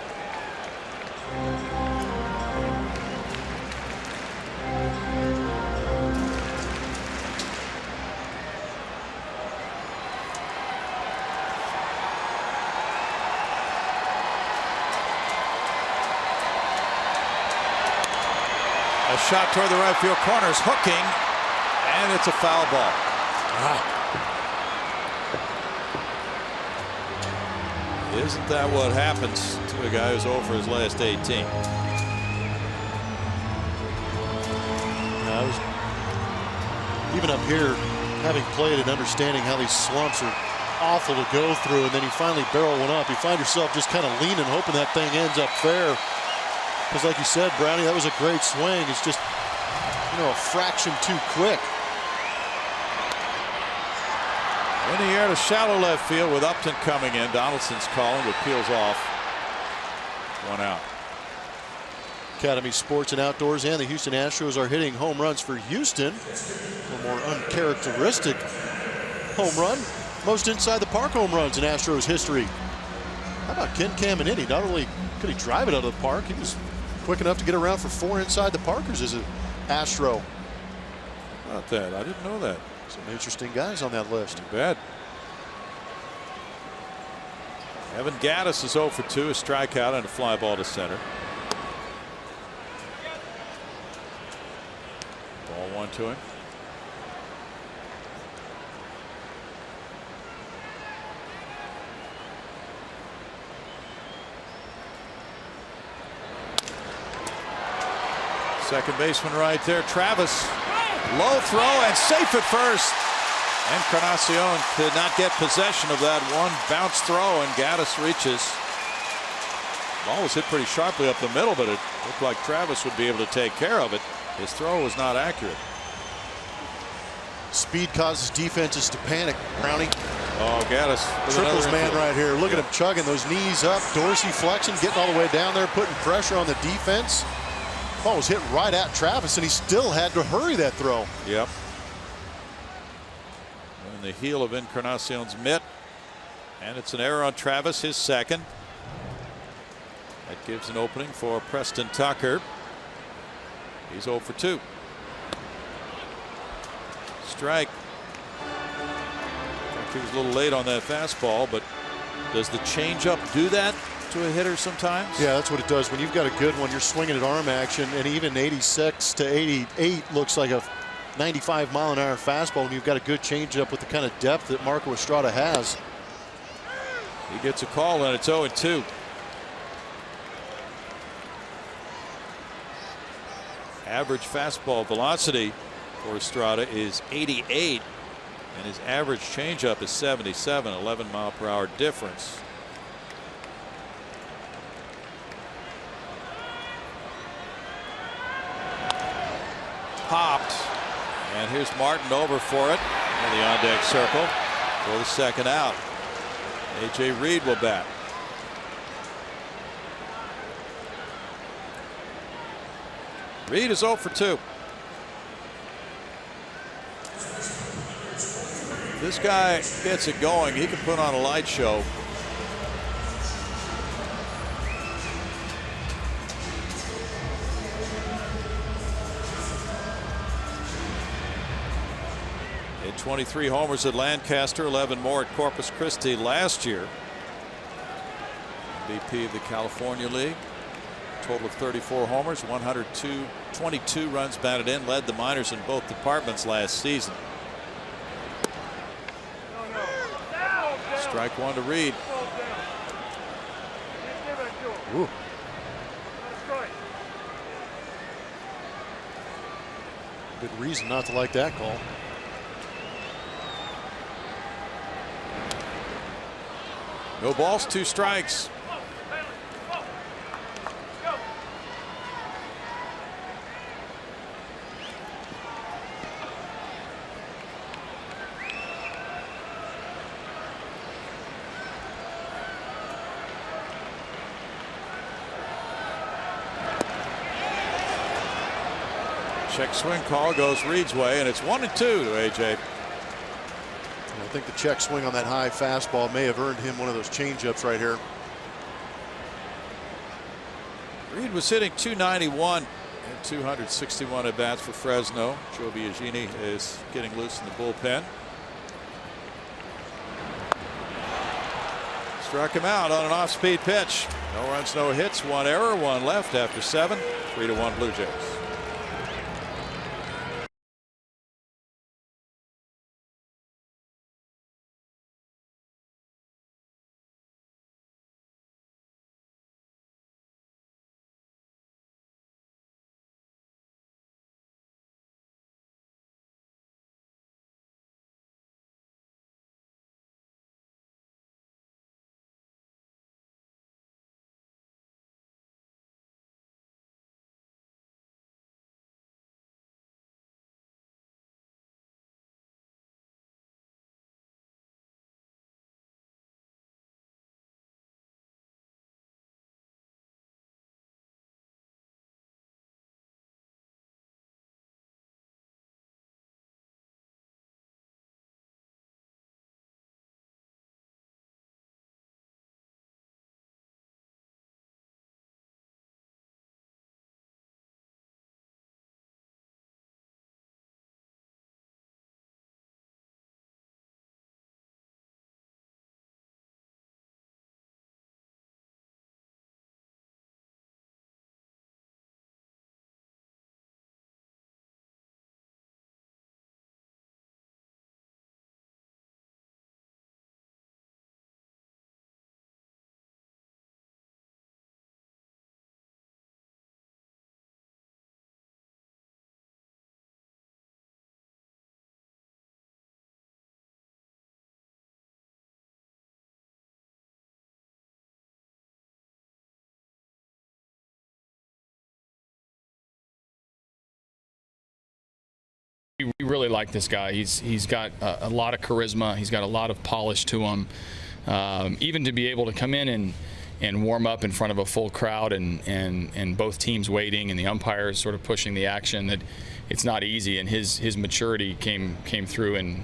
A shot toward the right field corner is hooking, and it's a foul ball. Isn't that what happens to a guy who's over his last 18? Even up here, having played and understanding how these slumps are awful to go through, and then you finally barrel one up, you find yourself just kind of leaning, hoping that thing ends up fair. Because like you said, Brownie, that was a great swing. It's just, a fraction too quick. In the air to shallow left field with Upton coming in. Donaldson's calling, but peels off. 1 out. Academy Sports and Outdoors and the Houston Astros are hitting home runs for Houston. A little more uncharacteristic home run. Most inside the park home runs in Astros history. How about Ken Caminiti? Not only could he drive it out of the park, he was quick enough to get around for 4 inside the parkers as an Astro. Not that. I didn't know that. Some interesting guys on that list. Too bad. Evan Gaddis is 0 for 2, a strikeout and a fly ball to center. Ball 1 to him. Second baseman right there, Travis. Low throw and safe at first. Encarnacion could not get possession of that one bounce throw, and Gaddis reaches. Ball was hit pretty sharply up the middle, but it looked like Travis would be able to take care of it. His throw was not accurate. Speed causes defenses to panic, Brownie. Oh, Gaddis. Triples man right here. Look at him chugging those knees up. Dorsey flexing, getting all the way down there, putting pressure on the defense. Ball was hit right at Travis, and he still had to hurry that throw. Yep. And the heel of Encarnacion's mitt. And it's an error on Travis, his second. That gives an opening for Preston Tucker. He's 0 for 2. Strike. He was a little late on that fastball, but does the changeup do that to a hitter sometimes? Yeah, that's what it does. When you've got a good one, you're swinging at arm action, and even 86 to 88 looks like a 95-mile-an-hour fastball when you've got a good changeup with the kind of depth that Marco Estrada has. He gets a call and it's 0-2. Average fastball velocity for Estrada is 88, and his average changeup is 77, 11-mile-per-hour difference. Popped, and here's Martin over for it in the on-deck circle for the second out. A.J. Reed will bat. Reed is 0 for 2. This guy gets it going, he can put on a light show. Hit 23 homers at Lancaster, 11 more at Corpus Christi last year. MVP of the California League. Total of 34 homers, 22 runs batted in, led the minors in both departments last season. Strike one to Reed. Ooh. Good reason not to like that call. No balls, 2 strikes. Check swing call goes Reed's way, and it's 1-2 to AJ. I think the check swing on that high fastball may have earned him one of those changeups right here. Reed was hitting .291 and 261 at bats for Fresno. Joe Biagini is getting loose in the bullpen. Struck him out on an off-speed pitch. No runs, no hits, 1 error, 1 left after 7. 3-1 Blue Jays. We really like this guy. He's got a lot of charisma. He's got a lot of polish to him. Even to be able to come in and warm up in front of a full crowd and both teams waiting and the umpires sort of pushing the action, that it's not easy. And his maturity came through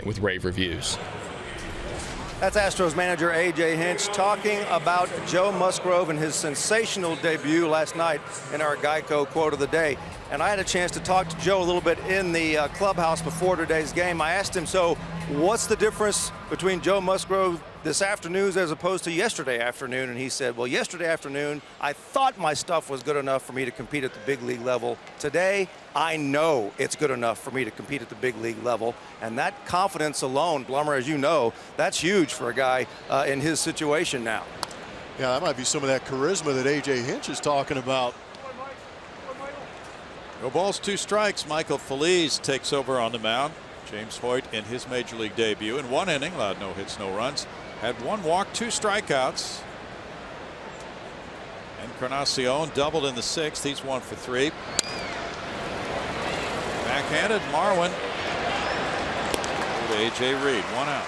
with rave reviews. That's Astros manager A.J. Hinch talking about Joe Musgrove and his sensational debut last night in our Geico quote of the day. And I had a chance to talk to Joe a little bit in the clubhouse before today's game. I asked him, so what's the difference between Joe Musgrove this afternoon as opposed to yesterday afternoon? And he said, well, yesterday afternoon, I thought my stuff was good enough for me to compete at the big league level. Today, I know it's good enough for me to compete at the big league level. And that confidence alone, Blummer, as you know, that's huge for a guy in his situation now. Yeah, that might be some of that charisma that A.J. Hinch is talking about. No balls, 2 strikes. Michael Feliz takes over on the mound. James Hoyt in his major league debut in 1 inning allowed no hits, no runs. Had 1 walk, 2 strikeouts. Encarnacion doubled in the 6th. He's 1 for 3. Backhanded Marwin to A.J. Reed. 1 out.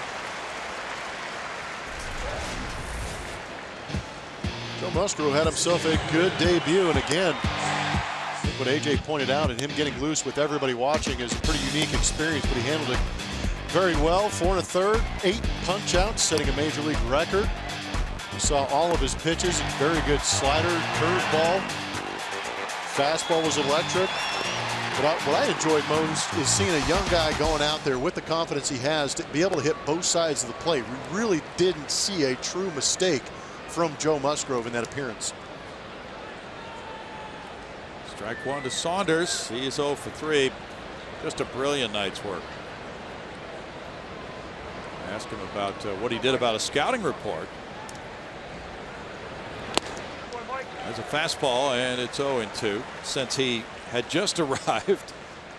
Joe Musgrove had himself a good debut, and again, what A.J. pointed out, and him getting loose with everybody watching is a pretty unique experience, but he handled it very well. 4 1/3, 8 punch outs, setting a major league record. We saw all of his pitches. Very good slider, curveball, fastball was electric. But what I enjoyed most is seeing a young guy going out there with the confidence he has to be able to hit both sides of the plate. We really didn't see a true mistake from Joe Musgrove in that appearance. Strike 1 to Saunders. He is 0 for 3. Just a brilliant night's work. Ask him about what he did about a scouting report. There's a fastball, and it's 0-2. Since he had just arrived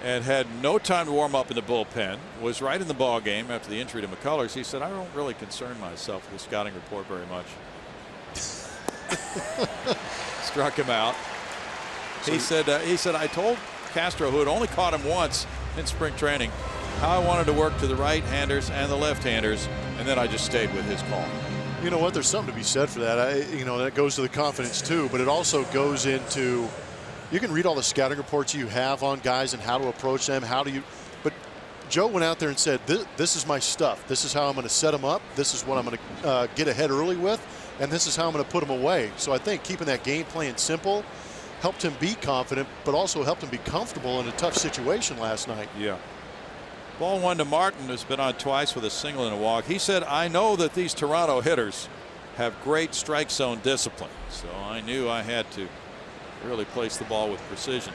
and had no time to warm up in the bullpen, was right in the ball game after the injury to McCullers, he said, I don't really concern myself with the scouting report very much. Struck him out. He said, I told Castro, who had only caught him once in spring training, how I wanted to work to the right-handers and the left-handers, and then I just stayed with his call. You know what? There's something to be said for that. That goes to the confidence too, but it also goes into, you can read all the scouting reports you have on guys and how to approach them. But Joe went out there and said, this is my stuff. This is how I'm going to set them up. This is what I'm going to get ahead early with, and this is how I'm going to put them away. So I think keeping that game plan simple helped him be confident, but also helped him be comfortable in a tough situation last night. Yeah. Ball 1 to Martin, who's been on twice with a single and a walk. He said, I know that these Toronto hitters have great strike zone discipline, so I knew I had to really place the ball with precision.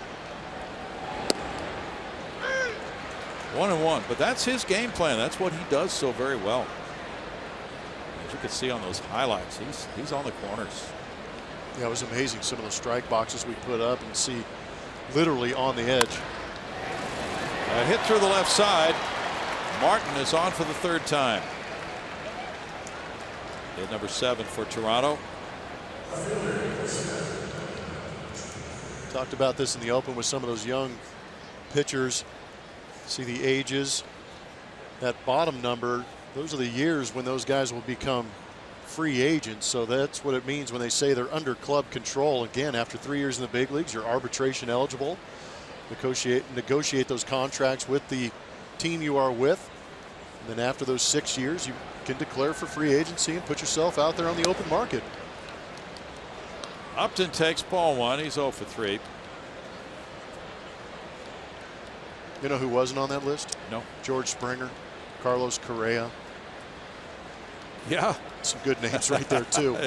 1-1, but that's his game plan. That's what he does so very well. As you can see on those highlights, he's on the corners. Yeah, it was amazing, some of the strike boxes we put up, and see literally on the edge. A hit through the left side. Martin is on for the 3rd time. Hit number 7 for Toronto. Talked about this in the open with some of those young pitchers. See the ages. That bottom number, those are the years when those guys will become free agents. So that's what it means when they say they're under club control. Again, after 3 years in the big leagues, you're arbitration eligible. Negotiate those contracts with the team you are with. And then after those 6 years, you can declare for free agency and put yourself out there on the open market. Upton takes ball 1. He's 0 for 3. You know who wasn't on that list? No. George Springer, Carlos Correa. Yeah. Some good names right there, too.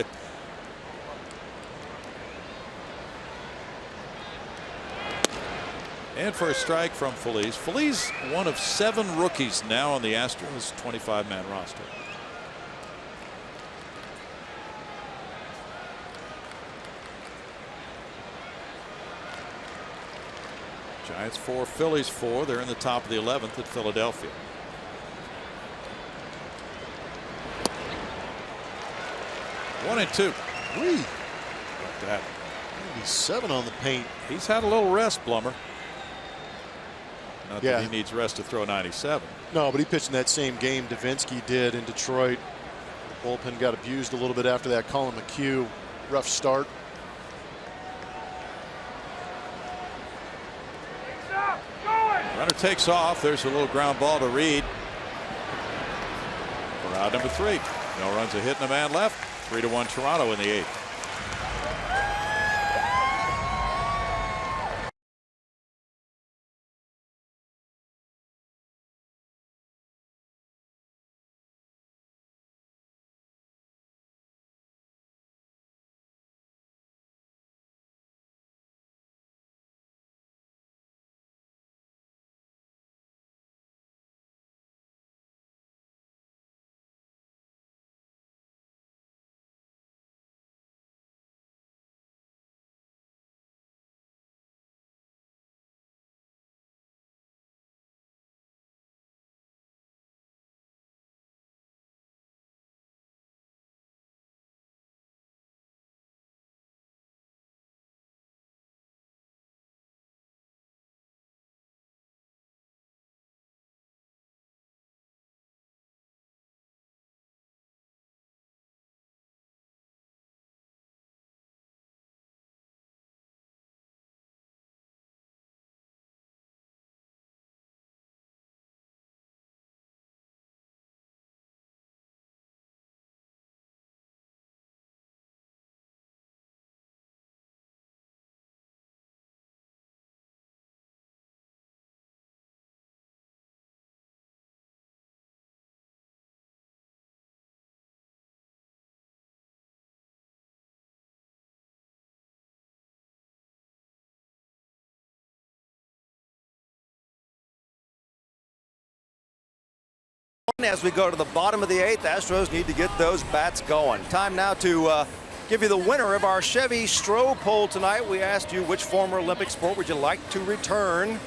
And for a strike from Feliz. Feliz, one of 7 rookies now on the Astros 25-man roster. Giants 4, Phillies 4. They're in the top of the 11th at Philadelphia. One and 2. Whee. Like that. 97 on the paint. He's had a little rest, Blummer. Not that he needs rest to throw 97. No, but he pitched in that same game Davinsky did in Detroit. The bullpen got abused a little bit after that. Colin McHugh, rough start. Runner takes off. There's a little ground ball to Reed. For out number 3. No runs, a hit, and a man left. 3-1 Toronto in the 8th. As we go to the bottom of the 8th, Astros need to get those bats going. Time now to give you the winner of our Chevy Stroh poll tonight. We asked you which former Olympic sport would you like to return,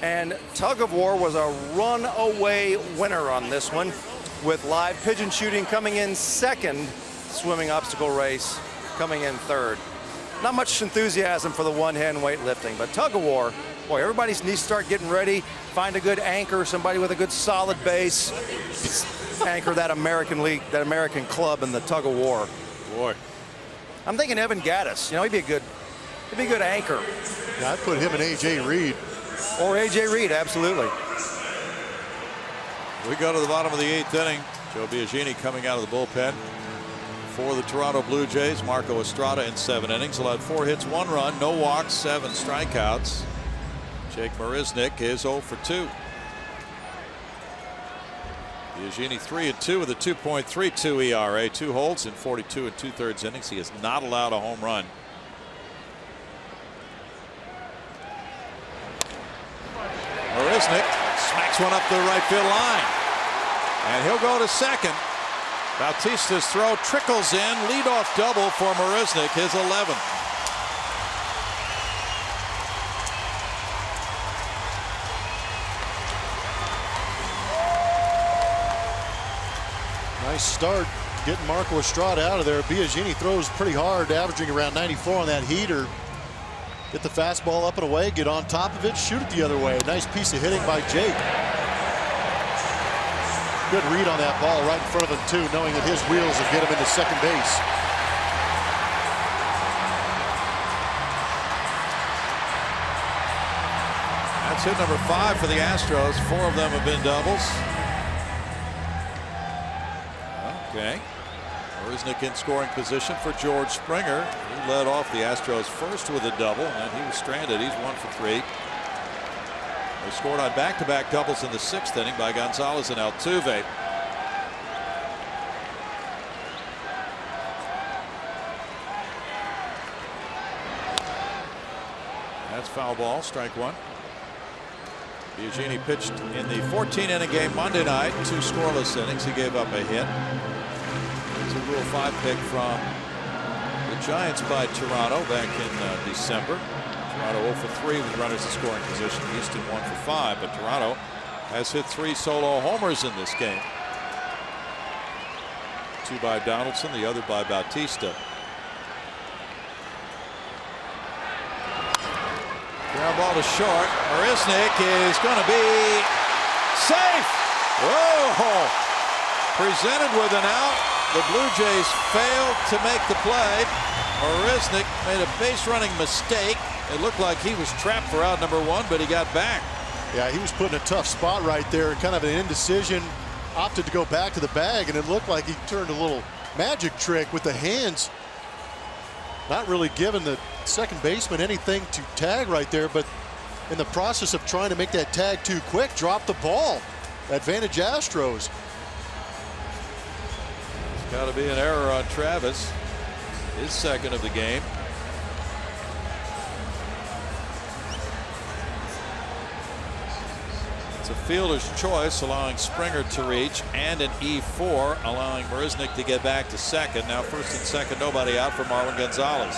and tug of war was a runaway winner on this one, with live pigeon shooting coming in 2nd, swimming obstacle race coming in 3rd. Not much enthusiasm for the one-hand weightlifting, but tug of war, boy, everybody needs to start getting ready. Find a good anchor, somebody with a good solid base. Anchor that American league, that American club in the tug of war. Boy, I'm thinking Evan Gaddis. You know, he'd be a good anchor. Yeah, I'd put him and A.J. Reed. Or A.J. Reed, absolutely. we go to the bottom of the 8th inning. Joe Biagini coming out of the bullpen for the Toronto Blue Jays. Marco Estrada in 7 innings, allowed 4 hits, 1 run, no walks, 7 strikeouts. Jake Marisnick is 0 for 2. Biagini 3-2 with a 2.32 ERA, 2 holds in 42 2/3 innings. He has not allowed a home run. Marisnick smacks one up the right field line, and he'll go to second. Bautista's throw trickles in, leadoff double for Marisnick, his 11th. Nice start getting Marco Estrada out of there. Biagini throws pretty hard, averaging around 94 on that heater. Get the fastball up and away, get on top of it, shoot it the other way. Nice piece of hitting by Jake. Good read on that ball right in front of him too, knowing that his wheels will get him into second base. That's hit number 5 for the Astros. 4 of them have been doubles. Okay. Marisnick in scoring position for George Springer. He led off the Astros first with a double, and then he was stranded. He's 1 for 3. They scored on back-to-back doubles in the 6th inning by Gonzalez and Altuve. That's foul ball, strike 1. Biagini pitched in the 14-inning game Monday night, 2 scoreless innings. He gave up a hit. It's a Rule 5 pick from the Giants by Toronto back in December. Toronto 0 for 3 with runners in scoring position. Houston 1 for 5, but Toronto has hit 3 solo homers in this game. 2 by Donaldson, the other by Bautista. Ground ball to short. Marisnick is going to be safe. Whoa! Presented with an out. The Blue Jays failed to make the play. Marisnick made a base running mistake. It looked like he was trapped for out number 1, but he got back. Yeah, he was put in a tough spot right there. Kind of an indecision. Opted to go back to the bag, and it looked like he turned a little magic trick with the hands. Not really giving the second baseman anything to tag right there, but in the process of trying to make that tag too quick, dropped the ball. Advantage Astros. It's got to be an error on Travis. His 2nd of the game. It's a fielder's choice, allowing Springer to reach, and an E4, allowing Marisnick to get back to 2nd. Now 1st and 2nd, nobody out for Marwin Gonzalez.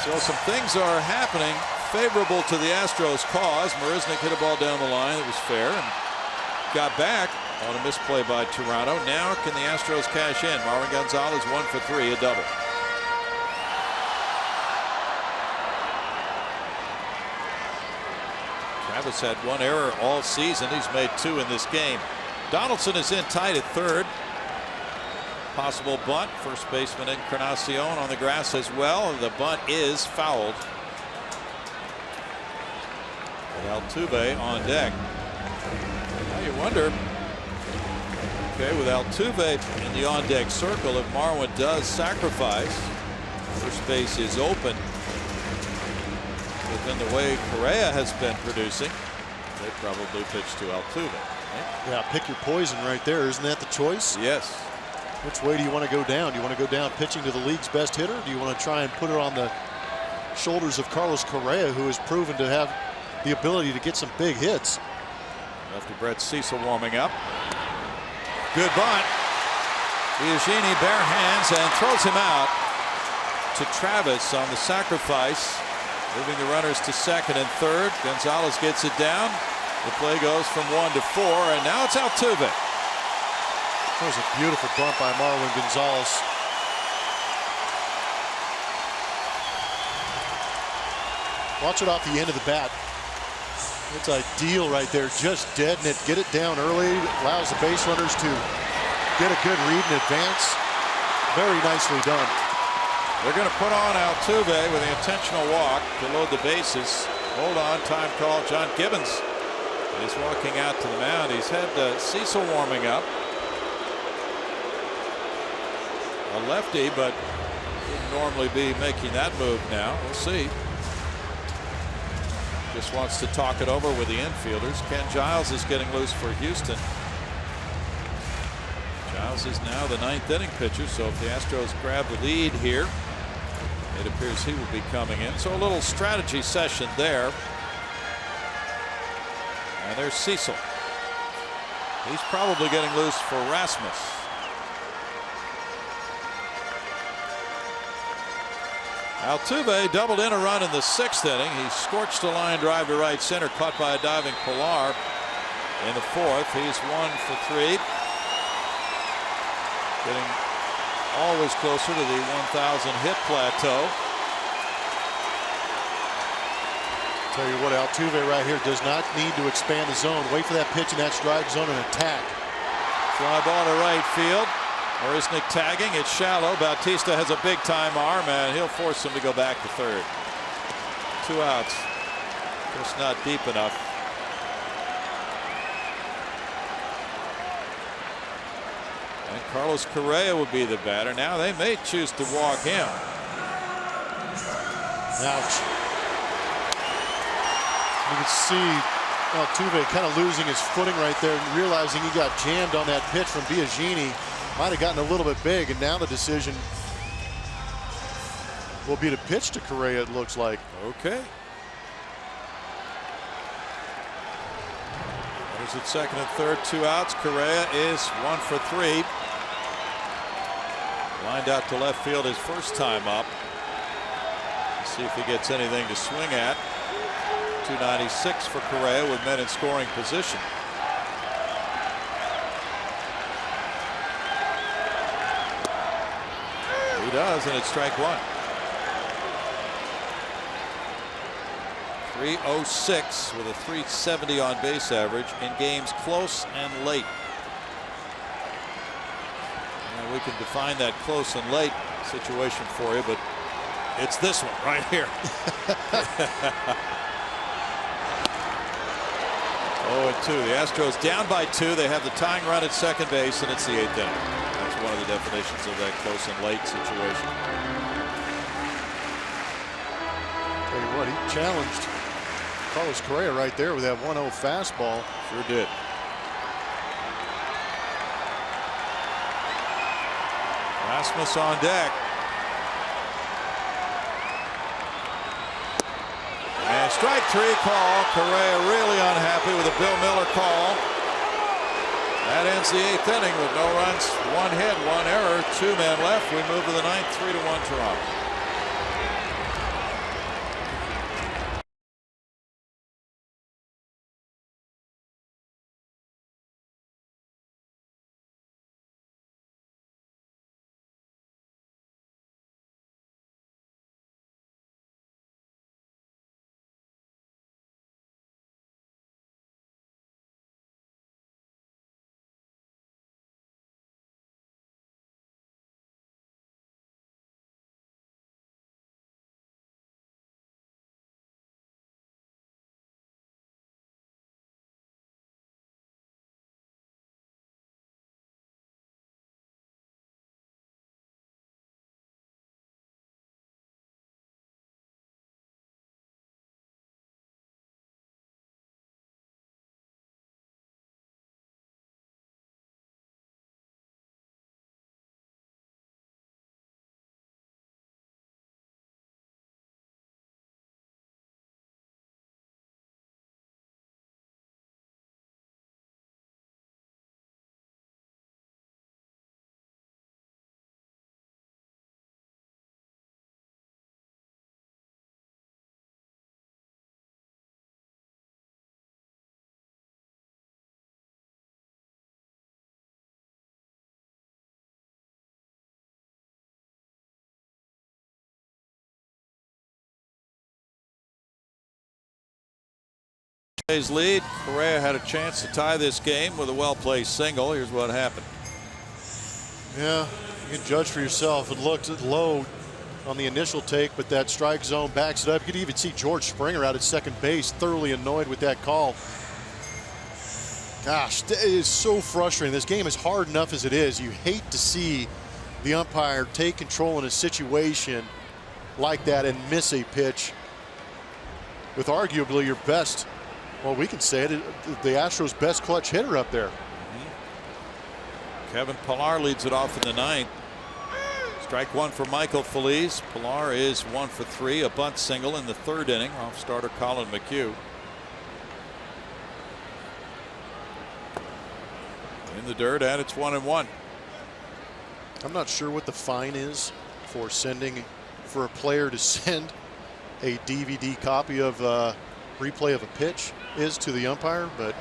So some things are happening favorable to the Astros' cause. Marisnick hit a ball down the line that was fair and got back on a misplay by Toronto. Now can the Astros cash in? Marwin Gonzalez 1 for 3, a double. Travis had 1 error all season. He's made 2 in this game. Donaldson is in tight at 3rd. Possible bunt. First baseman Encarnacion on the grass as well. The bunt is fouled. With Altuve on deck. Now you wonder, okay, with Altuve in the on deck circle, if Marwin does sacrifice, first base is open. But then the way Correa has been producing, they probably pitch to Altuve. Right? Yeah, pick your poison right there. Isn't that the choice? Yes. Which way do you want to go down? Do you want to go down pitching to the league's best hitter? Or do you want to try and put it on the shoulders of Carlos Correa, who has proven to have the ability to get some big hits? Lefty Brett Cecil warming up. Good bunt. Biagini bare hands and throws him out to Travis on the sacrifice, moving the runners to second and third. Gonzalez gets it down. The play goes from 1 to 4, and now it's Altuve. That was a beautiful bunt by Marwin Gonzalez. Watch it off the end of the bat. It's ideal right there. Just deaden it. Get it down early. Allows the base runners to get a good read in advance. Very nicely done. They're going to put on Altuve with an intentional walk to load the bases. Hold on. Time call. John Gibbons is walking out to the mound. He's had Cecil warming up. A lefty, but wouldn't normally be making that move now. We'll see. Just wants to talk it over with the infielders. Ken Giles is getting loose for Houston. Giles is now the 9th inning pitcher, so if the Astros grab the lead here, it appears he will be coming in. So a little strategy session there. And there's Cecil. He's probably getting loose for Rasmus. Altuve doubled in a run in the 6th inning. He scorched a line drive to right center, caught by a diving Pilar. In the 4th, he's 1 for 3. Getting always closer to the 1,000 hit plateau. Tell you what, Altuve right here does not need to expand the zone. Wait for that pitch in that strike zone and attack. Fly ball to right field. Marisnick tagging. It's shallow. Bautista has a big time arm, and he'll force him to go back to third. 2 outs. Just not deep enough. And Carlos Correa will be the batter. Now they may choose to walk him. Ouch. You can see Altuve kind of losing his footing right there and realizing he got jammed on that pitch from Biagini. Might have gotten a little bit big, and now the decision will be to pitch to Correa, it looks like. Okay. There's at second and third, 2 outs. Correa is 1 for 3. Lined out to left field his first time up. Let's see if he gets anything to swing at. 296 for Correa with men in scoring position. He does, and it's strike 1. 306 with a 370 on base average in games close and late. And we can define that close and late situation for you, but it's this one right here. 0-2. The Astros down by 2. They have the tying run at second base, and it's the 8th inning. That's one of the definitions of that close and late situation. Tell you what, he challenged Carlos Correa right there with that 1-0 fastball. Sure did. Rasmus on deck. And strike 3 call. Correa really unhappy with a Bill Miller call. That ends the 8th inning with no runs, 1 hit, 1 error, 2 men left. We move to the 9th, 3-1 Toronto. Lead. Correa had a chance to tie this game with a well-placed single. Here's what happened. Yeah, you can judge for yourself. It looked low on the initial take, but that strike zone backs it up. You could even see George Springer out at second base, thoroughly annoyed with that call. Gosh, it is so frustrating. This game is hard enough as it is. You hate to see the umpire take control in a situation like that and miss a pitch with arguably your best, well, we can say it, the Astros' best clutch hitter up there. Kevin Pillar leads it off in the ninth. Strike one for Michael Feliz. Pillar is 1 for 3, a bunt single in the third inning off starter Colin McHugh. In the dirt, and it's 1-1. I'm not sure what the fine is for a player to send a DVD copy of replay of a pitch is to the umpire, but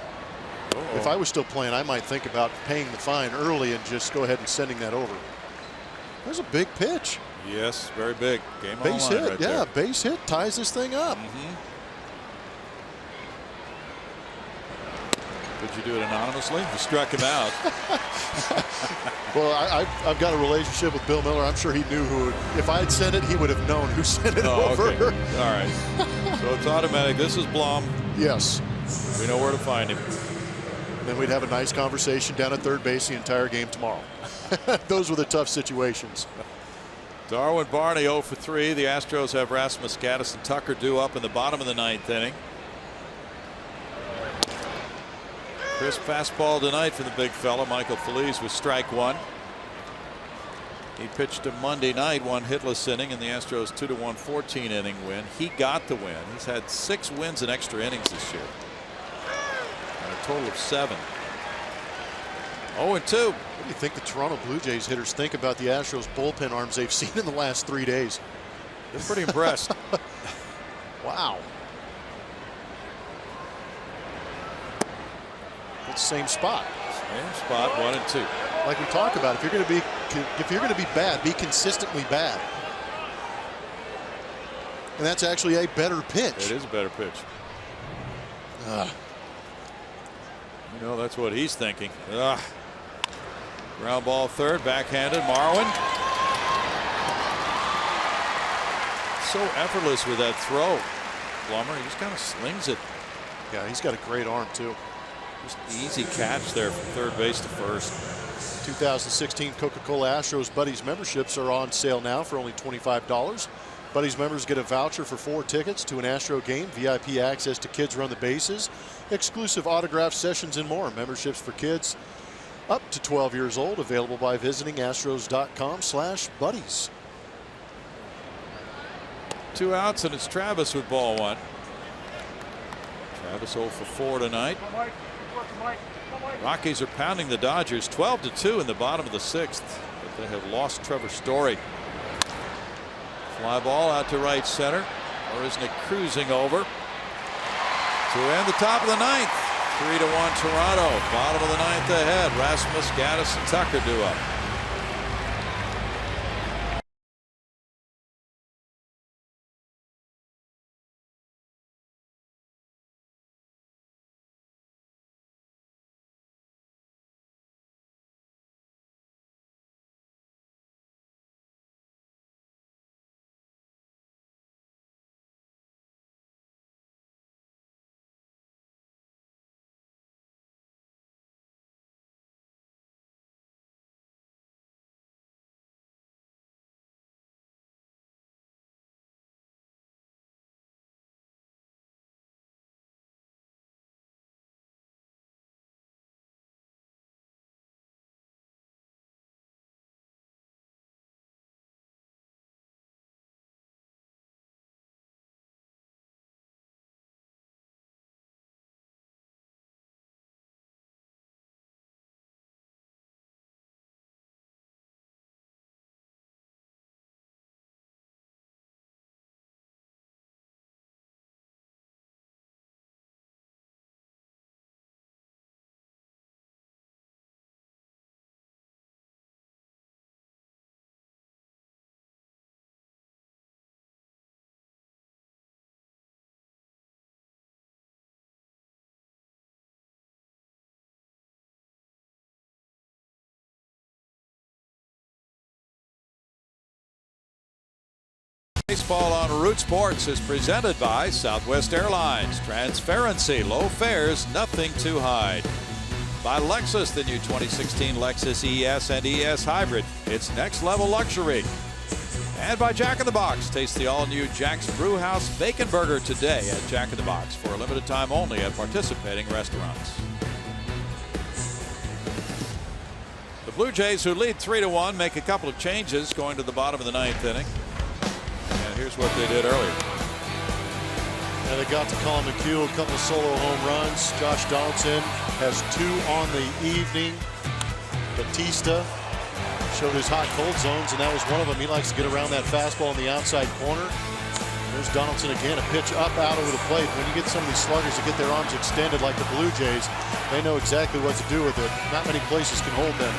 if I was still playing, I might think about paying the fine early and just go ahead and sending that over. There's a big pitch. Yes, very big. Game base on line hit, right yeah, there. base hit ties this thing up. Did you do it anonymously? You struck him out. Well, I've got a relationship with Bill Miller. I'm sure he knew who. If I had sent it, he would have known who sent it over. Okay. All right. So it's automatic. This is Blum. Yes. We know where to find him. Then we'd have a nice conversation down at third base the entire game tomorrow. Those were the tough situations. Darwin Barney 0 for 3. The Astros have Rasmus Gaddis and Tucker due up in the bottom of the ninth inning. Crisp fastball tonight for the big fella. Michael Feliz with strike one. He pitched a Monday night, one hitless inning in the Astros 2-1 14 inning win. He got the win. He's had 6 wins in extra innings this year. And a total of 7. 0-2. What do you think the Toronto Blue Jays hitters think about the Astros bullpen arms they've seen in the last 3 days? They're pretty impressed. Wow. It's the same spot. Same spot, 1 and 2. Like we talk about, if you're going to be bad, be consistently bad. And that's actually a better pitch. It is a better pitch. You know, that's what he's thinking. Ground ball third, backhanded. Marwin. So effortless with that throw. Plummer, he just kind of slings it. Yeah, he's got a great arm too. Just easy catch there from third base to first. 2016 Coca-Cola Astros Buddies memberships are on sale now for only $25. Buddies members get a voucher for 4 tickets to an Astro game, VIP access to Kids Run the Bases, exclusive autograph sessions, and more. Memberships for kids up to 12 years old, available by visiting astros.com/buddies. 2 outs, and it's Travis with ball 1. Travis 0 for 4 tonight. Rockies are pounding the Dodgers 12-2 in the bottom of the 6th, but they have lost Trevor Story. Fly ball out to right center. Marisnick cruising over to end the top of the 9th. 3-1 Toronto. Bottom of the 9th ahead. Rasmus, Gaddis, and Tucker due up. Baseball on Root Sports is presented by Southwest Airlines. Transparency, low fares, nothing to hide. By Lexus, the new 2016 Lexus ES and ES Hybrid. It's next level luxury. And by Jack in the Box. Taste the all-new Jack's Brewhouse Bacon Burger today at Jack in the Box for a limited time only at participating restaurants. The Blue Jays, who lead 3-1, make a couple of changes going to the bottom of the 9th inning. And here's what they did earlier. And they got to Colin McHugh, a couple of solo home runs. Josh Donaldson has 2 on the evening. Batista showed his hot cold zones, and that was one of them. He likes to get around that fastball in the outside corner. There's Donaldson again, a pitch up, out over the plate. When you get some of these sluggers that get their arms extended like the Blue Jays, they know exactly what to do with it. Not many places can hold them.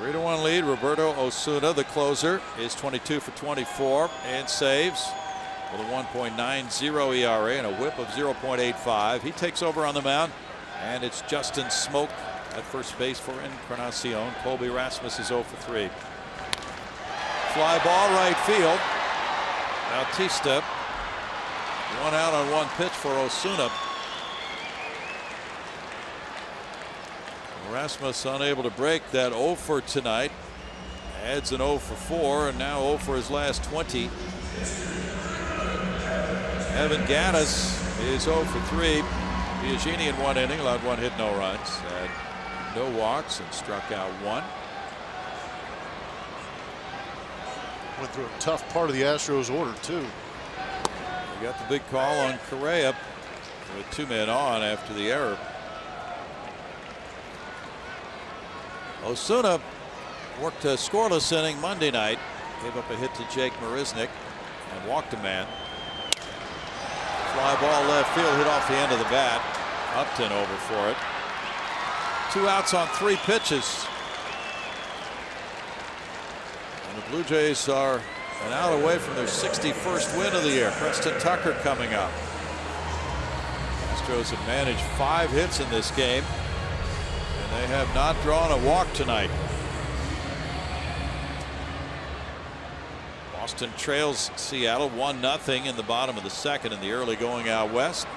3-1 lead. Roberto Osuna, the closer, is 22 for 24 and saves with a 1.90 ERA and a whip of 0.85. He takes over on the mound, and it's Justin Smoke at first base for Encarnacion. Colby Rasmus is 0 for 3. Fly ball right field. Bautista, 1 out on 1 pitch for Osuna. Rasmus unable to break that 0 for tonight. Adds an 0 for 4 and now 0 for his last 20. Evan Gattis is 0 for 3. Biagini in 1 inning, allowed 1 hit, no runs. Had no walks and struck out 1. Went through a tough part of the Astros order too. We got the big call on Correa with 2 men on after the error. Osuna worked a scoreless inning Monday night. Gave up a hit to Jake Marisnick and walked a man. Fly ball left field, hit off the end of the bat. Upton over for it. 2 outs on 3 pitches. And the Blue Jays are an out away from their 61st win of the year. Preston Tucker coming up. Astros have managed 5 hits in this game. They have not drawn a walk tonight. Boston trails Seattle 1-0 in the bottom of the 2nd in the early going out west.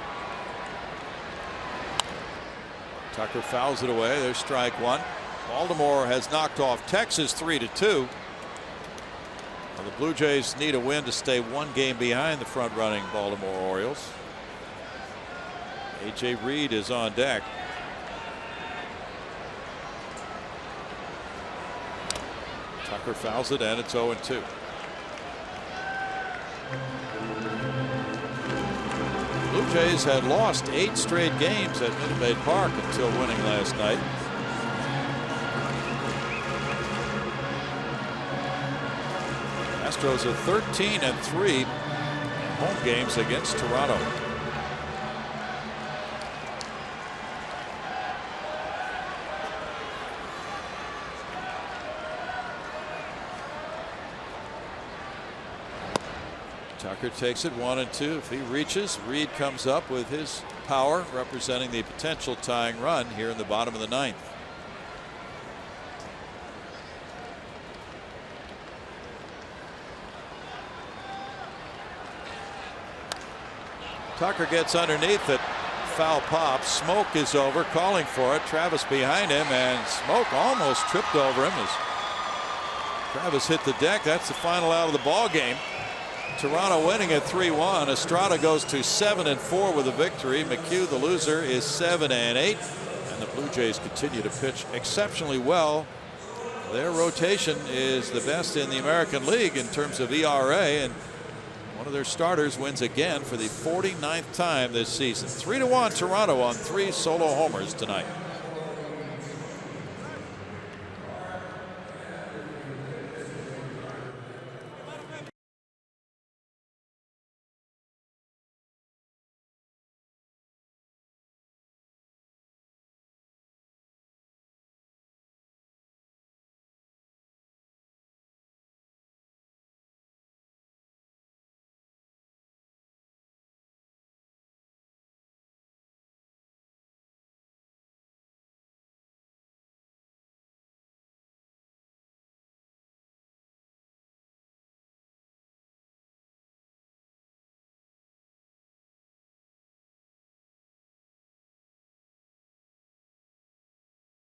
Tucker fouls it away. There's strike 1. Baltimore has knocked off Texas 3-2. The Blue Jays need a win to stay 1 game behind the front-running Baltimore Orioles. A.J. Reed is on deck. Tucker fouls it, and it's 0-2. Blue Jays had lost 8 straight games at Minute Maid Park until winning last night. Astros are 13-3 in home games against Toronto. Tucker takes it 1-2. If he reaches, Reed comes up with his power, representing the potential tying run here in the bottom of the 9th. Tucker gets underneath it. Foul pop. Smoke is over, calling for it. Travis behind him, and Smoke almost tripped over him as Travis hit the deck. That's the final out of the ball game. Toronto winning at 3-1. Estrada goes to 7-4 with a victory. McHugh, the loser, is 7-8. And the Blue Jays continue to pitch exceptionally well. Their rotation is the best in the American League in terms of ERA, and one of their starters wins again for the 49th time this season. 3-1 Toronto on 3 solo homers tonight.